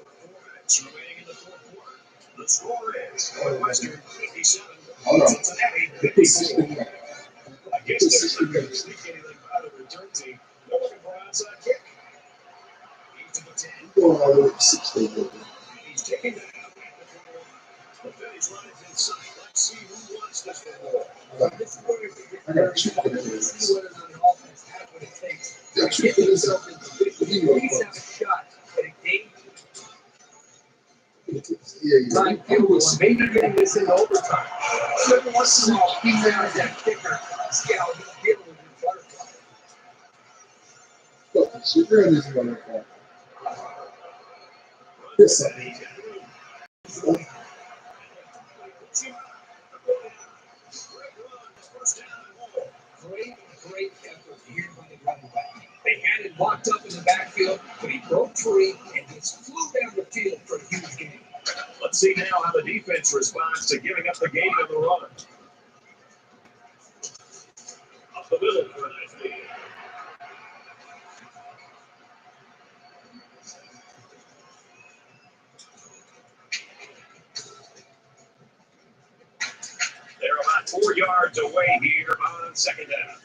remaining in the 4th quarter. The score is Northwestern 57, Cincinnati 56. I guess they're not going to sneak anything out of the return team. They're looking for an outside kick. He's to the 10. He's taking that out at the 21. The finish line is inside. Let's see who wants this one. This is where you see whether or not an offense has what it takes to get themselves in position. You at least have a shot at a game. Time kills, maybe getting this in overtime. So every once in a while, keep an eye on that kicker. See how he's dealing with his butterfly. Great effort here by the running back. They hand locked up in the backfield, but he broke free and just flew down the field for a huge gain. Let's see now how the defense responds to giving up the game in the run. Up the middle for a nice lead. They're about 4 yards away here on second down.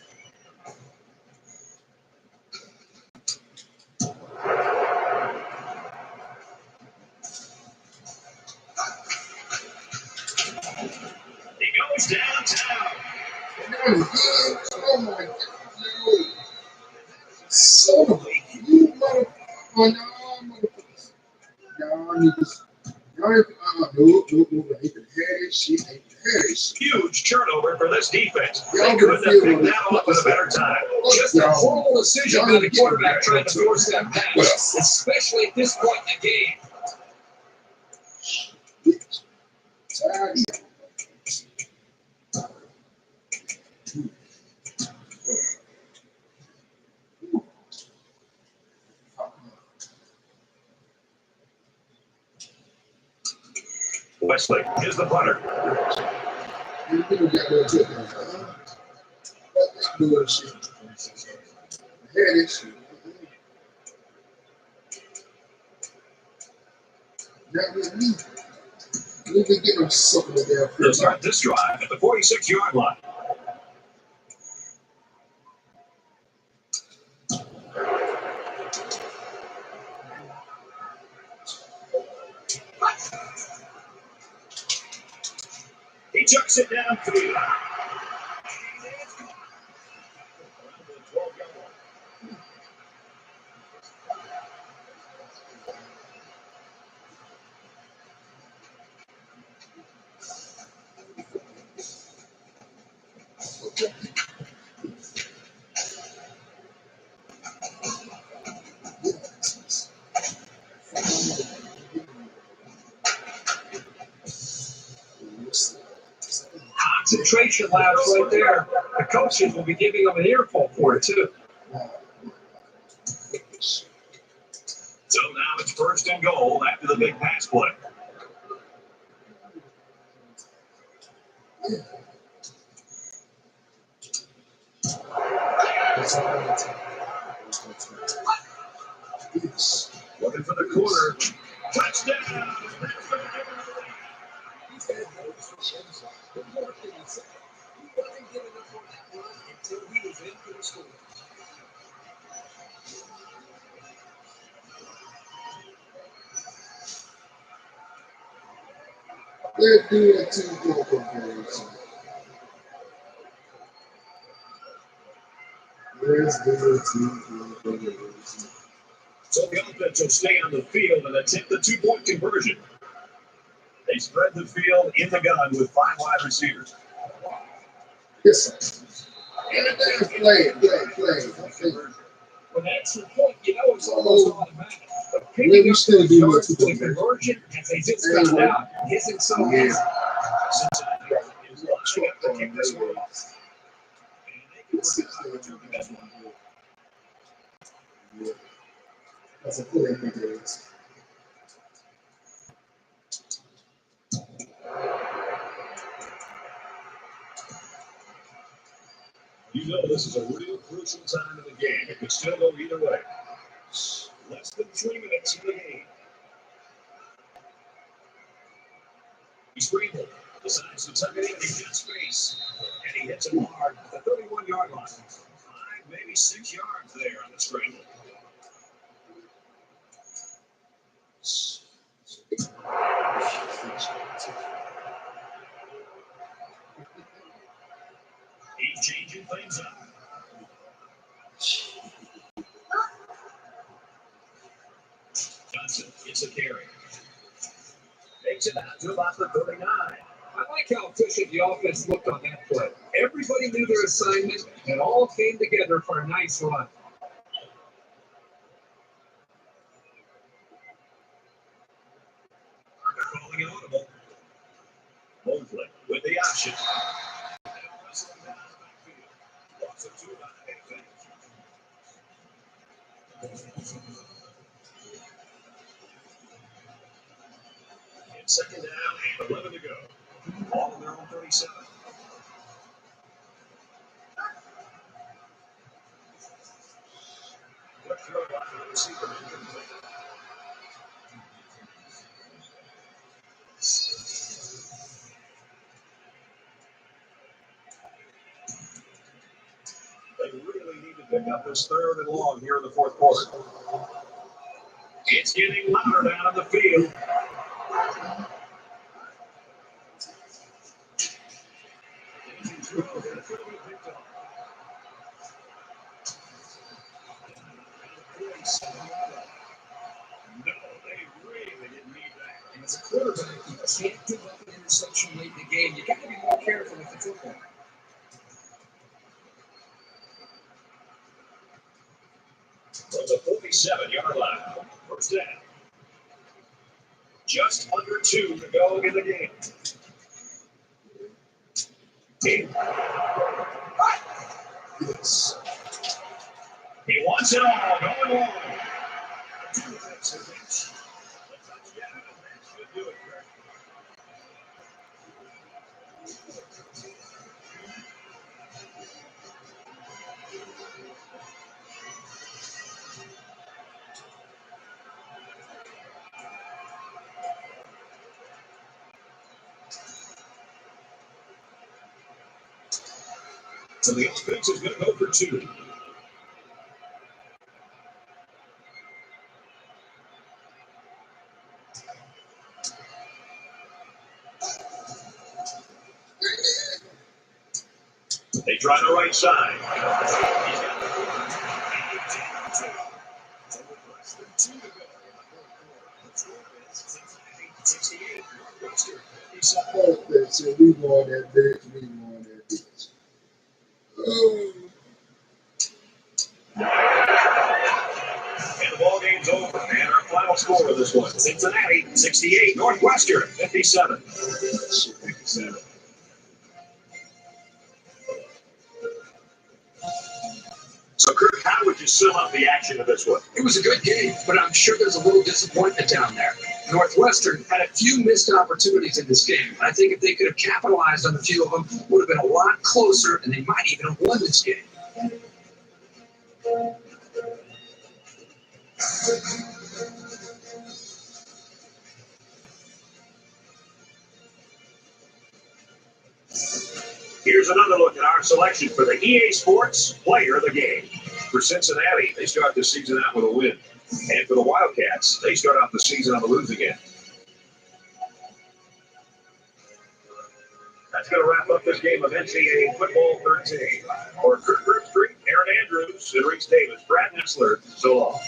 He goes downtown. Oh my God. Son of a you mother. Oh, no, motherfuckers. Y'all need to. Y'all need to. No. I hate to hear this shit. I hate to hear this shit. Huge turnover for this defense. Y'all They couldn't have feel picked like that off at a better time. Just a horrible decision by the quarterback trying to force that pass, especially at this point in the game. Tired. Wesley is the punter. You people got no good now, huh? That's bullshit. I hear this shit. Not with me. You can get them sucking in there. They'll start this drive at the 46-yard line. He chucks it downfield. Concentration labs right there. The coaches will be giving them an earful for it, too. So now it's first and goal after the big pass play. Looking for the corner. Touchdown! He's had no restrictions. The more thing he said, he wasn't giving up on that run until he was in for the score. Let's do a two-point comparison. Let's do a two-point comparison. So the offense will stay on the field and attempt the 2-point conversion. They spread the field in the gun with 5 wide receivers. Yes, sir. Everything play. When that's your point, you know it's almost automatic. But picking Maybe up still those do yards it for the conversion, as they just found out, isn't so easy. Cincinnati is lining up to kick this one off. And they can work it out to this one. That's a cool experience. You know this is a real crucial time in the game. It could still go either way. Less than 3 minutes in the game. He scrambled, decides to tuck it in, he gets space, and he hits him hard at the 31-yard line. 5, maybe 6 yards there on the scramble. He's changing things up. Johnson gets a carry. Takes it out to about the 39. I like how efficient the offense looked on that play. Everybody knew their assignment and all came together for a nice run. They're calling it audible. Mosley with the option. Loss of 2 behind. And second down and 11 to go. Ball on their own 37. Quick throw by the receiver. They really need to pick up this third and long here in the fourth quarter. It's getting louder down on the field. No, they really didn't need that. And as a quarterback, you can't give up an interception late in the game. You got to be more careful with the football. From the 47-yard line, first down. Just under 2 to go in the game. Yes. He wants it all, going long. So the offense is going to go for 2. They try the right side. He's got the 2 to go. 68. We won that bitch. We won that bitch. And the ball game's over. And our final score of this one: Cincinnati 68, Northwestern 57. 57. So, Kirk, how would you sum up the action of this one? It was a good game, but I'm sure there's a little disappointment down there. Northwestern had a few missed opportunities in this game. I think if they could have capitalized on a few of them, it would have been a lot closer, and they might even have won this game. Here's another look at our selection for the EA Sports Player of the Game. For Cincinnati, they start the season out with a win. And for the Wildcats, they start out the season on the losing end. That's going to wrap up this game of NCAA Football 13. For Kirk Street, Aaron Andrews, and Reese Davis, Brad Nessler, so long.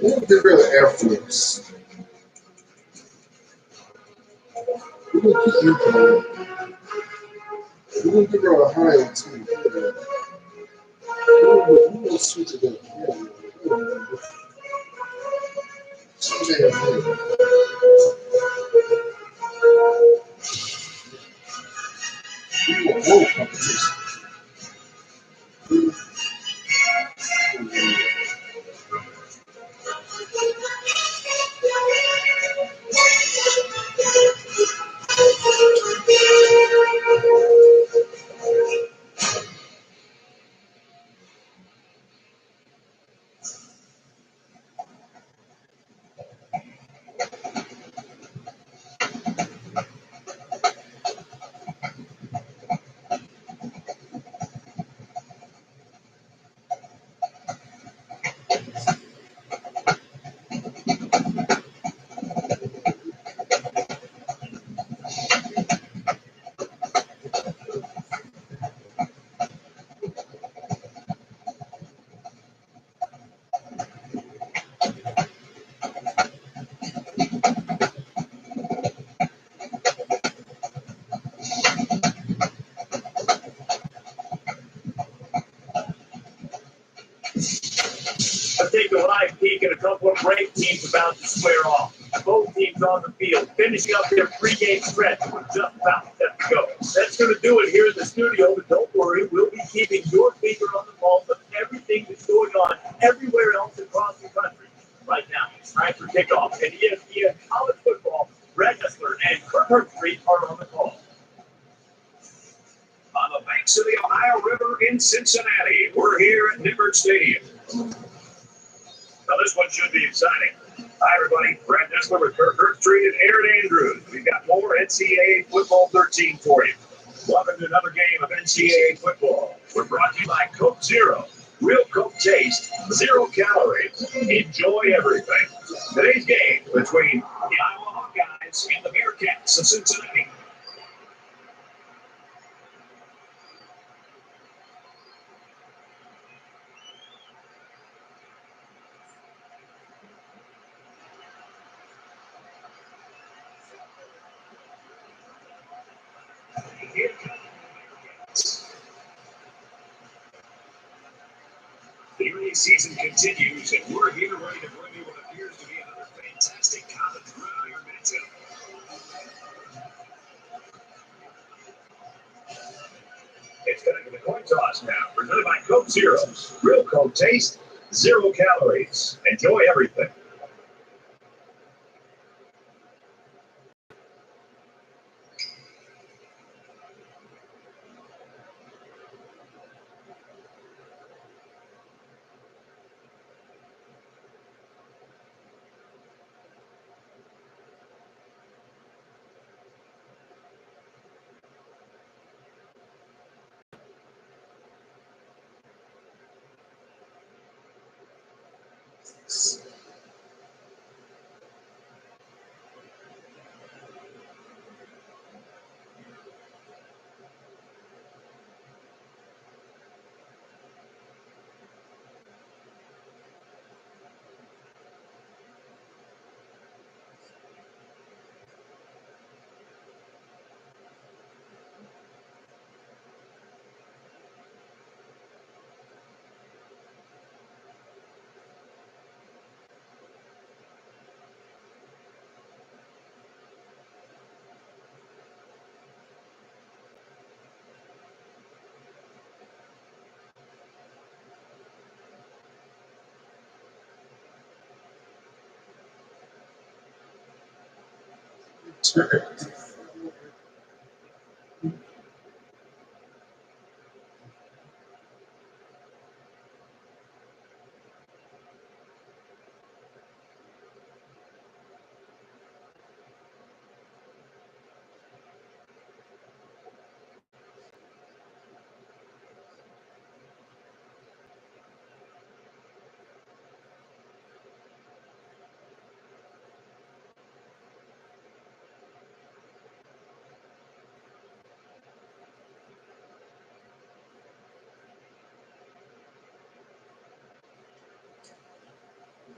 What the real Air Force? We're gonna keep you going. We're gonna give her Ohio too. We're gonna switch it up. We want more competition. week, and a couple of great teams about to square off. Both teams on the field, finishing up their pregame stretch with just about a step to go. That's going to do it here in the studio, but don't worry, we'll be keeping your finger on the pulse of everything that's going on everywhere else across the country. Right now, it's time for kickoff, and ESPN College Football, Brett Hessler and Kirk Street are on the call. On the banks of the Ohio River in Cincinnati, we're here at Nippert Stadium. Now this one should be exciting. Hi everybody, Brett Hessler with Kirk Street and Aaron Andrews. We've got more NCAA Football 13 for you. Welcome to another game of NCAA football. We're brought to you by Coke Zero. Real Coke taste, 0 calories. Enjoy everything. Today's game between the Iowa Hawkeyes and the Bearcats of Cincinnati. The early season continues, and we're here ready to bring you what appears to be another fantastic college gridiron matchup. It's going to be the coin toss now, presented by Coke Zero. Real Coke taste, 0 calories. Enjoy everything.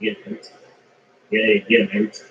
Get hurt. Get hurt.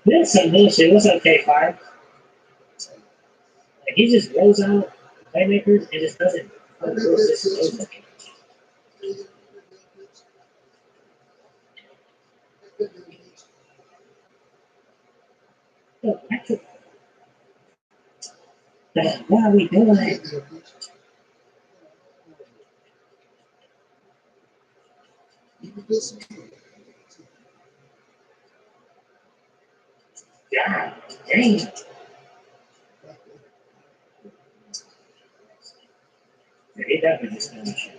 That's some bullshit. What's up, K5? Like, he just rolls out playmakers and just doesn't. What are we doing? God dang. He definitely just finished.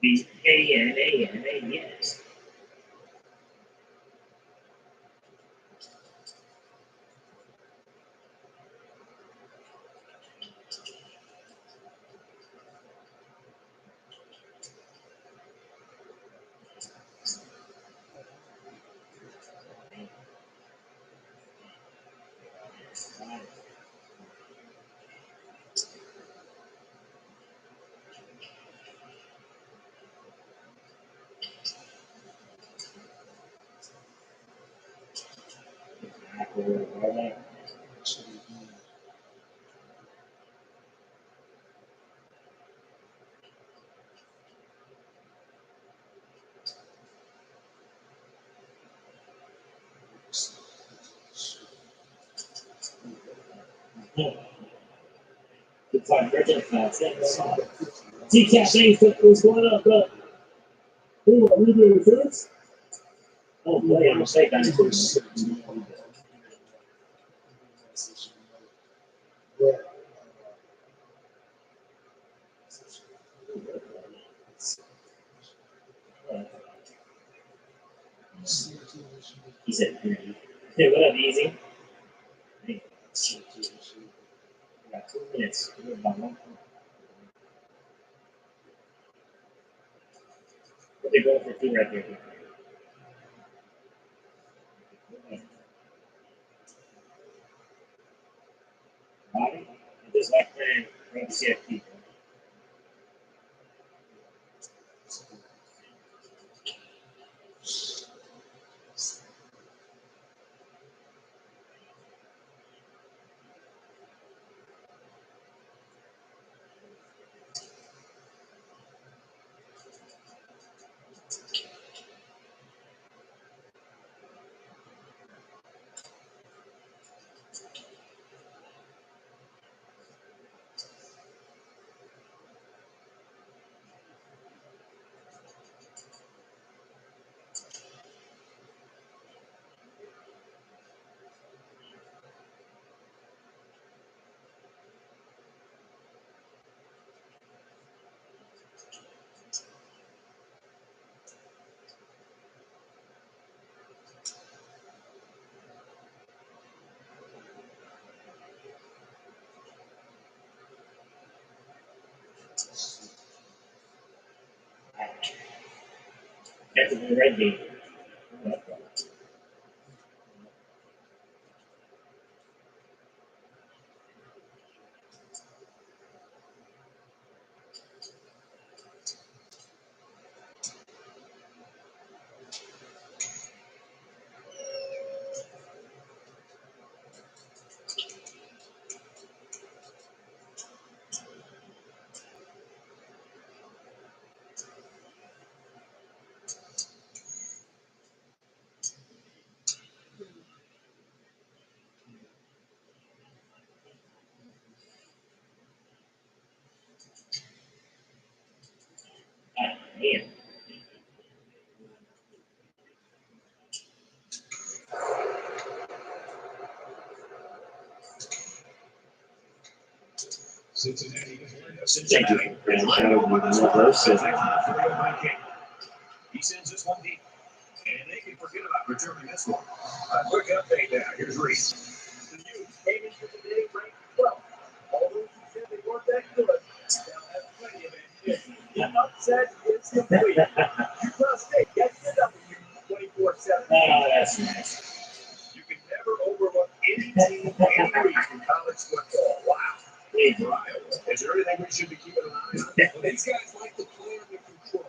The A, yes. Good time, Virgin Fast. TCAP, thanks. What's going up, bro? Ooh, are we doing this? Oh, boy, I'm mistake. He said, hey, what up, Easy? Got 2 minutes. What they going for 2 right there? Bobby? Just like playing run CFP. That's a good red game. Man. Cincinnati. Thank you. He sends this one deep. And they can forget about returning this one. A quick update now. Here's Reese. The Utes came into the day ranked 12th. Although you said they weren't that good, they'll have plenty of ammunition. The upset is complete. Utah State gets the W 24-7. Oh, that's nice. You can never overlook any team, any week in college football. Wow. Hey, Brian, is there anything we should be keeping an eye on? Well, these guys like to play under control.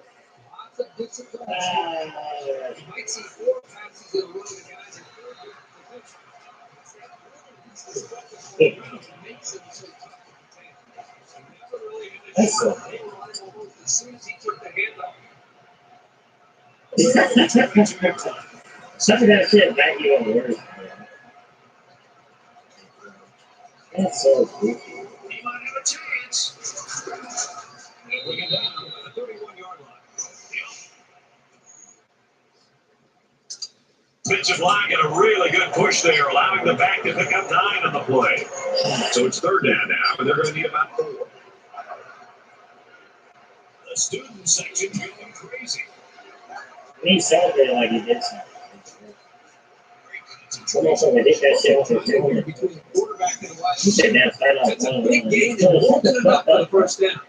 Lots of discipline. You might see 4 passes in a row to guys in third position. It's that really makes them so tough to contain. He never really had a shot. As soon as he took the hand Some of that shit back you on words. That's so freaky. He might have a chance. And bring it down to the 31-yard line. Defensive line got a really good push there, allowing the back to pick up 9 on the play. So it's third down now, and they're going to need about 4. The student section going crazy. He celebrated like he did something. Almost like I did that shit with his finger. Between the quarterback and the wide He said receiver. that start off That's a big gain and more than enough for the first down.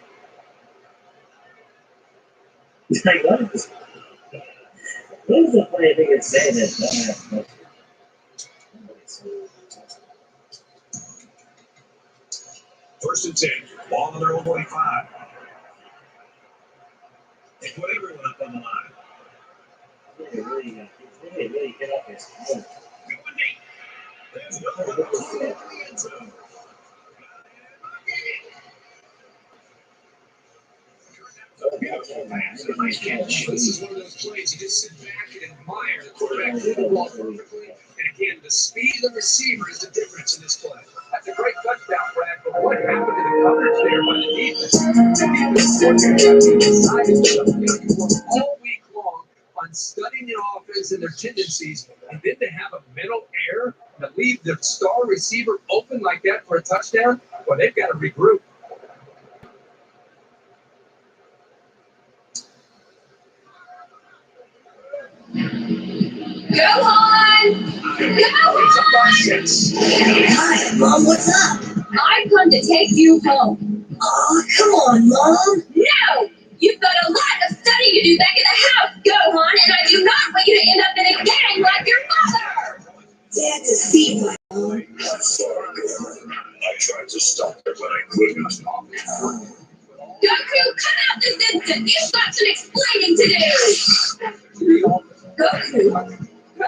He's like, what is the funny thing it's saying that dumbass question? First and 10. Ball on their own 25. They put everyone up on the line. Really get up his phone. Going deep. There's no one in the end zone. Nice catch. This is one of those plays you just sit back and admire. The quarterback threw the ball perfectly. And again, the speed of the receiver is the difference in this play. That's a great touchdown, Brad. But what happened in the coverage there by the defense? The defense worked all week long on studying the offense and their tendencies, and then to have a mental error to leave the star receiver open like that for a touchdown, well, they've got to regroup. Go on! Go It's up by on! 6. Hi, Mom, what's up? I've come to take you home. Oh, come on, Mom. No! You've got a lot of studying to do back in the house, Gohan, and I do not want you to end up in a gang like your mother! Dad, to see my mom. I'm sorry, girl. I tried to stop her, but I couldn't. Goku, come out this instant! You've got some explaining to do! Goku! No,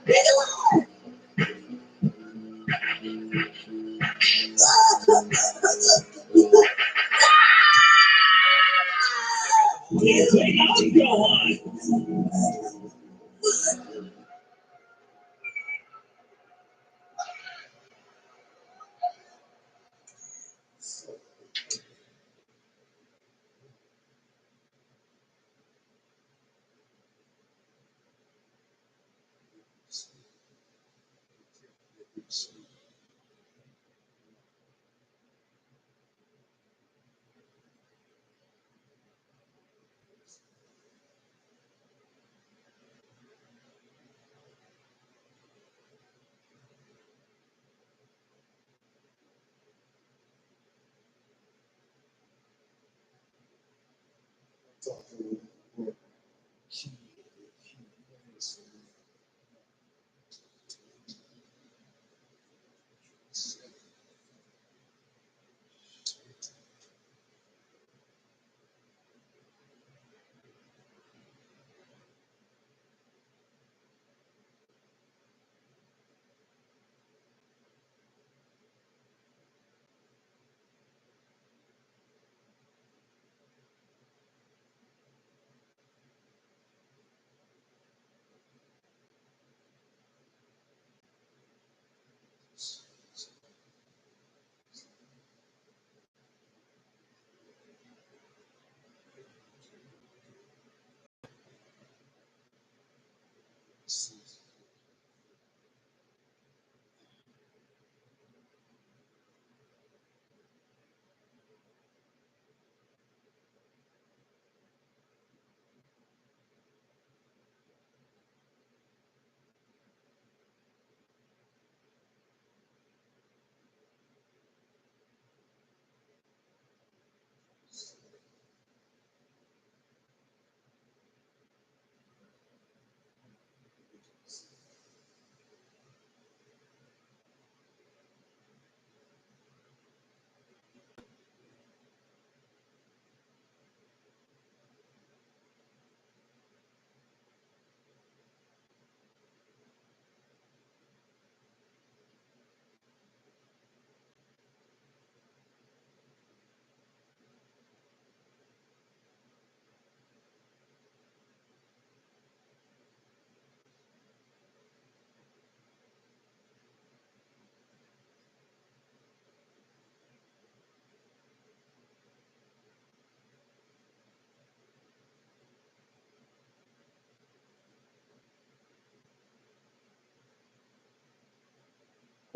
Bigelow. Go on.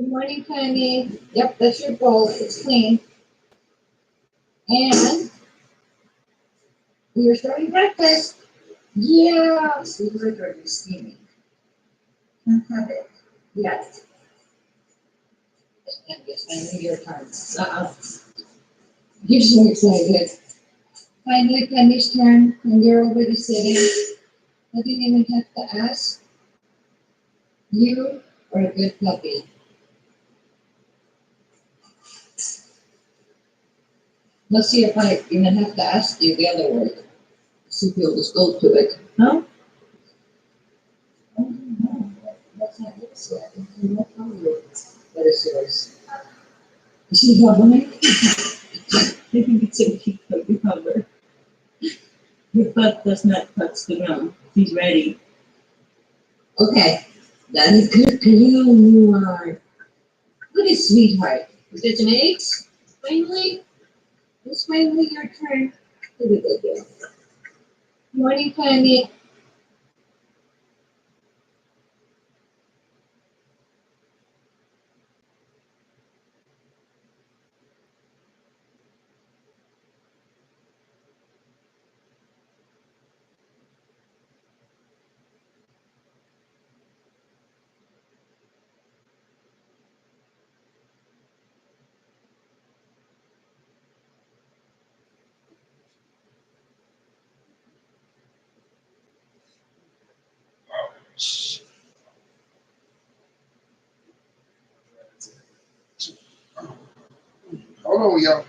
Good morning, Penny. Yep, that's your bowl. It's clean. And we are starting breakfast. Yeah. Steaming or you steaming? Yes. And it's finally your turn. You're so excited. Finally, Penny's turn, and you're already sitting. I didn't even have to ask. You are a good puppy. Let's see if I even have to ask you the other word. See if you'll just go to it. Huh? Oh, no. That's not yours yet. What color is it? That is yours. Is he hovering? I think it's a cute puppy hover. Your butt does not touch the ground. He's ready. Okay. That is good girl you are. Look at sweetheart. You get some eggs? Finally? It's finally your turn. Look at that girl. Morning, Penny. Hold on, y'all.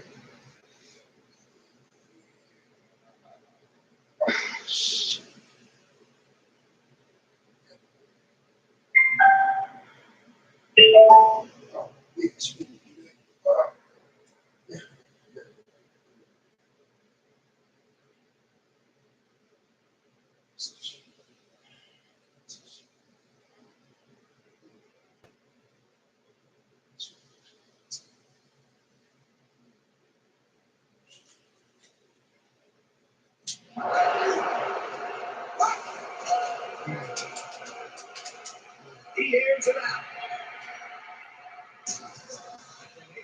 He airs it out.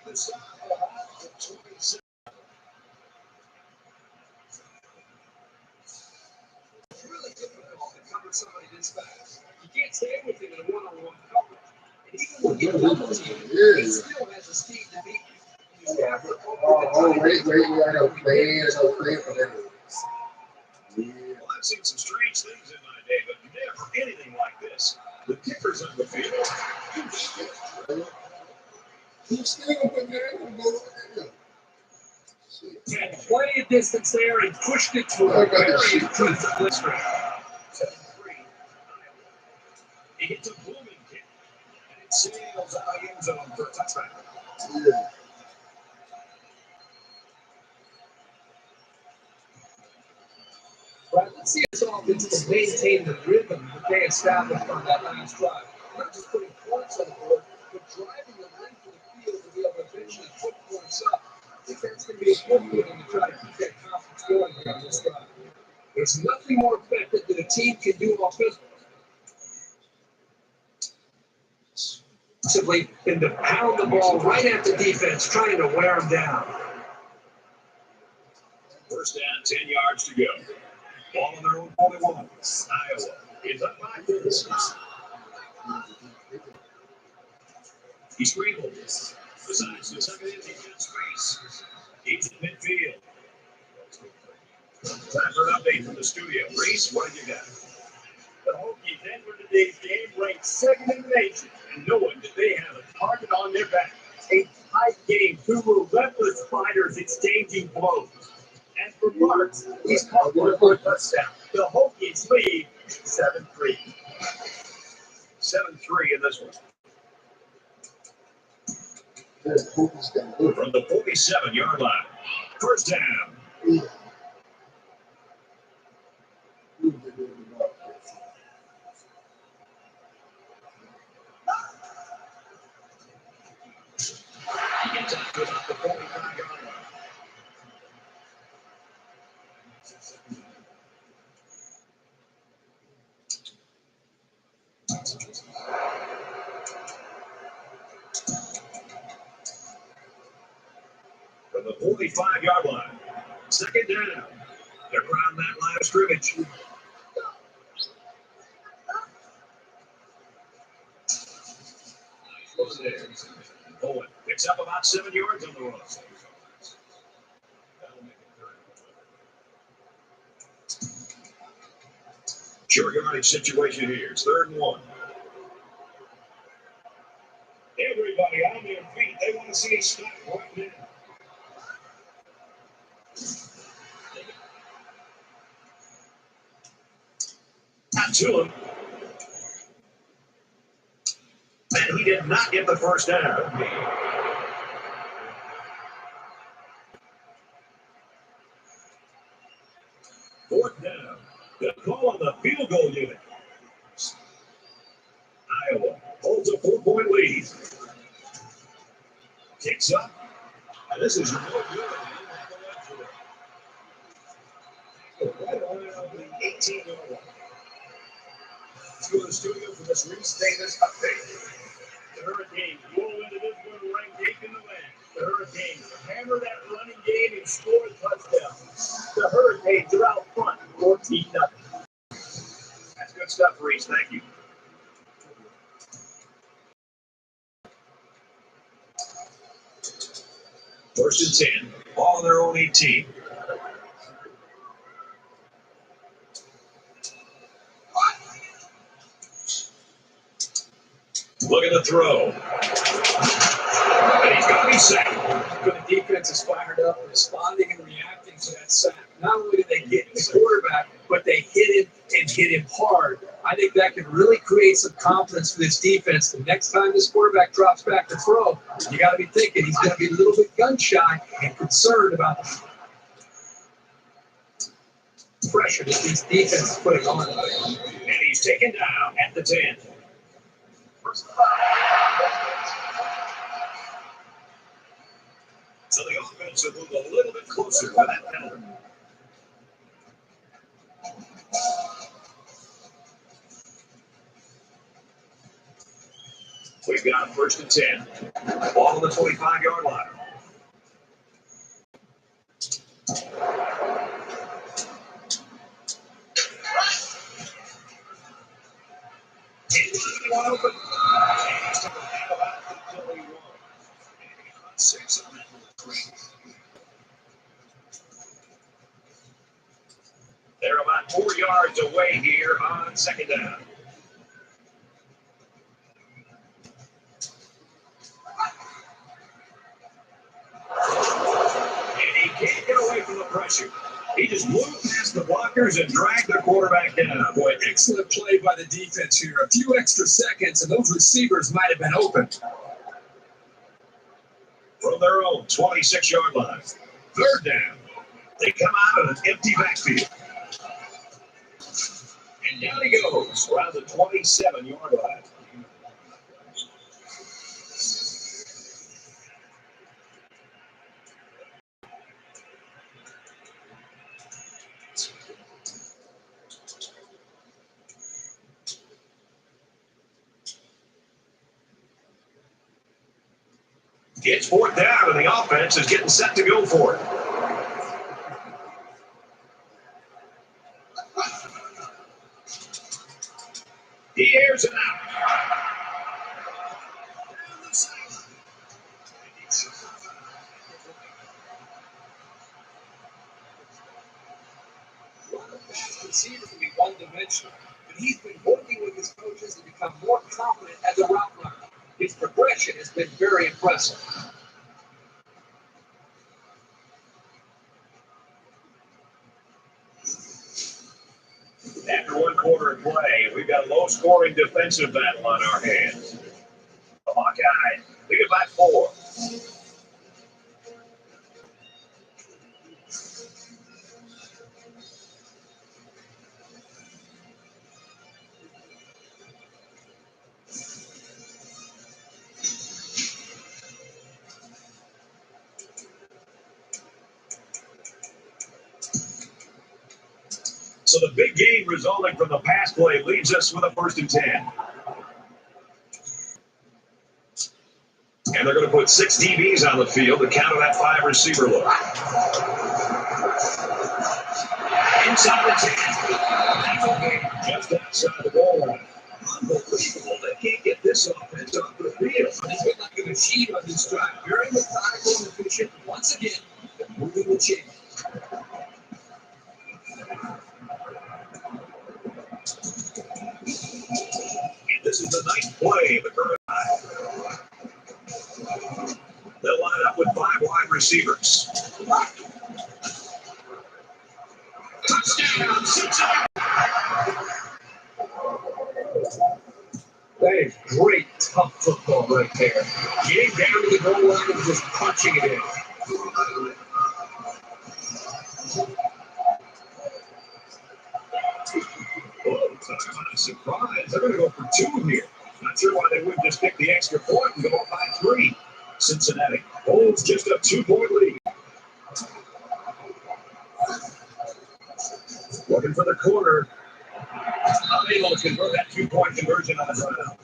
It's really difficult to cover somebody this fast. You can't stay with him in a one-on-one coverage. And even when you double team, he still has a speed to beat you. You have to Wait, we gotta play for them. Well, I've seen some strange things in my day, but never anything like this. The kicker's on the field. You still put there and go over there. Had plenty of distance there and pushed it to a very impressive listener. 7-3. He hits a booming kick, and it sails out of the end zone for a touchdown. Yeah. Right, let's see if offenses maintain the rhythm that they established on that last drive. Not just putting points on the board, but driving the length of the field to be able to eventually put points up. I think that's going to be important for them to try to keep that confidence going here on this drive. There's nothing more effective than a team can do offensively than to pound the ball right at the defense, trying to wear them down. First down, 10 yards to go. Ball on their own 41. Iowa is up by 4. He scrambled. Besides the second in space. He's in midfield. Time for an update from the studio. Reese, what do you got? The Hokies entered today's game ranked second in the nation, and knowing that they have a target on their back. A tight game, two relentless fighters exchanging blows. And for Marks, he's caught one for a touchdown. The Hokies lead 7-3. 7-3 in this one. From From the 47-yard line. First down. He gets up to about the 45-yard line. from the 45-yard line. Second down. They're around that line of scrimmage. Owen picks up about 7 yards on the run. Short yardage situation here. It's 3rd and 1. Everybody on their feet. They want to see it stop right now. Not to him. And he did not get the first down. 4th down. The call on the field goal unit. Iowa holds a 4-point lead. Kicks up. And this is no good. Right around the 18-yard line. Let's go to the studio for this Reese Davis update. The Hurricanes roll into this one ranked 8th in the land. The Hurricanes hammer that running game and score a touchdown. The Hurricanes are out front 14-0. That's good stuff, Reese. Thank you. First and 10. Ball on their own 18. Look at the throw. And he's going to be sacked. The defense is fired up, responding and reacting to that sack. Not only did they get the quarterback, but they hit him and hit him hard. I think that can really create some confidence for this defense. The next time this quarterback drops back to throw, you got to be thinking he's going to be a little bit gun shy and concerned about the pressure that these defenses are putting on. And he's taken down at the 10. So the offense will move a little bit closer to that penalty. We've got 1st and 10. Ball on the 25-yard line. One open. And he's taken out until he won. And he got 6 on that little three. They're about 4 yards away here on 2nd down. And he can't get away from the pressure. He just moved past the blockers and dragged the quarterback down. Boy, excellent play by the defense here. A few extra seconds, and those receivers might have been open. From their own 26-yard line. 3rd down. They come out of an empty backfield. And down he goes around the 27-yard line. It's 4th down, and the offense is getting set to go for it. He airs it out. Receiver can be one-dimensional, but he's been working with his coaches to become more confident as a route runner. His progression has been very impressive. After 1 quarter of play, we've got a low-scoring defensive battle on our hands. The Hawkeyes lead it by 4. So the big game resulting from the pass play leads us with a 1st and 10. And they're going to put 6 DBs on the field to counter that 5 receiver look. Inside the 10. Just outside the goal line. Unbelievable. They can't get this offense off the field. He's been like a machine on this drive. Very methodical and efficient. Once again, moving the chain. And this is the 9th play of the current drive. They'll line up with 5 wide receivers. Touchdown, Cincinnati! That is great, tough football right there. Getting down to the goal line and just punching it in. Oh, talk about a surprise. They're going to go for 2 here. Not sure why they wouldn't just pick the extra point and go up by 3. Cincinnati holds just a 2-point lead. Looking for the corner. Unable to convert that 2-point conversion on the ground.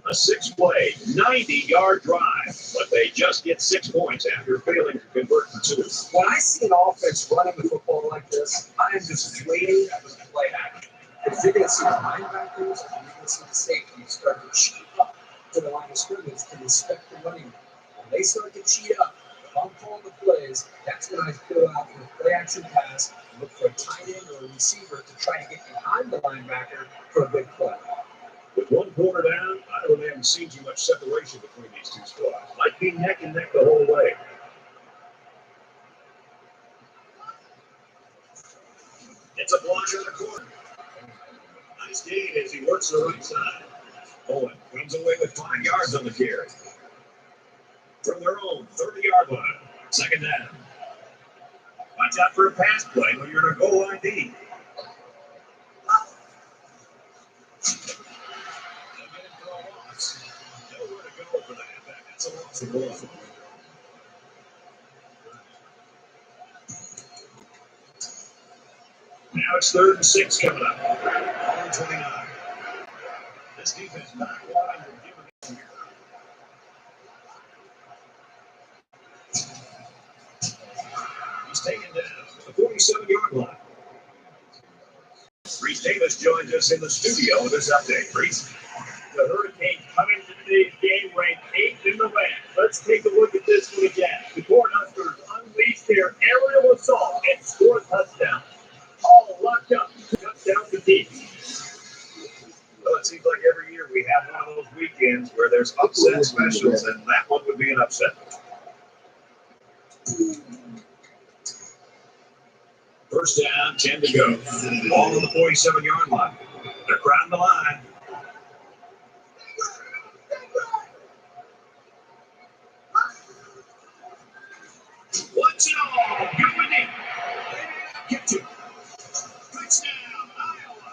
A 6-play, 90-yard drive, but they just get 6 points after failing to convert for 2. When I see an offense running the football like this, I am just waiting for the play action. Because you're going to see the linebackers and you're going to see the safeties start to cheat up to the line of scrimmage to respect the running. When they start to cheat up, if I'm calling the plays, that's when I fill out the play action pass and look for a tight end or a receiver to try to get behind the linebacker for a big play. With 1 quarter down, I really haven't seen too much separation between these 2 squads. Might be neck and neck the whole way. It's a block on the corner. Nice gain as he works the right side. Owen comes away with 5 yards on the carry. From their own 30-yard line, 2nd down. Watch out for a pass play when you're in a goal line D. Nowhere to go for the halfback. That's a loss of 1. Now it's 3rd and 6 coming up. 129. This defense not wide. They're giving it here. He's taken down to the 47-yard line. Reese Davis joins us in the studio with this update. Reese. The Hurricanes coming to today's game ranked 8th in the West. Let's take a look at this one again. The Cornhuskers unleashed their aerial assault and scored a touchdown. All locked up. Touchdown to team. Well, it seems like every year we have one of those weekends where there's upset specials, and that one would be an upset. First down, 10 to go. Ball on the 47-yard line. They're crowding the line. What's it all? Going in. Get to. Touchdown, Iowa.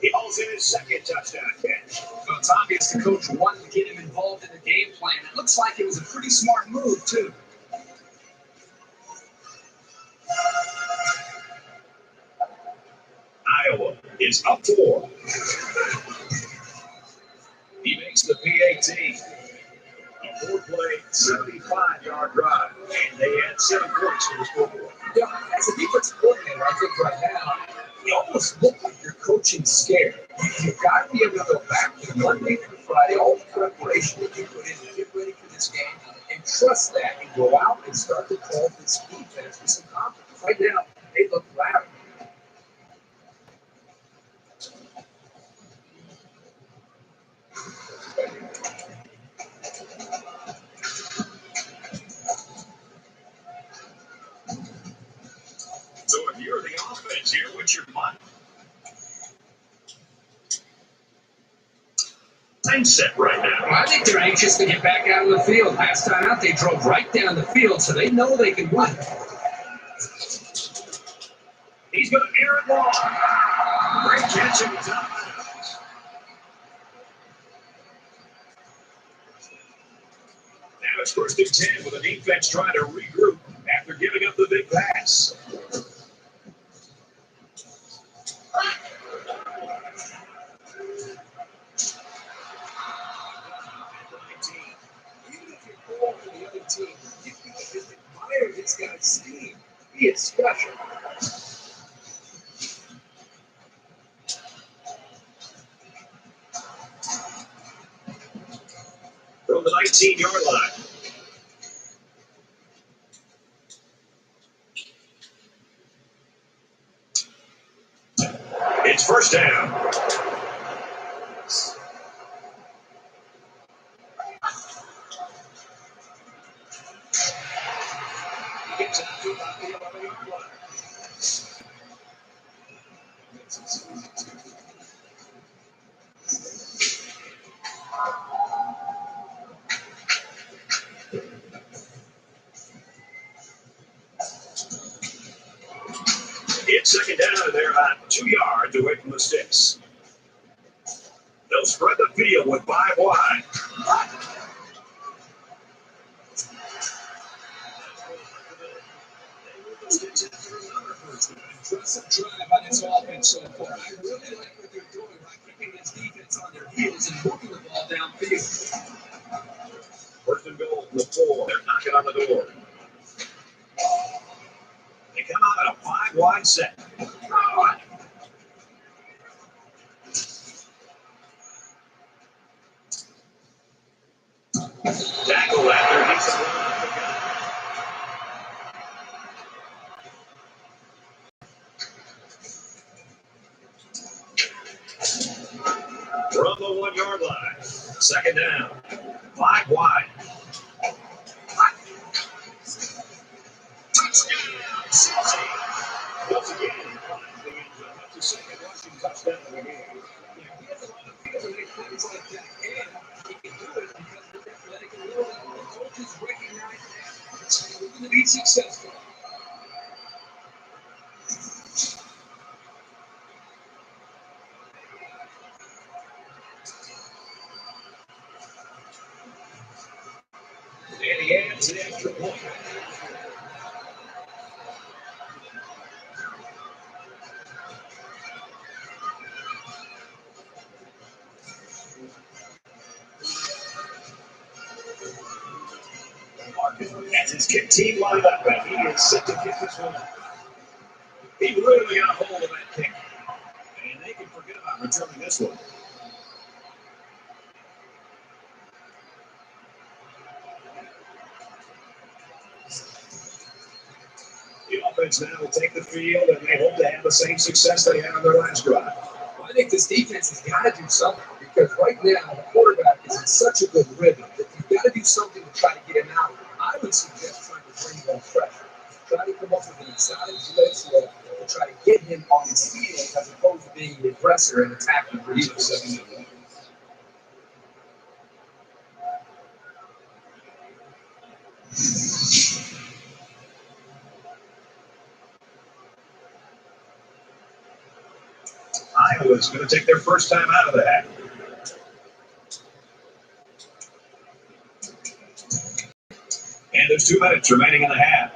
He holds in his 2nd touchdown catch. Well, it's obvious the coach wanted to get him involved in the game plan. It looks like it was a pretty smart move, too. Iowa is up 4. He makes the PAT. A 4-play, 75-yard drive, and they had 7 points to the scoreboard. Yeah, as a defensive coordinator, I think right now, you almost look like you're coaching scared. You've got to be able to go back to Monday through Friday, all the preparation that you put in to get ready for this game, and trust that and go out and start to call this defense with some confidence. Right now, they look loud. So if you're the offense here, what's your mind? Mindset right now. Well, I think they're anxious to get back out on the field. Last time out, they drove right down the field, so they know they can win. He's going to air it long. Great catch at the top. Now it's 1st and 10 with the defense trying to regroup after giving up the big pass. he is special. From the 19-yard line. It's first down. He gets out to about the 11-yard line. It's second down, and they're about 2 yards away from the sticks. They'll spread the field with 5 wide. Impressive drive by this offense so far. I really like what they're doing by keeping this defense on their heels and moving the ball downfield. First and goal from the 4. They're knocking on the door. They come out at a 5 wide set. Tackle after he's from the 1-yard line. Second down. 5 wide. Touchdown, Cincy. Once again, finds the end zone. That's the second rushing touchdown of the game. Yeah, he has a lot of feel to make plays like that, and he can do it because he's athletic and little. The coaches recognize that. It's going to be successful. And he adds an extra point. As his kick team lined up, and he is set to kick this one. He really got a hold of that kick. And they can forget about returning this one. The offense now will take the field, and they hope to have the same success they had on their last drive. Well, I think this defense has got to do something because right now the quarterback is in such a good rhythm that you've got to do something to try to get him out. I would suggest trying to bring more pressure. Try to come up with an exotic blitz to try to get him on his heels as opposed to being the aggressor and attacking for you. Iowa's going to take their first time out of the hat. And there's 2 minutes remaining in the half.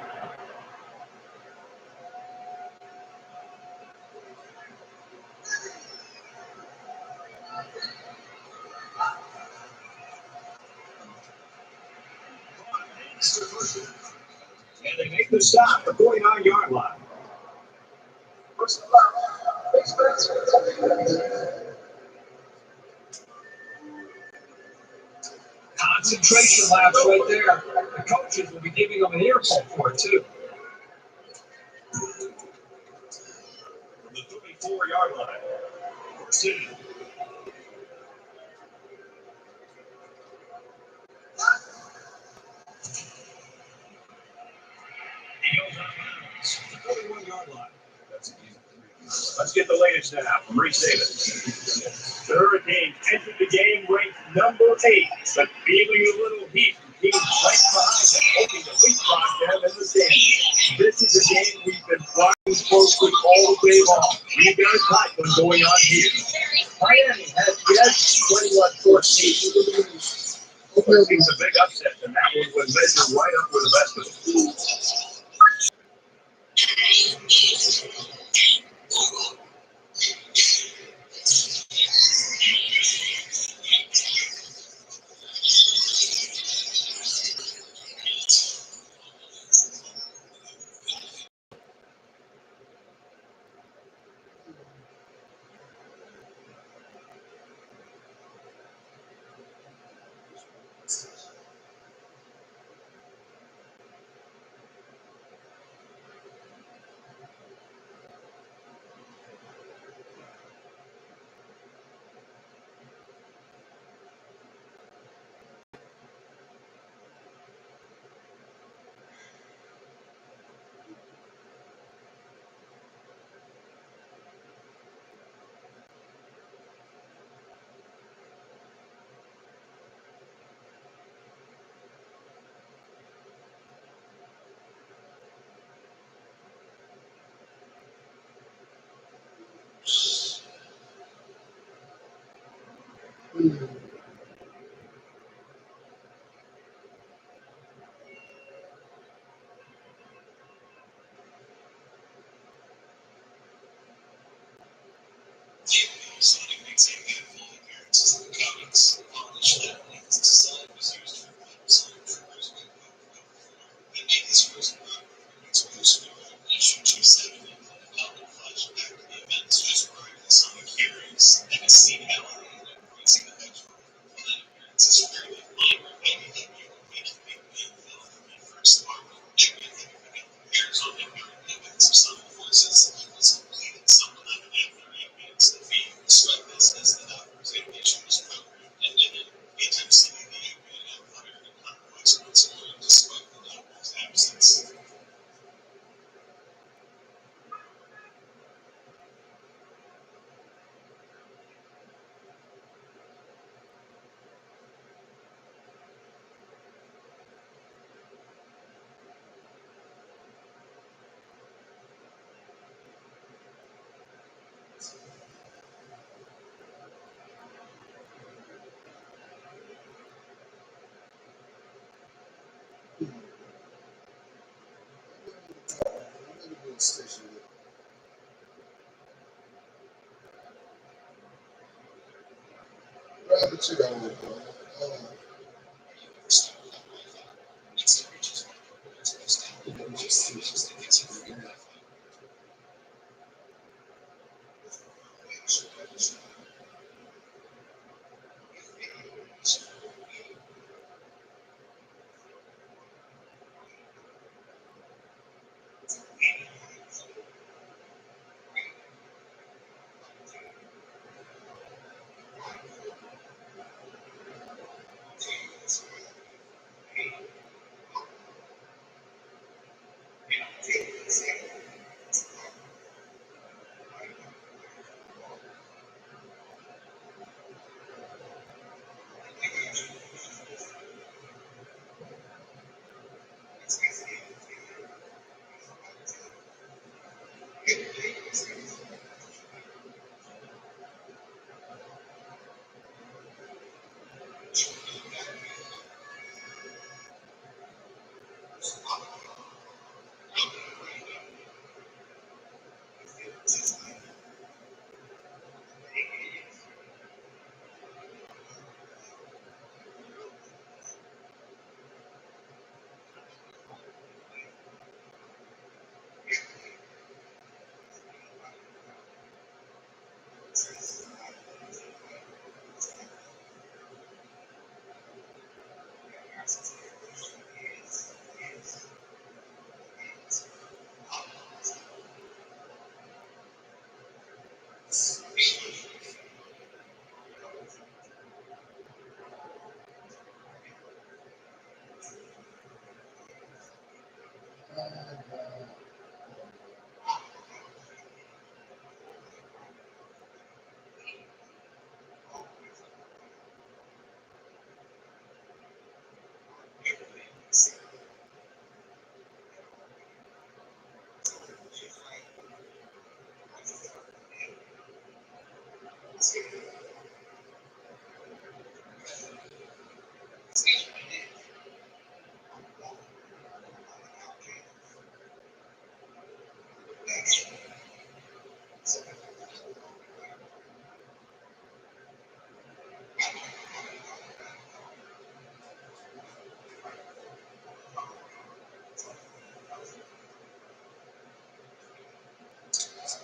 And they make the stop, the 49-yard line. Concentration laps right there. The coaches will be giving them an earful for it, too. From the 34-yard line. First team. He goes out of bounds. The 41-yard line. That's an easy 3. Let's get the latest now from Reese Davis. The Hurricanes entered the game ranked number 8, but feeling a little heat. Teams right behind them, hoping to leapfrog them in the standings. This is a game we've been watching closely all day long. We've got a tight one going on here. Miami has just 21-14. Hurricanes a big upset, and that one would measure right up with the best of them.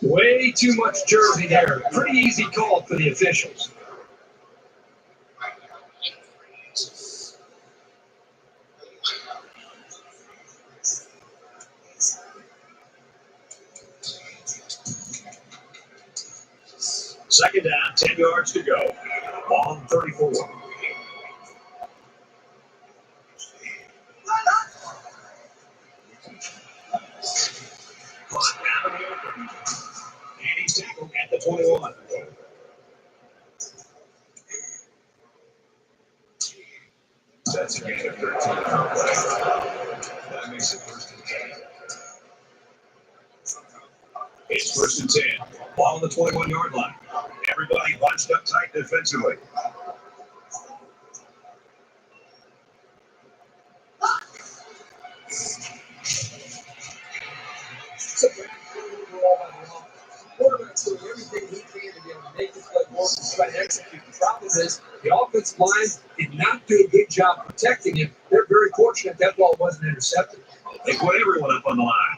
Way too much jersey there. Pretty easy call for the officials. Second down, 10 yards to go. On 34. And he's tackled at the 21. That's a gain of 13. That makes it first and 10. It's first and 10. Ball on the 21-yard line. Everybody bunched up tight defensively. ball by the offense. The quarterback's doing everything he can to be able to make the play work and try to execute. The problem is the offensive line did not do a good job protecting him. They're very fortunate that ball wasn't intercepted. They put everyone up on the line.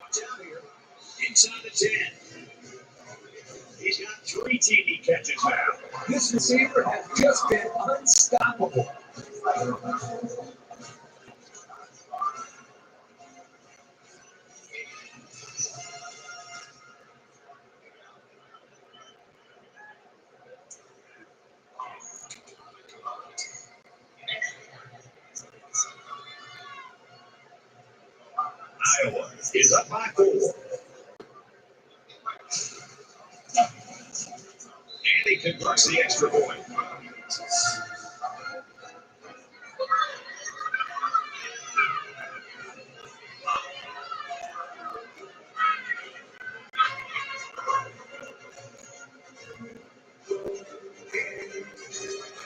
Watch out here. Inside the 10. He's got 3 TD catches now. This receiver has just been unstoppable. Iowa is up by 4. And he converts the extra point.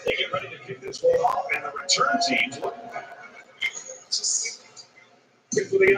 They get ready to kick this one off, and the return teams look good for the.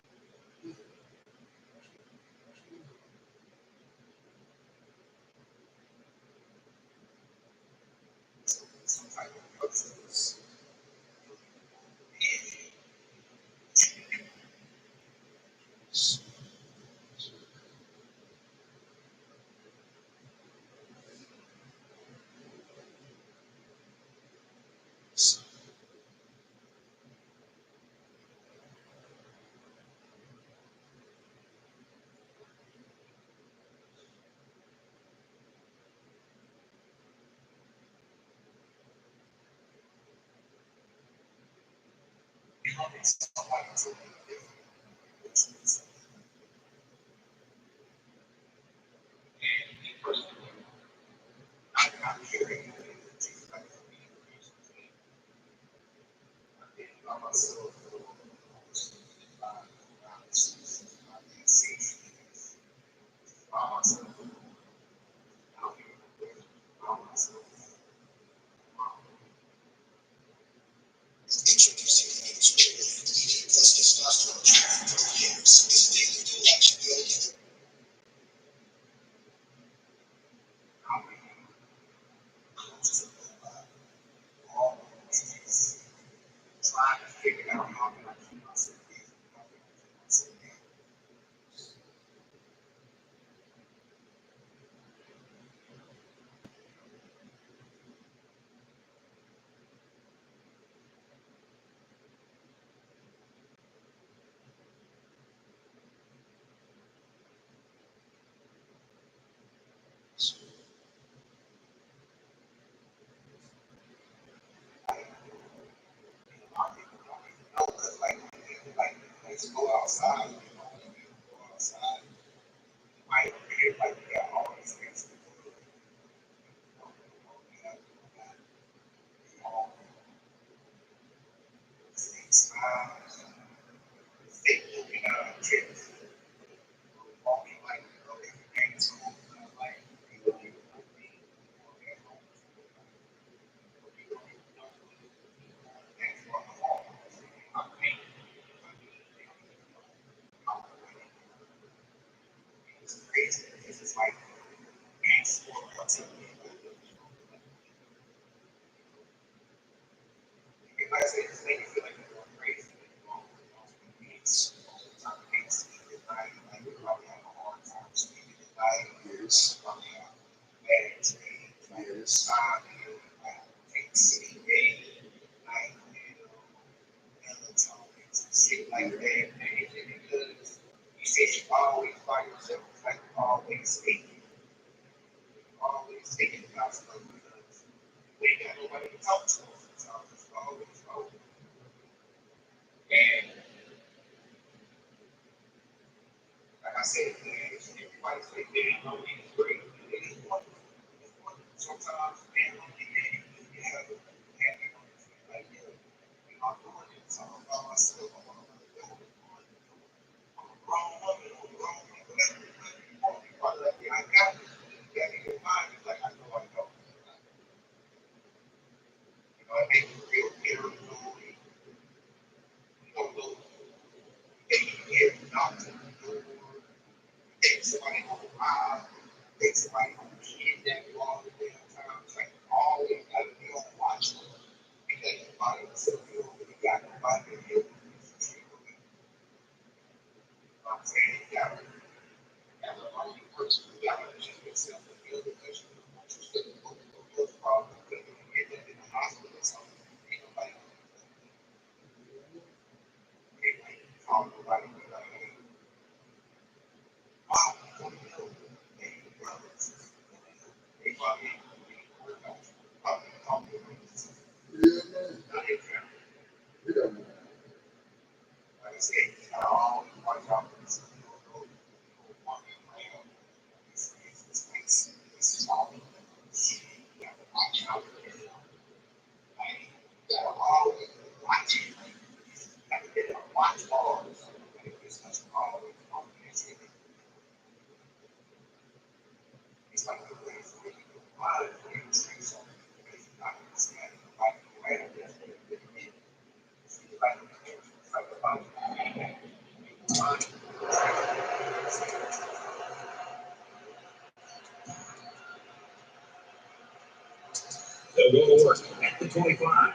They'll go to work at the 25.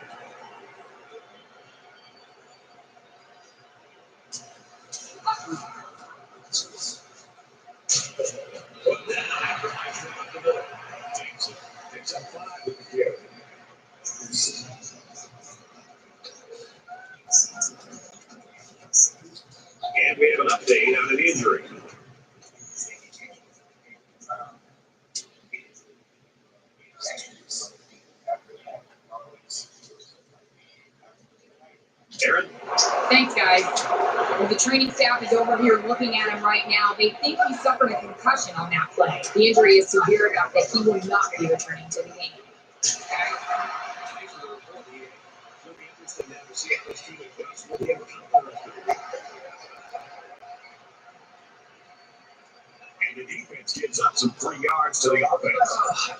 Picks up 5 with the carry. And we have an update on an injury. Aaron? Thanks, guys. Well, the training staff is over here looking at him right now. They think he suffered a concussion on that play. The injury is severe enough that he will not be returning to the game. And the defense gives up some 3 yards to the offense.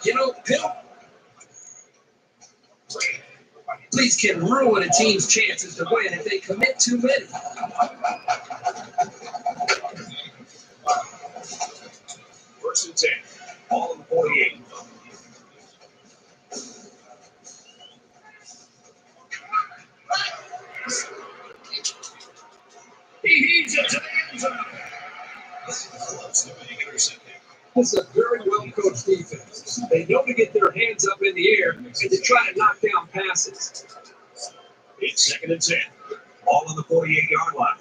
You know, Bill, please can ruin a team's chances to win if they commit too many. First and 10. Ball on the 48. He heaves it to the end zone. This is close to being intercepted. This is a very well-coached defense. They know to get their hands up in the air and to try to knock down passes. It's 2nd and 10. Ball on the 48-yard line.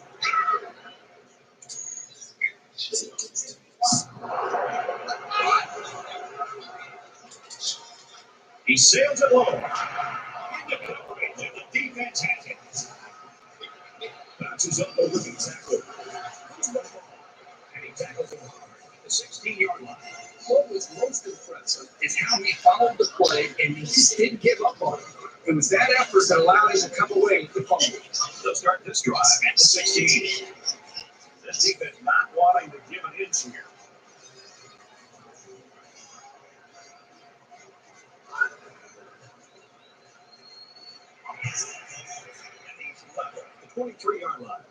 He sails it low. Into coverage, and the defense has it. Bounces up over the tackle. And he tackles him hard at the 16-yard line. What was most impressive is how he followed the play and he just didn't give up on it. It was that effort that allowed him to come away with the fumble. They'll start this drive at the 16. This defense not wanting to give an inch here. And he's level at the 23-yard line.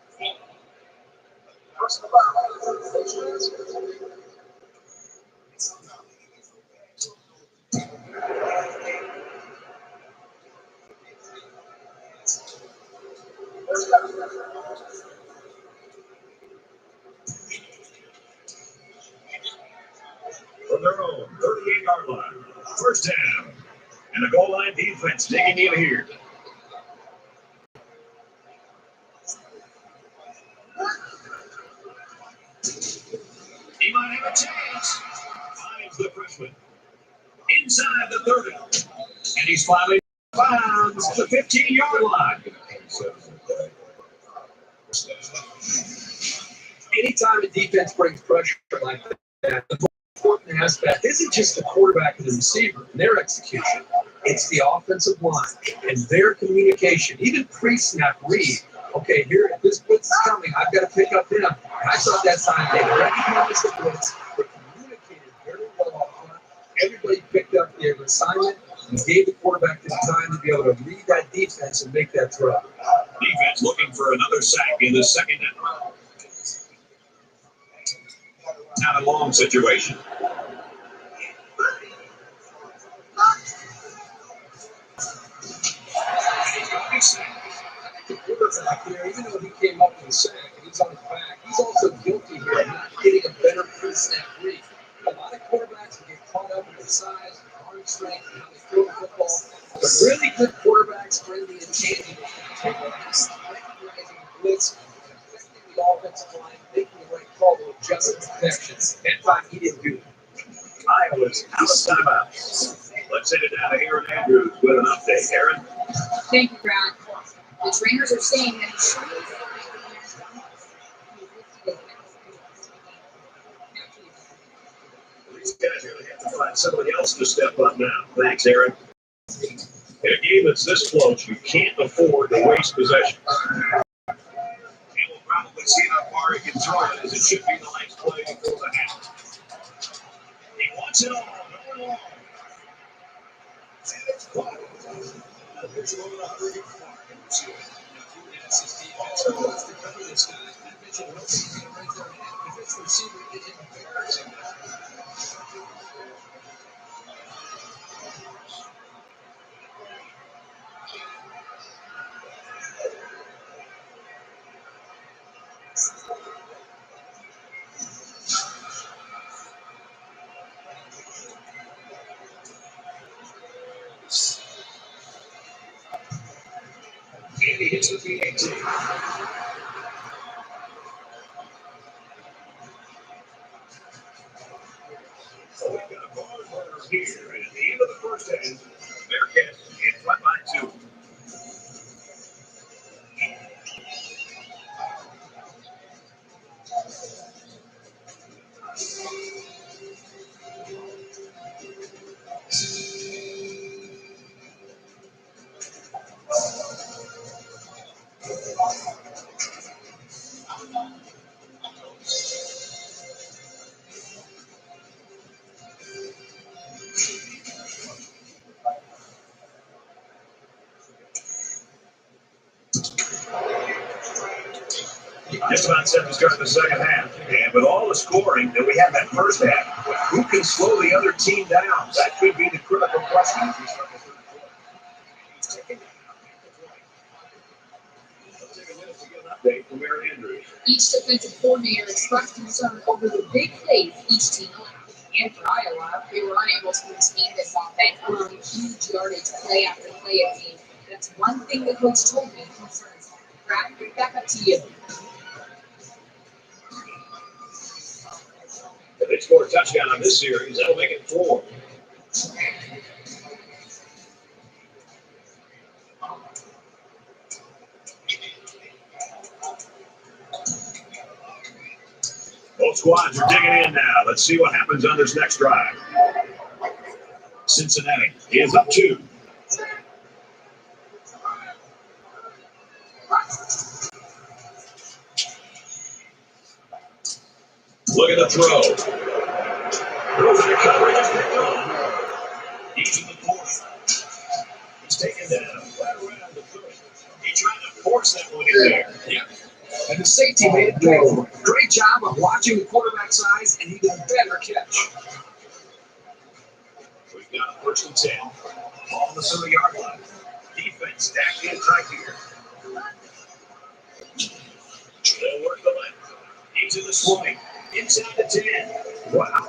First from their own 38-yard line. First down. And the goal line defense digging in here. He might have a chance. Finds the freshman inside the 30. And he's finally finds the 15-yard line. Anytime a defense brings pressure like that, the important aspect isn't just the quarterback and the receiver and their execution. It's the offensive line and their communication. Even pre-snap read. Okay, here, this blitz is coming. I've got to pick up him. I thought that time they recognized the blitz, but communicated very well up front. Everybody picked up their assignment and gave the quarterback the time to be able to read that defense and make that throw. Defense looking for another sack in the second down. Now a long situation. quarterback here, even though he came up with the sack and he's on his back, he's also guilty here of not getting a better pre-snap read. A lot of quarterbacks can get caught up in their size, arm strength, and how they throw the football. But really good quarterbacks bring the intangibles to the table. Just recognizing the blitz, affecting the offensive line, making the right call to adjust its protections. That time he didn't do that. Iowa's out of timeouts. Let's send it down to Aaron Andrews with an update. Aaron? Thank you, Brad. The trainers are saying that he's trying to These guys are going to have to find somebody else to step up now. Thanks, Aaron. In a game that's this close, you can't afford to waste possessions. And we'll probably see how far he can throw it, as it should be the next play before the half. He wants it all. Going long. And it's caught. There's a little pretty far. Yes, his defense wants to cover this guy. I mentioned hoping to get right there. If it's the receiver, it embarrassing him. And he hits the PAT. So we've got a ball runner here, and at the end of the first half, Bearcats in front by 2. Just about set to start the second half. And with all the scoring that we have that first half, who can slow the other team down? That could be the critical question as we start the third quarter. He's taking that out. Let's take a minute to get an update from Aaron Andrews. each defensive coordinator expressed concern over the big plays each team allowed. And for Iowa, they were unable to contain this offense, allowing huge yardage play after play at team. That's one thing the coach told me concerns. Brad, back up to you. If they score a touchdown on this series, that'll make it 4. Both squads are digging in now. Let's see what happens on this next drive. Cincinnati is up 2. Look at the throw. Throws it to coverage. He's in the corner. He's taken down right around the foot. He tried to force that one in there. Yeah. And the safety made it pay for it. Great job of watching the quarterback's size, and he did a better catch. We've got a 1st and 10. Ball on the 30-yard line. Defense stacked in tight here. They'll work the left. Into the swing. Inside the 10. Wow.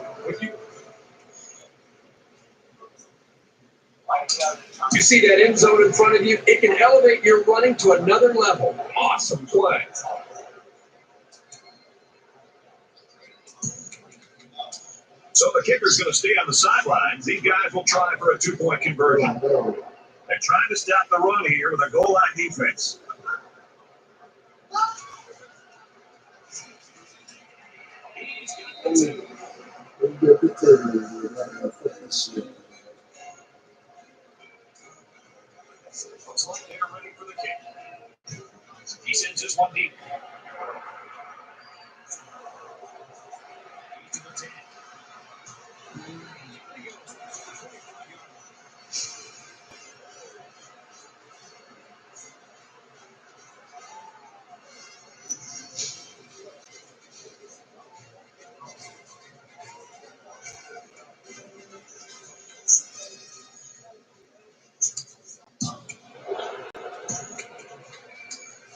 You see that end zone in front of you? It can elevate your running to another level. Awesome play. So the kicker's going to stay on the sidelines. These guys will try for a 2-point conversion. They're trying to stop the run here with a goal line defense. He's got the 2. Looks like they're ready for the kick. He sends this one deep. To the 10.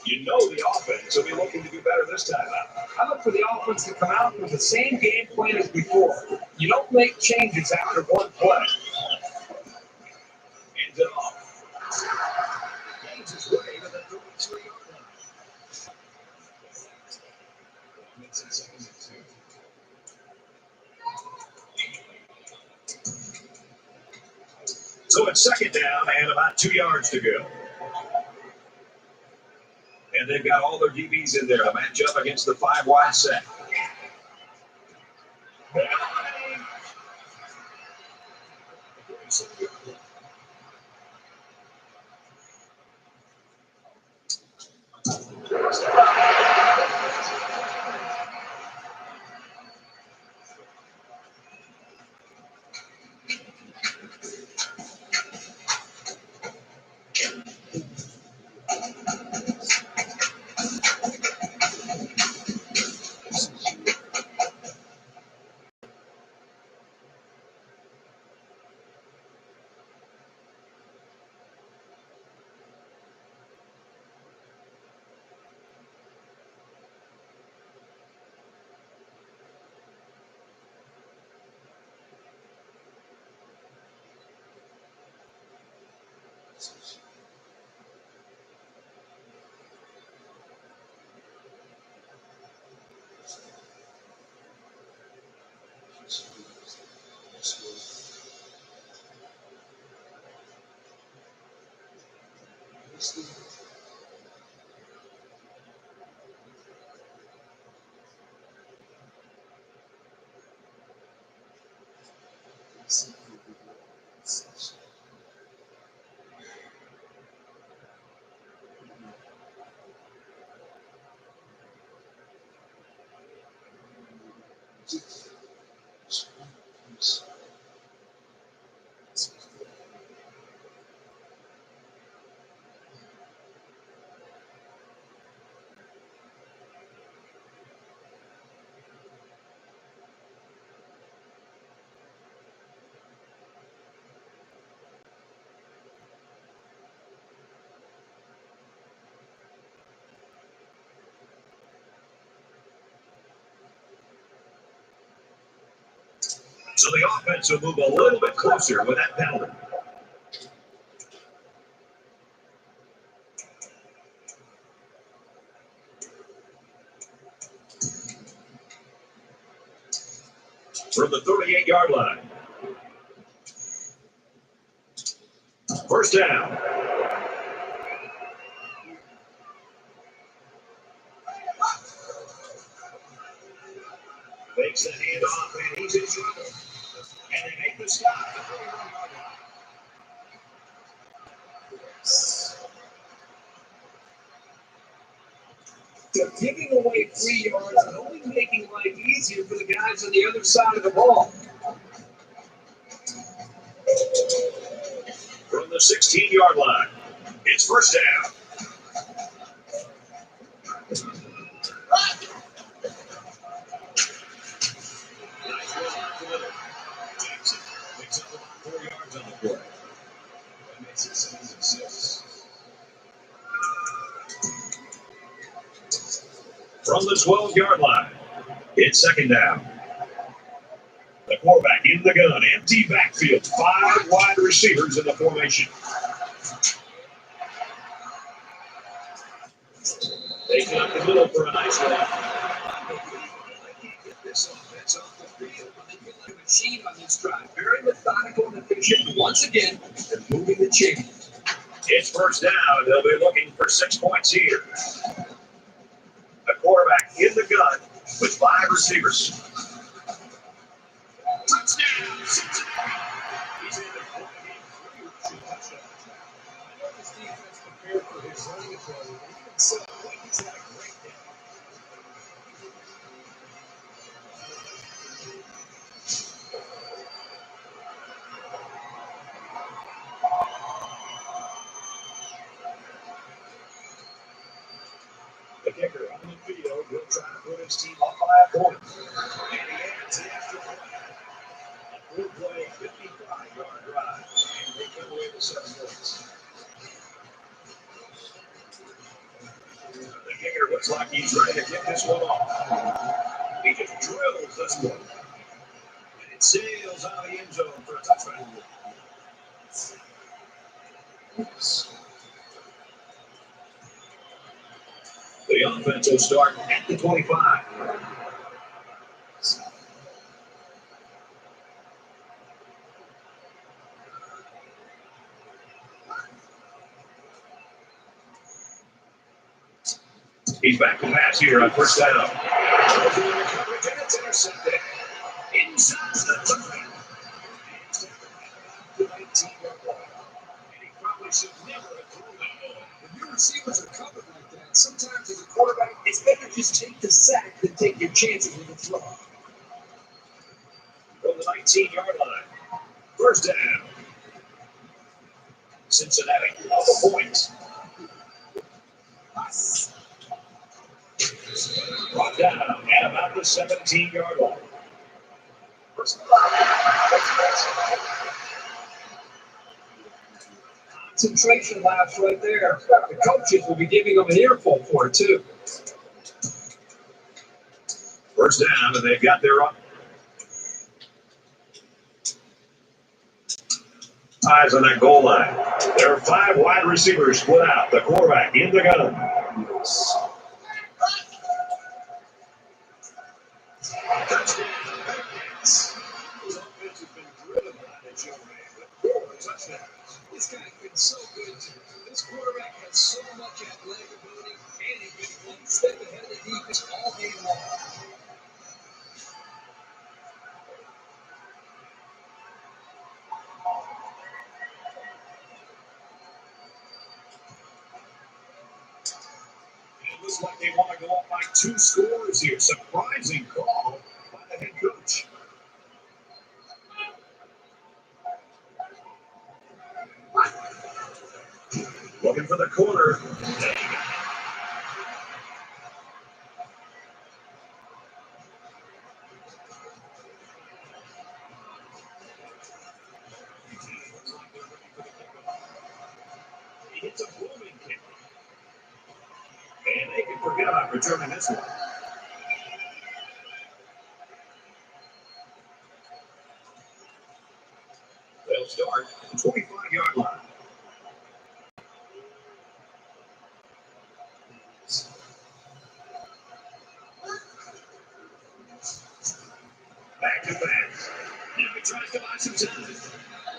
You know the offense will be looking to do better this time. I look for the offense to come out with the same game plan as before. You don't make changes after one play. Hands it off. Gains his way to the 33-yard line. It's a 2nd and 2. So it's 2nd down and about 2 yards to go. And they've got all their DBs in there to match up against the 5-wide set. So the offense will move a little bit closer with that penalty. From the 38-yard line. 1st down. Makes the handoff, and he's in trouble. And they make the stop at the 31-yard line. They're giving away 3 yards and only making life easier for the guys on the other side of the ball. From the 16-yard line, it's 1st down. Nice run up the middle. Jackson picks up about 4 yards on the play. That makes it 7 and 6. From the 12-yard line, it's 2nd down. The quarterback in the gun, empty backfield, 5 wide receivers in the formation. They cut the middle for a nice one. Get this offense off the field. They feel like a machine on this drive. Very methodical and efficient. Once again, they're moving the chain. It's 1st down. They'll be looking for 6 points here. The quarterback in the gun with 5 receivers. Touchdown, Cincinnati. He's in the game. 3 touchdowns. I know this defense prepared for his running ability. Even so, he's had a great day. The kicker on the field will try to put his team up by a point. And he adds the extra point. A 4-play, 55-yard drive. And they come away with 7 points. kicker looks like he's ready to get this one off. He just drills this one. And it sails out of the end zone for a touchdown. The offense will start at the 25. He's back to pass here on first down. Coverage, and it's intercepted. Inside the 30. And he probably should never have thrown that ball. When your receivers are covered like that, sometimes as a quarterback, it's better just take the sack than take your chances with a throw. From the 19-yard line. First down. Cincinnati on the point. Brought down at about the 17-yard line. Concentration laps right there. The coaches will be giving them an earful for it, too. First down, and they've got their eyes on that goal line. There are 5 wide receivers split out. The quarterback in the gun. Touchdown. His offense has been driven by this young man with 4 touchdowns. This guy's been so good to him. This quarterback has so much athletic ability, and he's been one step ahead of the defense all game long. It looks like they want to go up by 2 scores here. Surprising call by the head coach. Looking for the corner. He hits a booming kick. And they can forget about returning this one. They'll start at the 25-yard line. Back to pass. Now he tries to buy some time.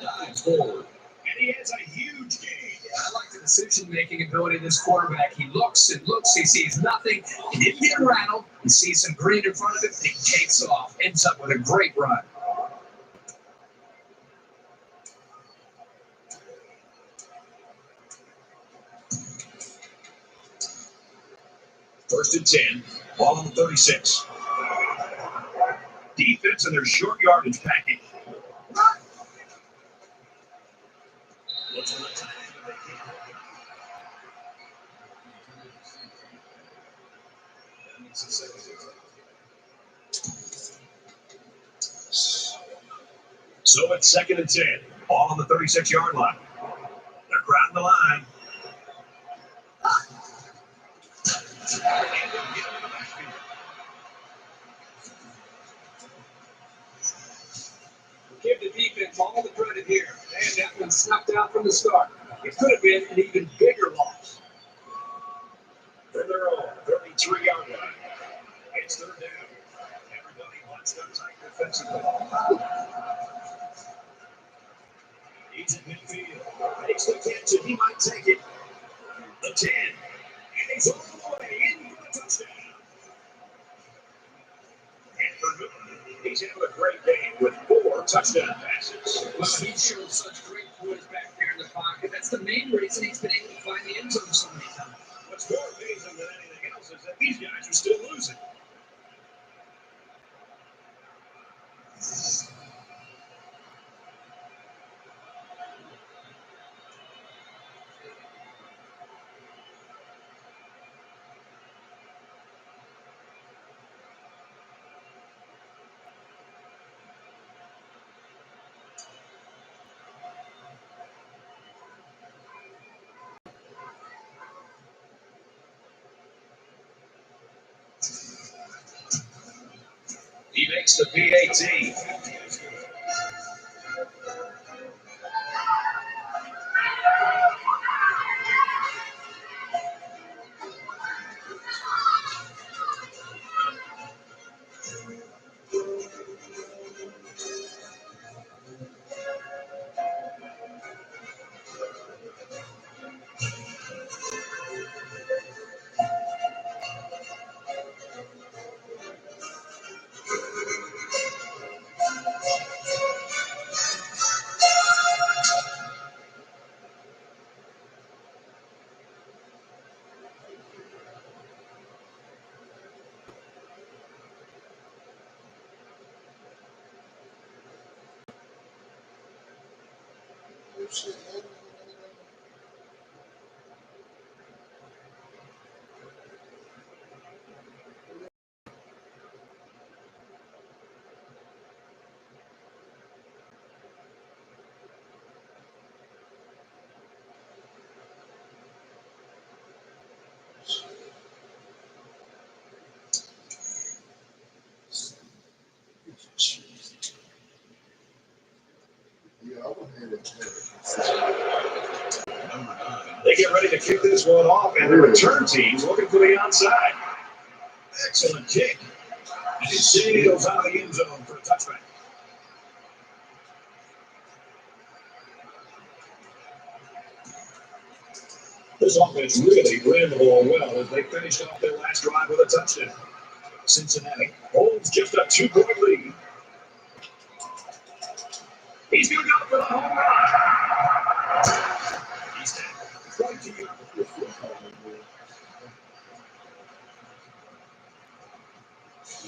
Dives forward. And he has a huge gain. I like the decision-making ability of this quarterback. He looks and looks. He sees nothing. He didn't get rattled. He sees some green in front of him. He takes off. Ends up with a great run. First and 10. Ball on the 36. Defense and their short yardage package. Looks for the time, but they can't hook it. And it's the second. So it's second and 10. Ball on the 36-yard line. They're crowding the line. Give the defense all the credit here. And that one snuffed out from the start. It could have been an even bigger loss. From their own 33-yard line. It's third down. Everybody bunched up tight defensively. He's in midfield. Makes the catch, and he might take it. The 10. And he's all the way in for the touchdown. And for Newton, he's having a great game with 4 touchdown passes. Well, he showed such great poise back there in the pocket. That's the main reason he's been able to find the end zone so many times. What's more amazing than anything else is that these guys are still losing. He makes the PAT. They get ready to kick this one off, and the return team's looking for the onside. Excellent kick. And it sails out of the end zone for a touchback. This offense really ran the ball well as they finished off their last drive with a touchdown. Cincinnati holds just a 2-point lead. He's going to go for the home run. He's down. Right to you.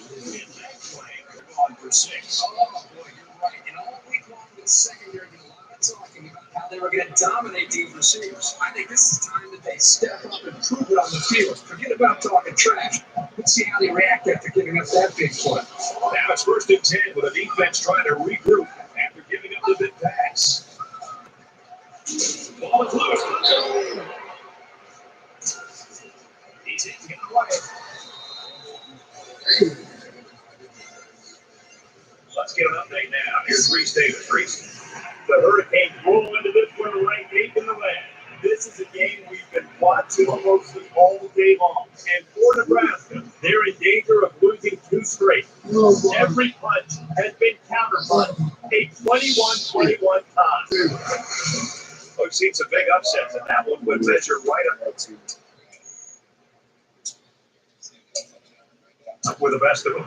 In that play, they're going for 6. Oh, boy, you're right. And all week long, the secondary did a lot of talking about how they were going to dominate these receivers. I think this is time that they step up and prove it on the field. Forget about talking trash. Let's see how they react after giving up that big play. Now it's 1st and 10 with a defense trying to regroup after giving up the big pass. Ball is loose. He's hit the other way. Let's get an update now. Here's Reese Davis. Reese. The Hurricanes roll into this one ranked 8th in the land. This is a game we've been watching mostly all day long. And for Nebraska, they're in danger of losing 2 straight. Every punch has been counterpunched a 21-21 time. We've seen some big upsets, and that one would measure right up with the best of them.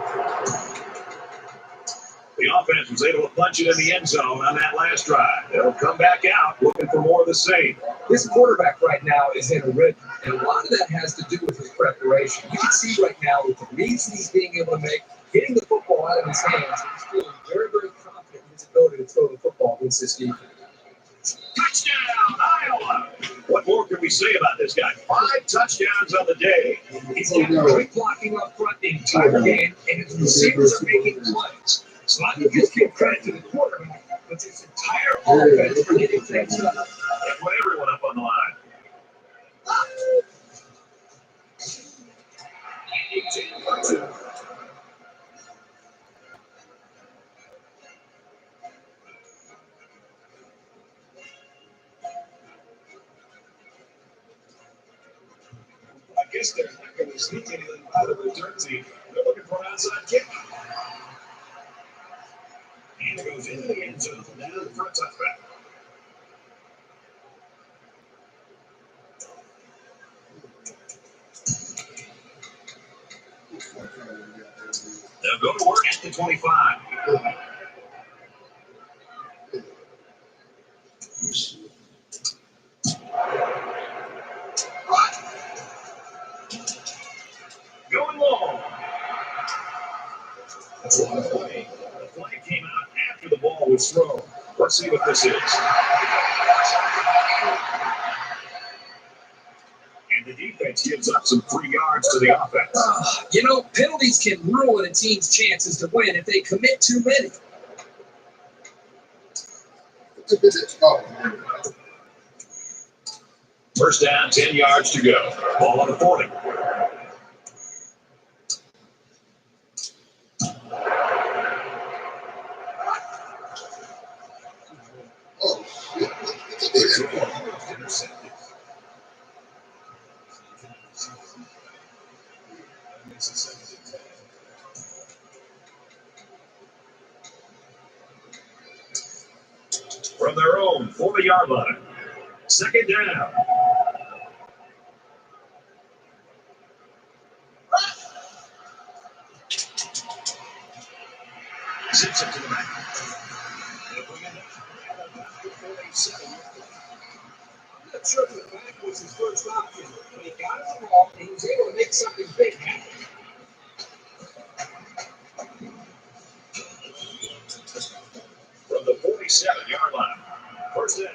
The offense was able to punch it in the end zone on that last drive. They'll come back out looking for more of the same. This quarterback right now is in a rhythm, and a lot of that has to do with his preparation. You can see right now with the reads he's being able to make, getting the football out of his hands, and he's feeling very, very confident in his ability to throw the football against this defense. Touchdown, Iowa! What more can we say about this guy? 5 touchdowns on the day. He's got great blocking up front the entire game, and his receivers are making plays. So I can just give credit to the quarterback, but this entire offense for getting things done. They put everyone up on the line. I guess they're not going to sneak anything out of the return team. They're looking for an outside kick. And it goes into the end zone down for a touchback. They'll go to work at the 25. Going long. That's a lot of play. The flag came out after the ball was thrown. Let's see what this is. And the defense gives up some free yards to the offense. You know, penalties can ruin a team's chances to win if they commit too many. First down, 10 yards to go. Ball on the 40. from their own 40-yard line. Second down. Zips it to the back. They'll bring it up to 47. I'm not sure if the back was his first option, but he got it the ball and he was able to make something big happen. From the 47-yard line. First down.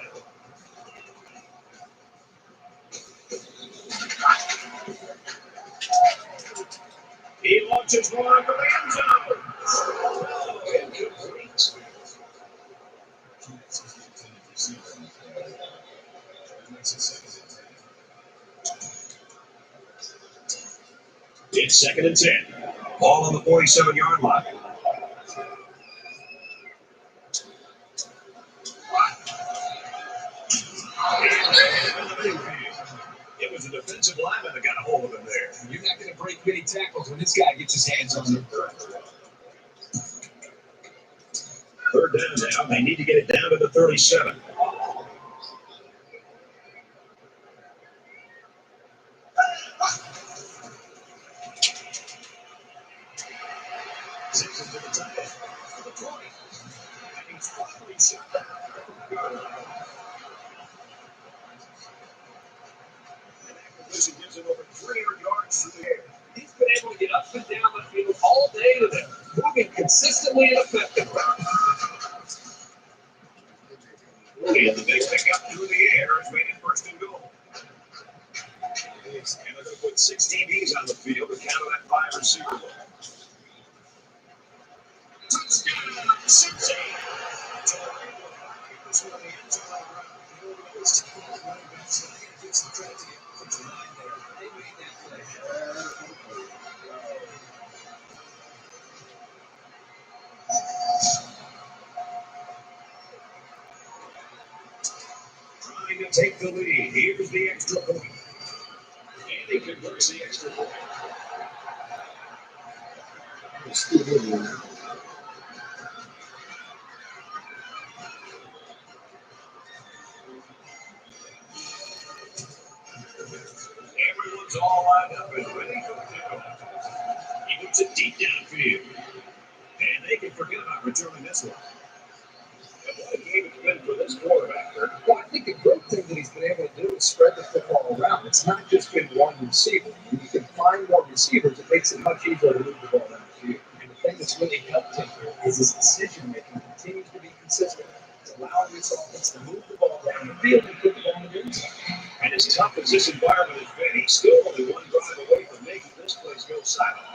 He launches one for the end zone. Oh, incomplete. It's second and 10. Ball on the 47-yard line. It was a defensive lineman that got a hold of him there. You're not going to break many tackles when this guy gets his hands on them. Third down now. They need to get it down to the 37. Zips it to the tight end. To the 20. And he's finally shot down. Acquisition gives him over 300 yards through the air. He's been able to get up and down the field all day today, moving consistently and effectively. And the big pickup through the air has made it first and goal. And they're going to put 16 Bs on the field to counter that 5 receiver look. Touchdown, Cincy! Trying to take the lead. Here's the extra point. And he converts the extra point. Everyone's all lined up and ready for the kickoff. He puts it deep downfield. And they can forget about returning this one. And what a game it's been for this quarterback. Well, I think the great thing that he's been able to do is spread the football around. It's not just been one receiver. When you can find more receivers, it makes it much easier to move the ball down the field. And the thing that's really helped him here is his decision making continues to be consistent. It's allowing this offense to move the ball down the field and put the ball in the end zone. And as tough as this environment has been, he's still only one drive away from making this place go silent.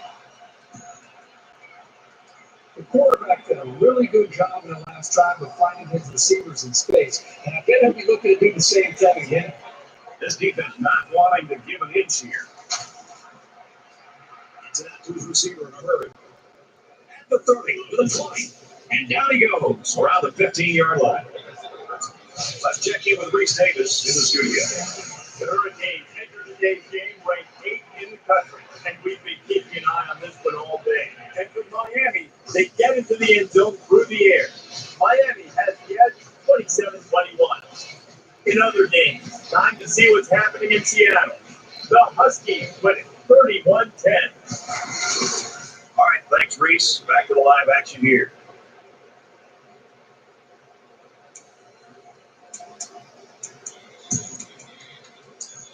The quarterback did a really good job in the last drive of finding his receivers in space, and I bet he'll be looking to do the same thing again. This defense not wanting to give an inch here. It's an out to his receiver in a hurry. At the 30, to the 20, and down he goes around the 15-yard line. Let's check in with Reese Davis in the studio. The Hurricanes entered today's game ranked 8th in the country, and we've been keeping an eye on this one all day. And for Miami, they get into the end zone through the air. Miami has the edge 27-21. In other games, time to see what's happening in Seattle. The Huskies win it 31-10. All right, thanks, Reese. Back to the live action here.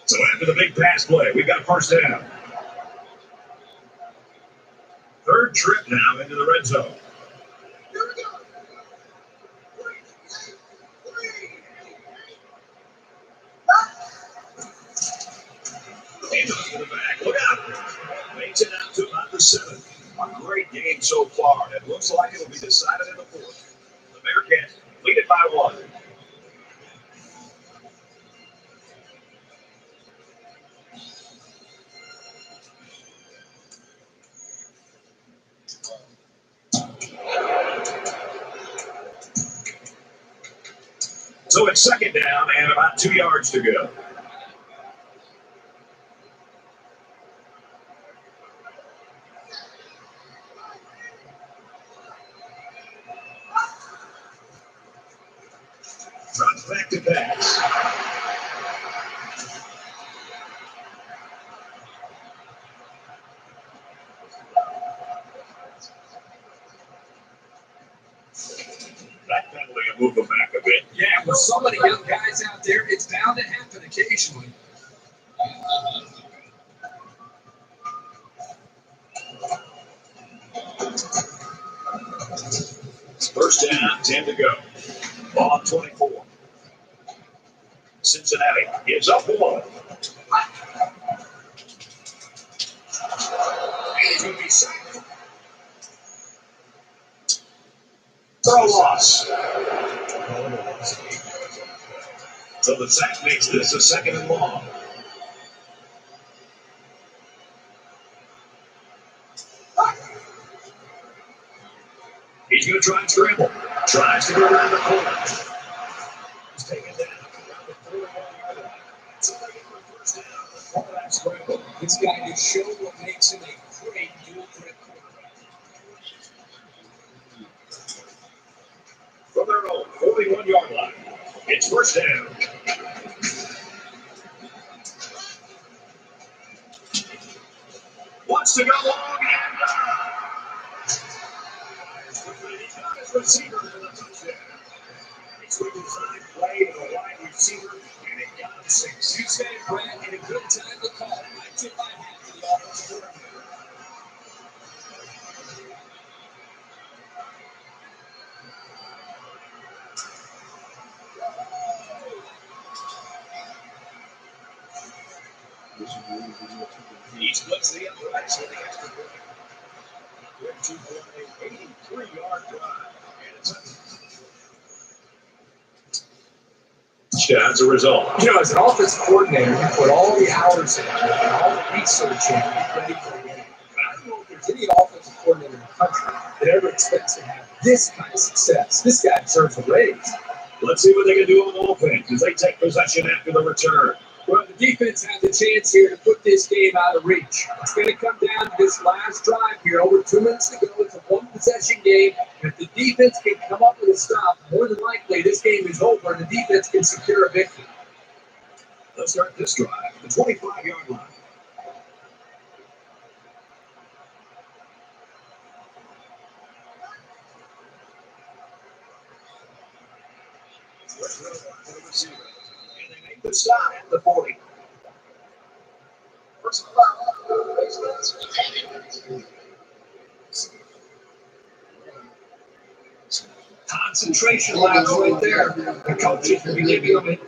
So after the big pass play, we've got first down. Third trip now into the red zone. Here we go. Handoff to the back. Look out. Makes it out to about the 7. A great game so far. It looks like it'll be decided in the 4th. The Bearcats lead it by 1. So it's second down and about 2 yards to go. back to pass. That penalty will move them back a bit. Yeah, with so many young guys out there, it's bound to happen occasionally. It's first down, 10 to go. Ball 24. Cincinnati is up one. He's going to be sacked. For a loss. So the sack makes this a second and long. He's going to try and scramble. Tries to go around the corner. He's taken down around the 41-yard line. So they get the first down. Before that scramble. This guy has shown what makes him a great dual threat quarterback. From their own 41-yard line, it's first down. Wants to go long and he's got his receiver for the touchdown. It's a design play to the wide receiver, and it got him 6. You said, Brad, and a good time to call it. I tip my hat to the offensive coordinator. He splits the uprights with the extra point. Good 83-yard drive. And it's as a result. You know, as an offensive coordinator, you put all the hours in and all the research in to get ready for a game. I don't know if there's any offensive coordinator in the country that ever expects to have this kind of success. This guy deserves a raise. Let's see what they can do on offense as they take possession after the return. Well, the defense had the chance here to put this game out of reach. It's going to come down to this last drive here. Over 2 minutes to go. It's a one-possession game. If the defense can come up with a stop, more than likely this game is over and the defense can secure a victory. Let's start this drive at the 25-yard line. Let's run to the receiver. And they make the stop at the 40. Concentration laps right there. The coaches will be giving them it.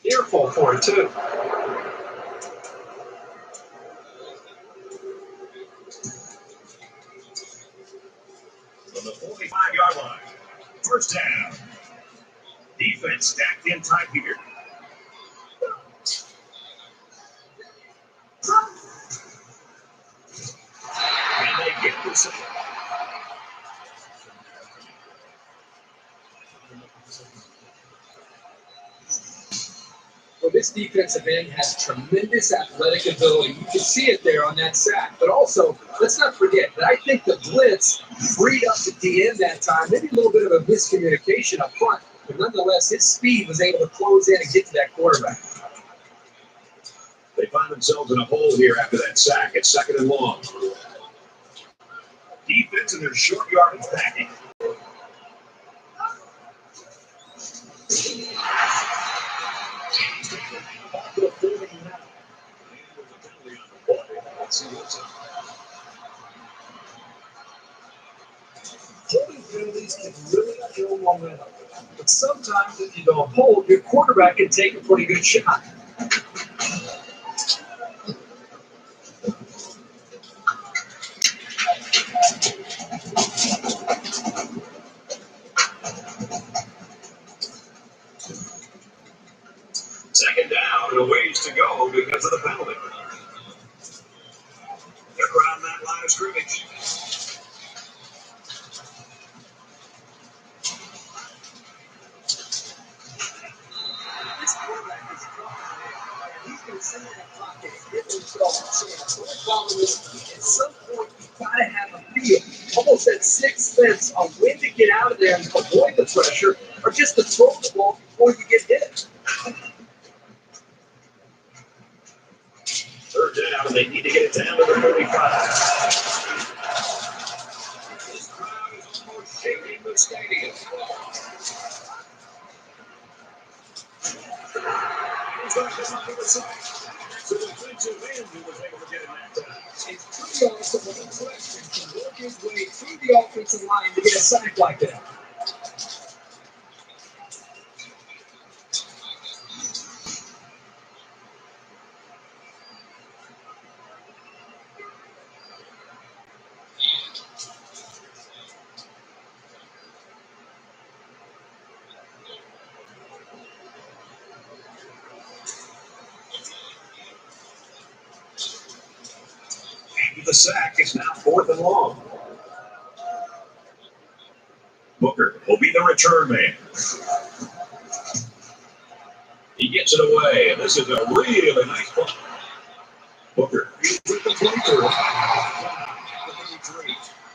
Earful for it, too. From the 45-yard line, first down. Defense stacked in tight here. And they get the second. Well, this defensive end has tremendous athletic ability. You can see it there on that sack. But also, let's not forget that I think the blitz freed up the DN that time. Maybe a little bit of a miscommunication up front. But nonetheless, his speed was able to close in and get to that quarterback. They find themselves in a hole here after that sack. It's second and long. Defense in their short yardage packing. Holding penalties can really kill momentum. But sometimes if you don't hold, your quarterback can take a pretty good shot. Second down and a ways to go because of the penalty. They're around that line of scrimmage. This quarterback is confident. He's going to sit in that pocket and get himself a chance. So the problem is, at some point, you've got to have a feel, almost that sixth sense on when to get out of there and avoid the pressure, or just to throw the ball before you get hit. Third down, and they need to get it down to the 45. This crowd is almost shaking the stadium. He's going to come up to the side. So the defensive end who was able to get it that time. It's pretty awesome when the question can work his way through the offensive line to get a sack like that. The sack is now fourth and long. Booker will be the return man. He gets it away, and this is a really nice play. Booker with the play through.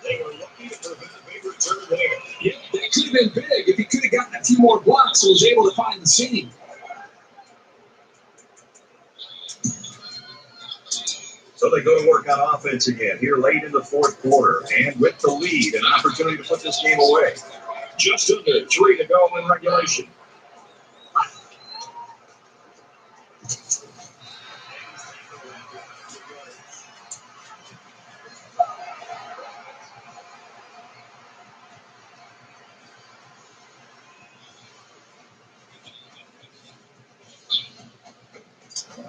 They were lucky to prevent a big return there. Yeah, that could have been big if he could have gotten a few more blocks and was able to find the seam. So they go to work on offense again here late in the fourth quarter, and with the lead, an opportunity to put this game away. Just under 3 to go in regulation.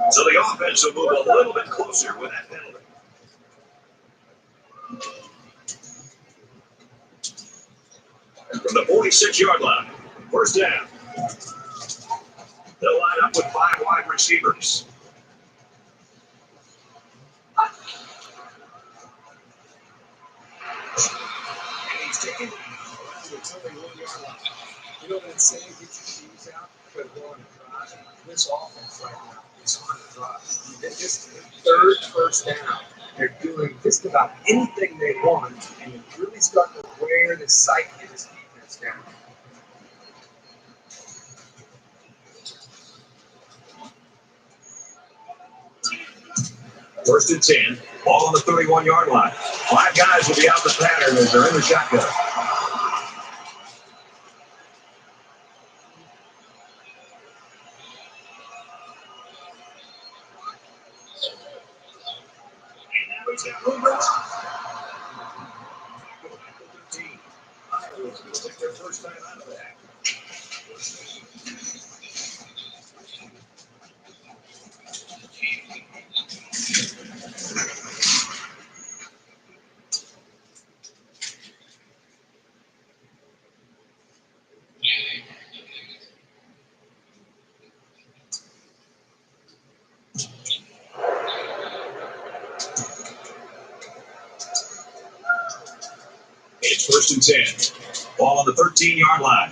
So the offense will move a little bit closer with that penalty. From the 46-yard line, first down. They'll line up with 5 wide receivers. And he's taking it around the 21-yard line. You know that saying, get your shoes out, but go on a drive. This offense right now is on a drive. They're just third first down. They're doing just about anything they want, and it's really starting to wear the psyche of this defense down. First and 10, ball on the 31-yard line. 5 guys will be out the pattern as they're in the shotgun. And now he's got room to run. 13. Iowa's going to take their first time out of that. It's 1st and 10. Ball on the 13-yard line.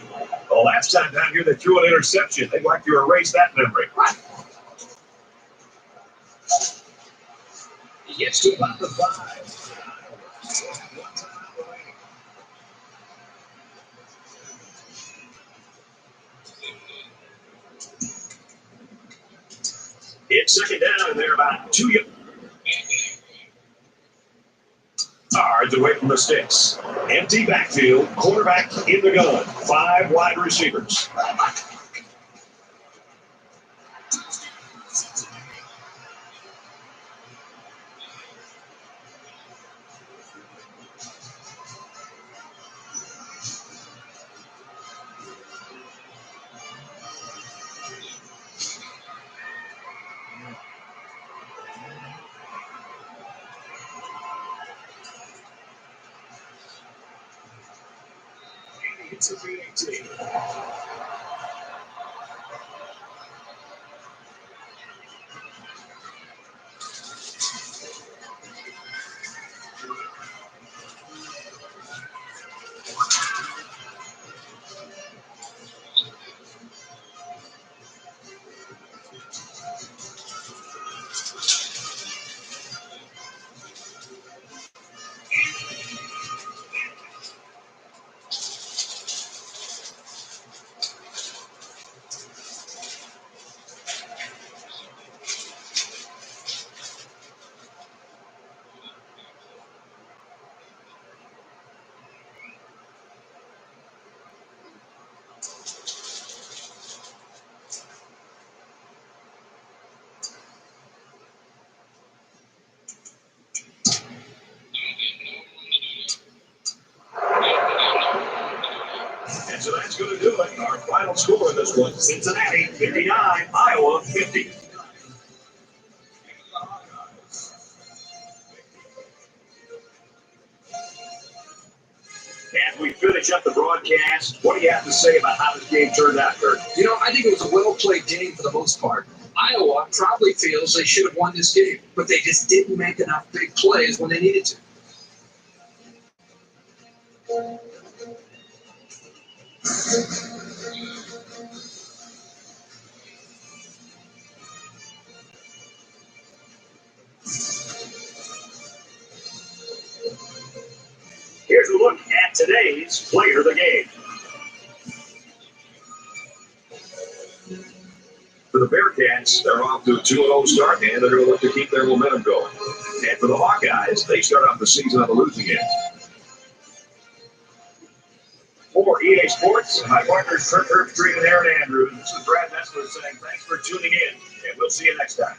Well, last time down here, they threw an interception. They'd like to erase that memory. He gets to about the 5. It's 2nd down, and they're about 2 yards away from the sticks. Empty backfield, quarterback in the gun. 5 wide receivers. It's a PAT. And so that's going to do it. Our final score in this one, Cincinnati 59, Iowa 50. As we finish up the broadcast, what do you have to say about how this game turned out, Kurt? You know, I think it was a well-played game for the most part. Iowa probably feels they should have won this game, but they just didn't make enough big plays when they needed to. Here's a look at today's player of the game. For the Bearcats, they're off to a 2-0 start, and they're going to look to keep their momentum going. And for the Hawkeyes, they start off the season on the losing end. For EA Sports, my partners Kurt Herbstreit and Aaron Andrews, this is Brad Nessler saying thanks for tuning in, and we'll see you next time.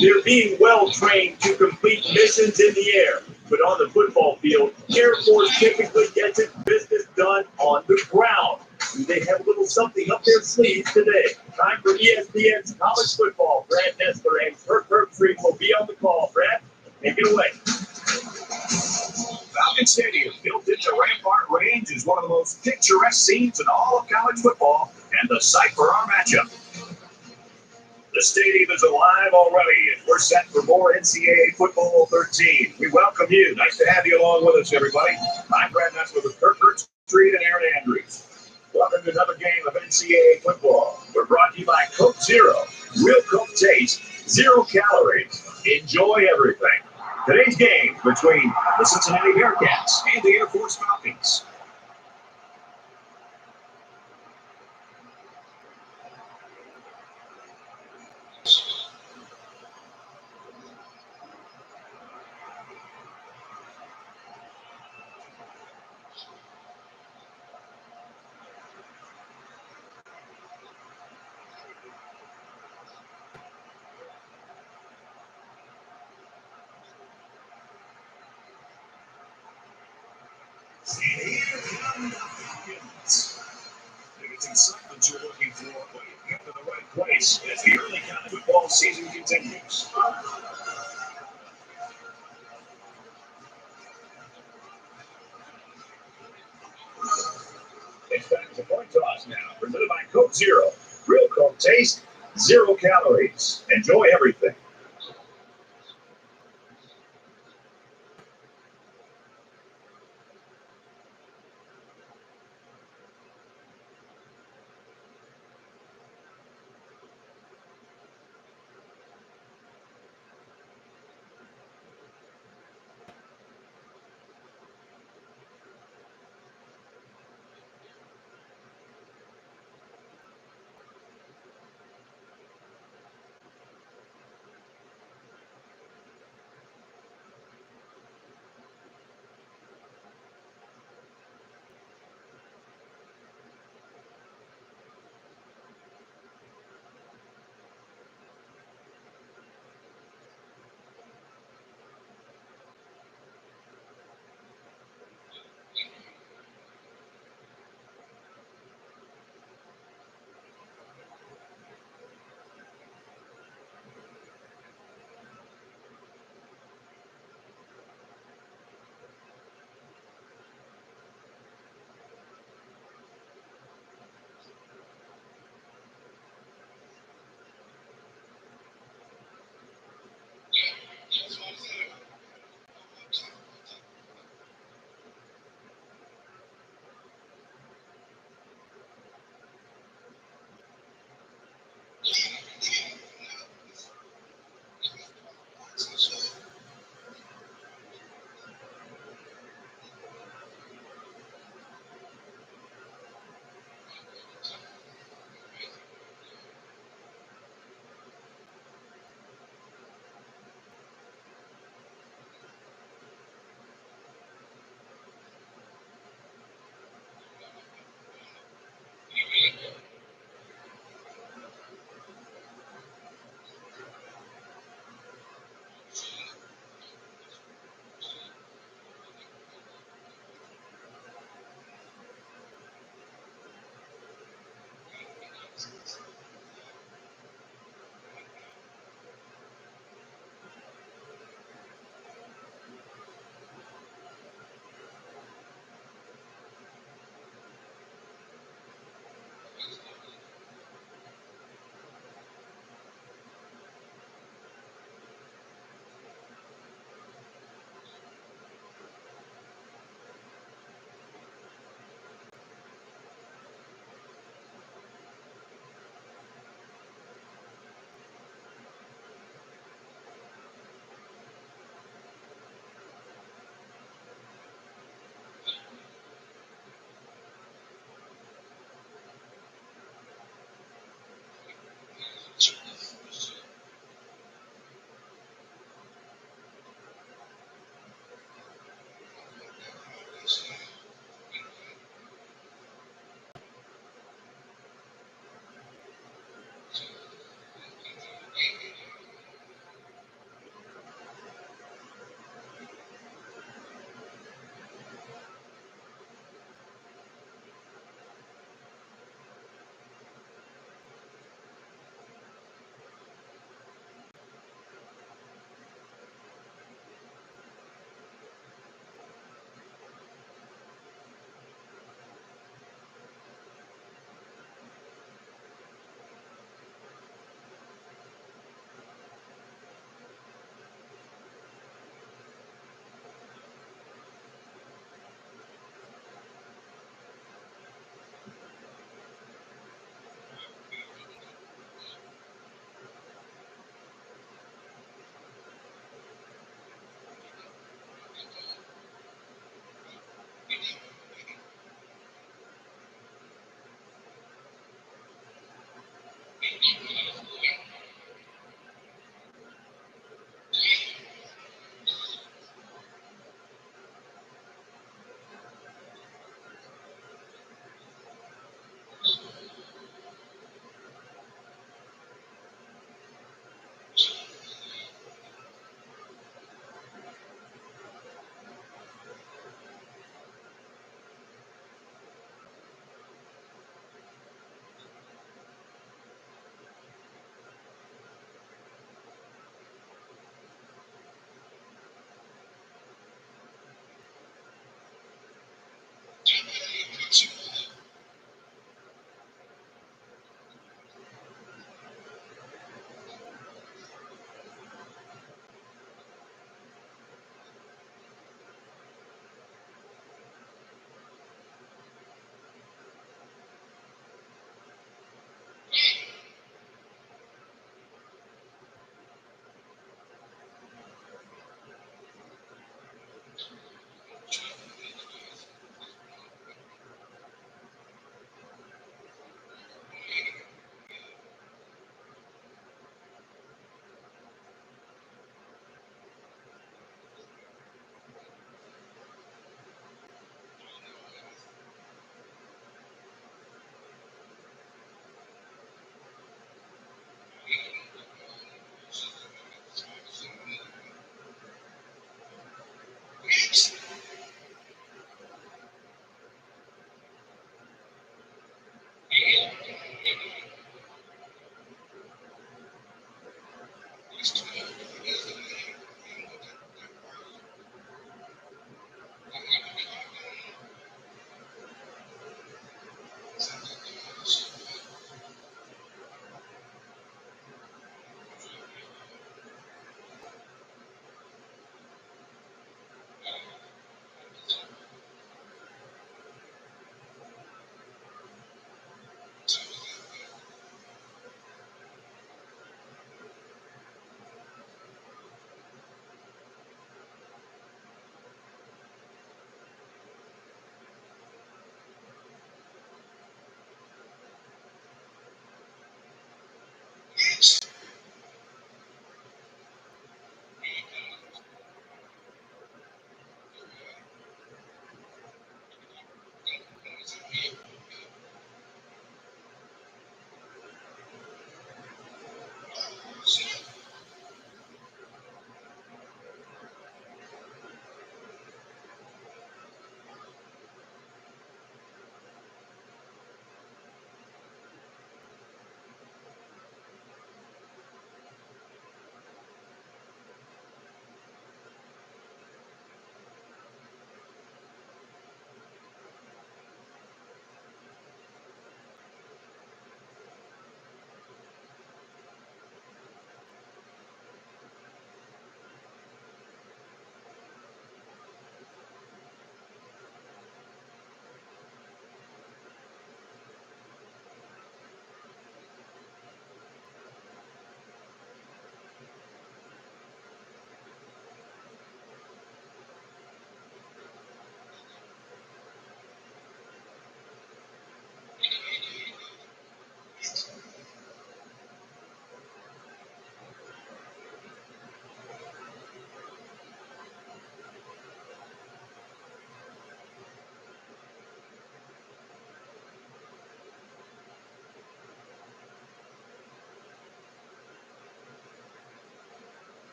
They're being well trained to complete missions in the air, but on the football field, Air Force typically gets its business done on the ground. They have a little something up their sleeves today. Time for ESPN's college football. Brad Nessler and Kirk Herbstreit will be on the call. Brad, take it away. Falcon Stadium, built into Rampart Range, is one of the most picturesque scenes in all of college football and the site for our matchup. stadium is alive already, and we're set for more NCAA Football 13. We welcome you. Nice to have you along with us, everybody. I'm Brad Metzler with Kirk Street and Aaron Andrews. Welcome to another game of NCAA football. We're brought to you by Coke Zero. Real Coke taste, 0 calories. Enjoy everything. Today's game between the Cincinnati Bearcats and the Air Force Falcons. And here come the Falcons. If it's excitement you're looking for, well, you've come to the right place as the early college football season continues. It's back to point toss now, presented by Coke Zero. Real Coke taste, 0 calories. Enjoy everything.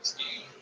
this game.